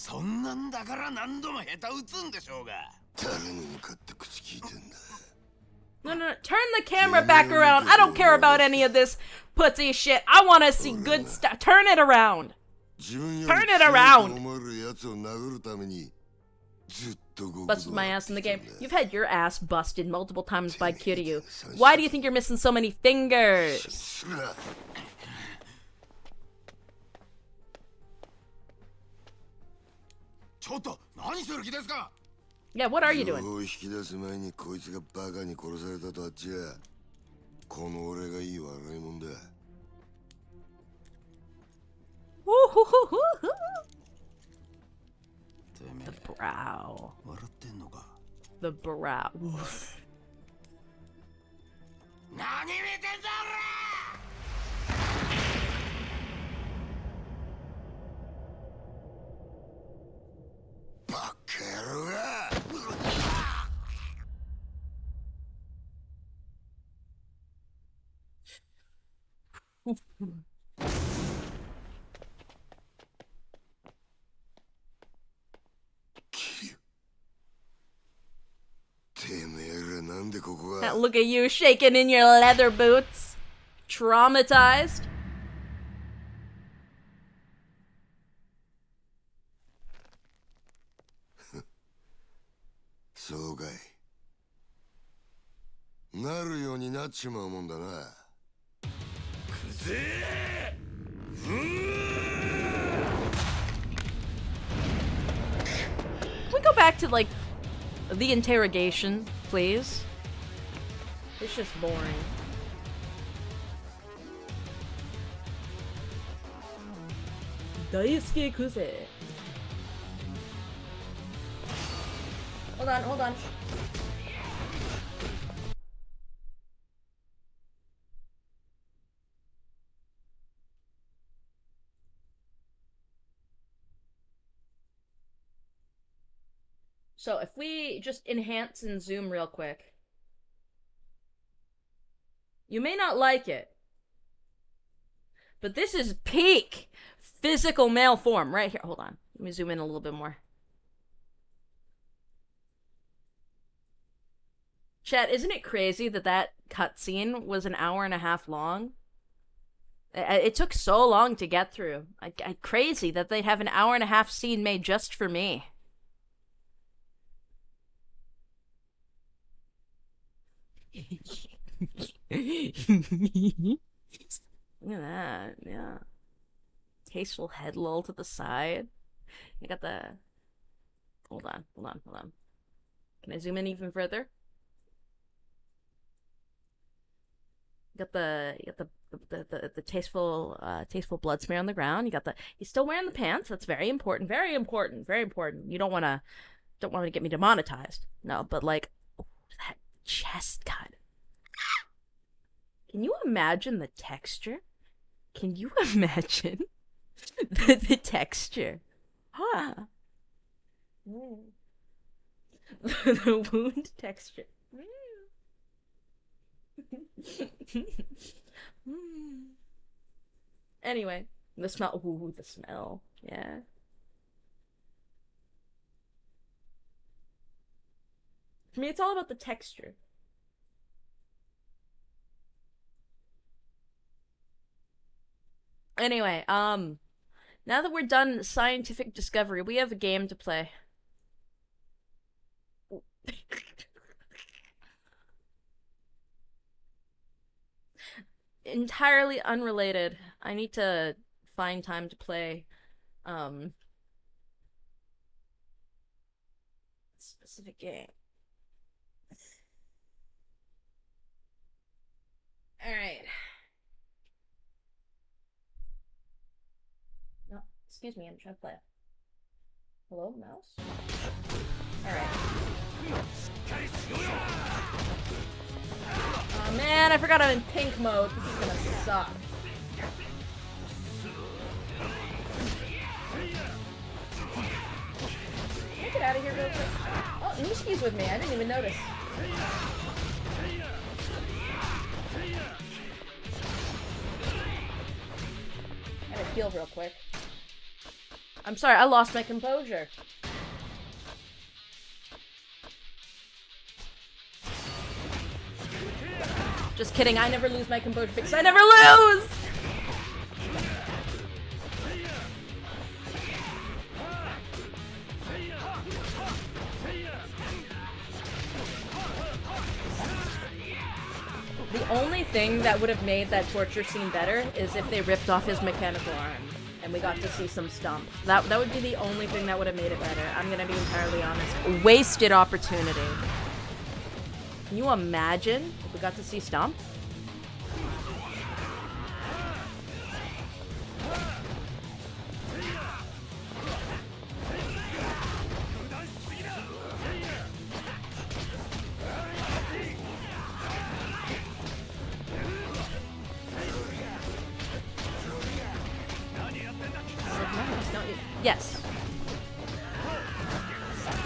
No. Turn the camera back around. I don't care about any of this pussy shit. I want to see good stuff. Turn it around. Turn it around. Busted my ass in the game. You've had your ass busted multiple times by Kiryu. Why do you think you're missing so many fingers? Yeah, what are you doing? The brow. The brow. Oof. Look at you shaking in your leather boots. Traumatized. So guy. なるようになっちまうもんだな。くぜー。Can we go back to like the interrogation, please? It's just boring. Daisuke Kuze. Hold on. So if we just enhance and zoom real quick. You may not like it, but this is peak physical male form right here. Hold on. Let me zoom in a little bit more. Chat, isn't it crazy that that cutscene was an hour and a half long? It took so long to get through. Crazy that they'd have an hour and a half scene made just for me. Look at that, yeah. Tasteful head lull to the side. You got the... Hold on. Can I zoom in even further? You got the tasteful blood smear on the ground. You got the... He's still wearing the pants. That's very important. Very important. Very important. You don't want to get me demonetized. No, but like... Oh, that chest cut. Can you imagine the texture? Can you imagine the texture? Huh. The wound texture. Anyway, the smell. Ooh, the smell. Yeah. For me, it's all about the texture. Anyway, now that we're done scientific discovery, we have a game to play. Entirely unrelated. I need to find time to play, specific game. Alright. No, excuse me, I'm trying to play. Hello, mouse? Alright. Oh man, I forgot I'm in pink mode. This is gonna suck. Can I get out of here real quick? Oh, Nishiki's with me. I didn't even notice. I gotta heal real quick. I'm sorry, I lost my composure. Just kidding, I never lose my composure because I never lose! The only thing that would have made that torture scene better is if they ripped off his mechanical arm and we got to see some stump. That would be the only thing that would have made it better. I'm gonna be entirely honest. Wasted opportunity. Can you imagine if we got to see Stomp? Yes.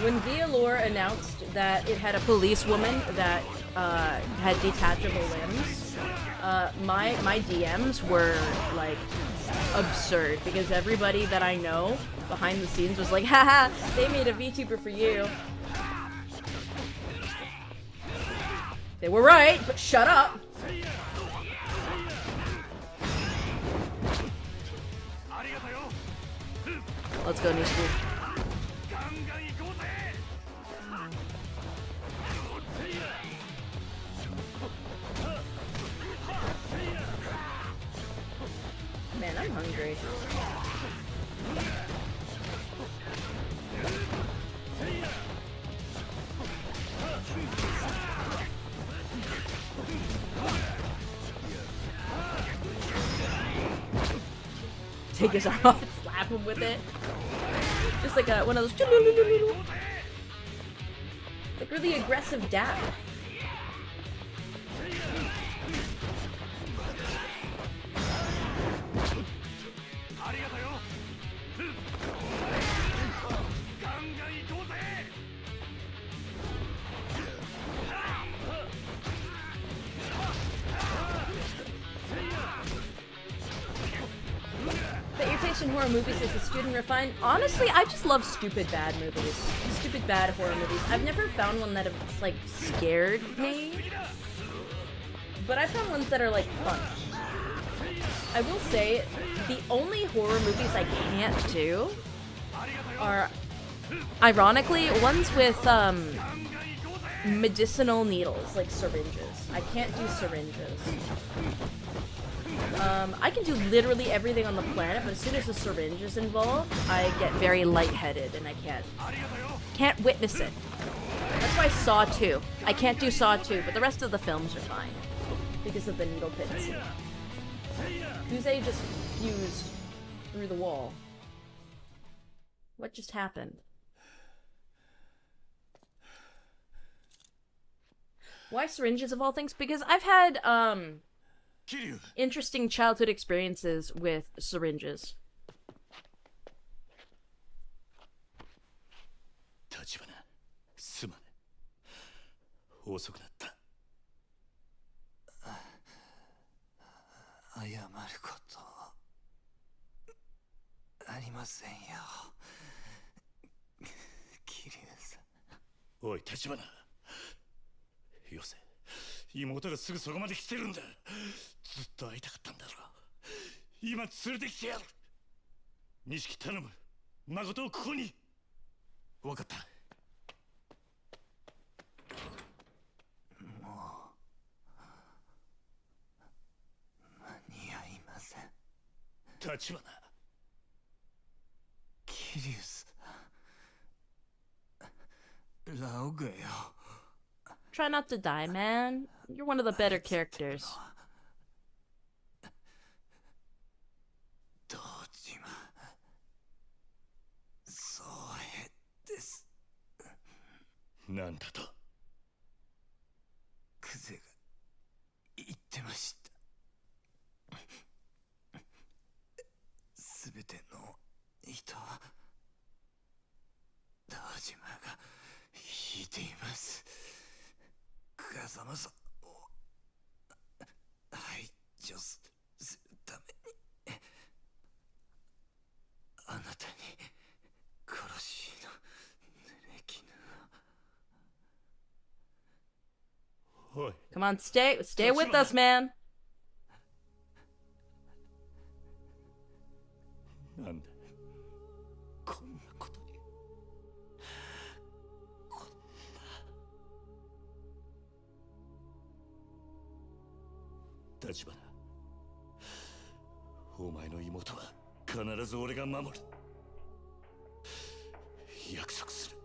When Vialore announced that it had a policewoman that had detachable limbs, my DMs were like absurd because everybody that I know behind the scenes was like, haha, they made a VTuber for you. They were right, but shut up. Let's go, Nishiki. Man, I'm hungry. Take his arm off and slap him with it. Just like one of those like really aggressive dab. watching horror movies as a student refined? Honestly, I just love stupid bad movies. Stupid bad horror movies. I've never found one that have, like, scared me. But I found ones that are, like, fun. I will say, the only horror movies I can't do are, ironically, ones with, medicinal needles, like syringes. I can't do syringes. I can do literally everything on the planet, but as soon as a syringe is involved, I get very lightheaded and I can't witness it. That's why Saw 2. I can't do Saw 2, but the rest of the films are fine because of the needle pits. Kuze just fused through the wall. What just happened? Why syringes of all things? Because I've had, interesting childhood experiences with syringes.おい、立花。よせ、妹がすぐそこまで来てるんだ。ずっと会いたかったんだろう。今連れてきてやる。錦頼む。誠をここに。わかった。もう間に合いません。立花。キリウス。ラオグよ。Try not to die, man. You're one of the better characters. Come on, stay with us, man. なんだこんなことにこんな立花お前の妹は必ず俺が守る約束する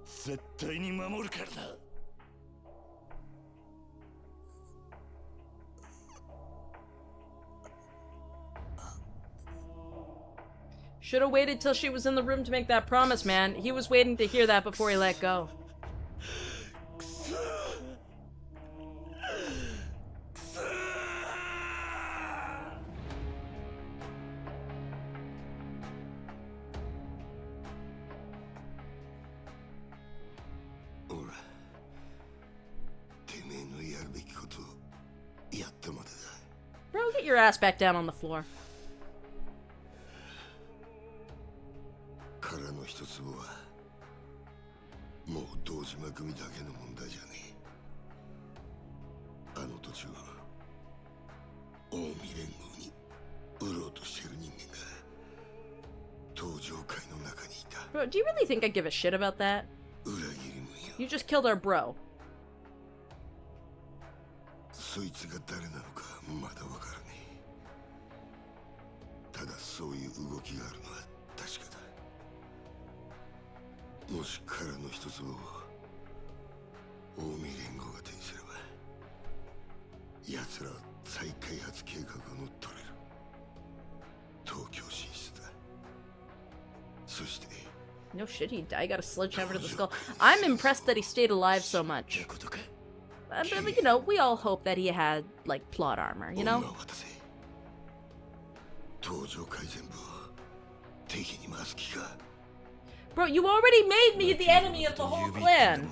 絶対に守るからな Should have waited till she was in the room to make that promise, man. He was waiting to hear that before he let go. Bro, get your ass back down on the floor. からの一つはもう堂島組だけの問題じゃねえ。あの土地を近江連合に売ろうとしている人間が東上会の中にいた。Bro, do you really think I give a shit about that? 裏切り者よ。 You just killed our bro. そいつが誰なのかまだわからねえ。ただそういう動きがあるのは確かだ。 もしからの一つを近江連合が手にすれば奴らは再開発計画を乗っ取れる東京進出だそして No shit, he died. Got a sledgehammer to the skull. I'm impressed that he stayed alive so much. But, you know, we all hope that he had, like, plot armor, you know? 東上会全部を敵に回す気か Bro, you already made me the enemy of the whole clan.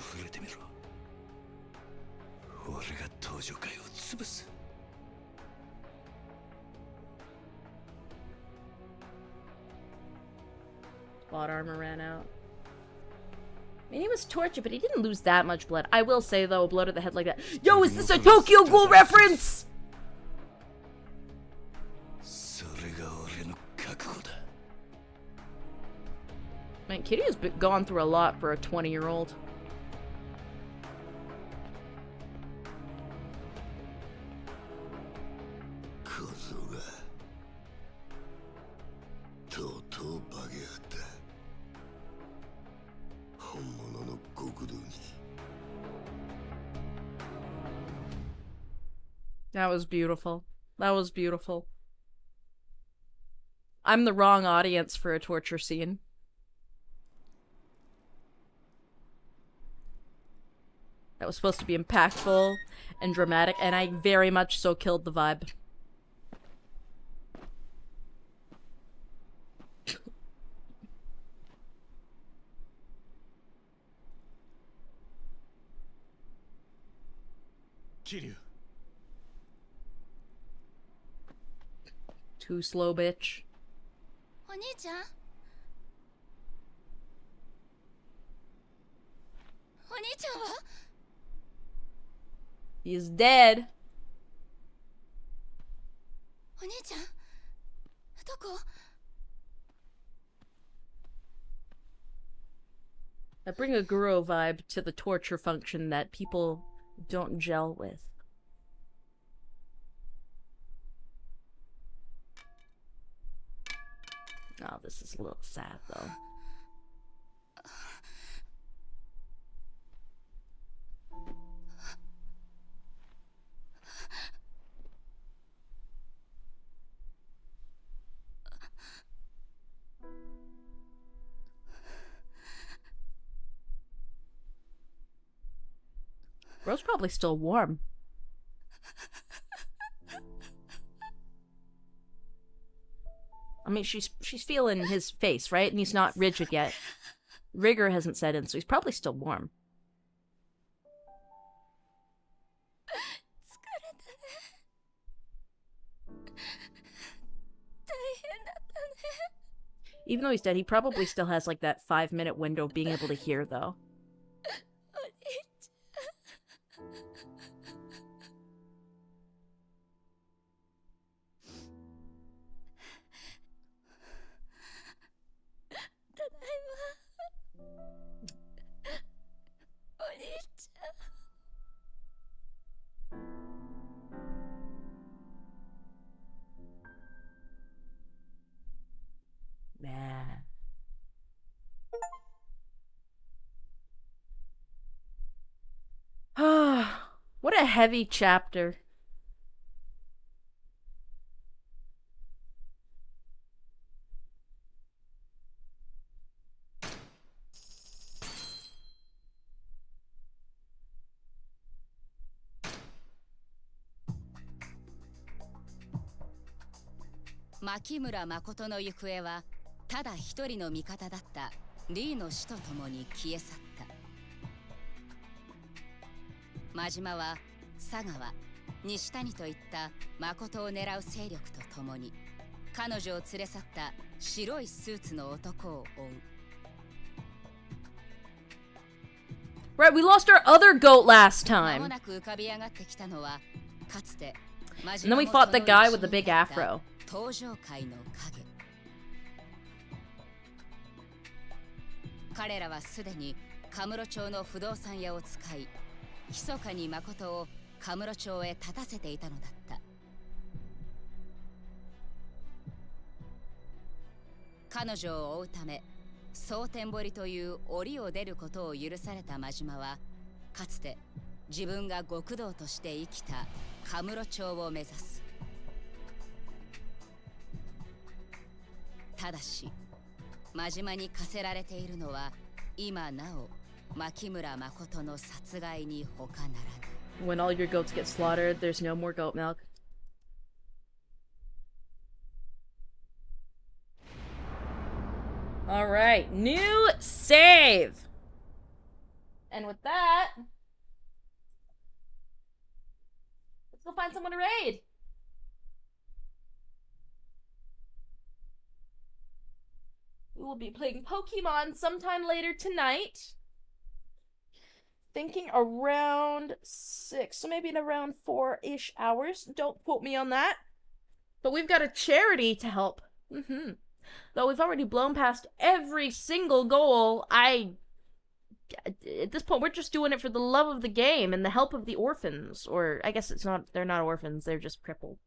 Bot armor ran out. I mean, he was tortured, but he didn't lose that much blood. I will say, though, a blow to the head like that. Yo, is this a Tokyo Ghoul reference? Man, Kitty has gone through a lot for a 20-year-old. That was beautiful. That was beautiful. I'm the wrong audience for a torture scene. That was supposed to be impactful and dramatic, and I very much so killed the vibe. Kiryu. Too slow, bitch. He's dead. I bring a Guro vibe to the torture function that people don't gel with. Oh, this is a little sad, though. Bro's probably still warm. I mean, she's feeling his face, right? And he's not rigid yet. Rigor hasn't set in, so he's probably still warm. Even though he's dead, he probably still has like that 5-minute window of being able to hear, though. Man. What a heavy chapter. Makimura Makotoの行方はただ一人の味方だったリーの死とともに消え去った。真島は佐川、西谷といった誠を狙う勢力とともに彼女を連れ去った白いスーツの男を追う。Right, we lost our other goat last 間 time. もなく浮かび上がってきたのはかつて And then we fought the guy with the big afro. 登場界の影。彼らはすでにカムロ町の不動産屋を使い、密かに誠をカムロ町へ立たせていたのだった。彼女を追うため、蒼天堀という檻を出ることを許された真島は、かつて自分が極道として生きたカムロ町を目指す。ただし、真島に課せられているのは今なお牧村誠の殺害に他ならない。When all your goats get slaughtered, there's no more goat milk. Alright, new save! And with that, let's go find someone to raid! will be playing Pokemon sometime later tonight. Thinking around 6, so maybe in around 4-ish hours. Don't quote me on that. But we've got a charity to help. Though we've already blown past every single goal, at this point, we're just doing it for the love of the game and the help of the orphans. Or, I guess they're not orphans, they're just crippled.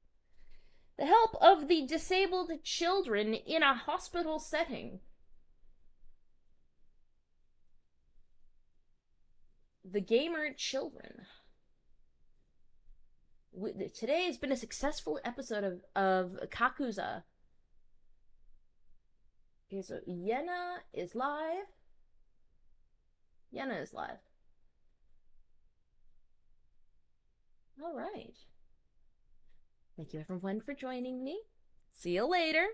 The help of the disabled children in a hospital setting. The gamer children. Today has been a successful episode of Yakuza. Okay, so Yenna is live. Yenna is live. Alright. Thank you everyone for joining me. See you later.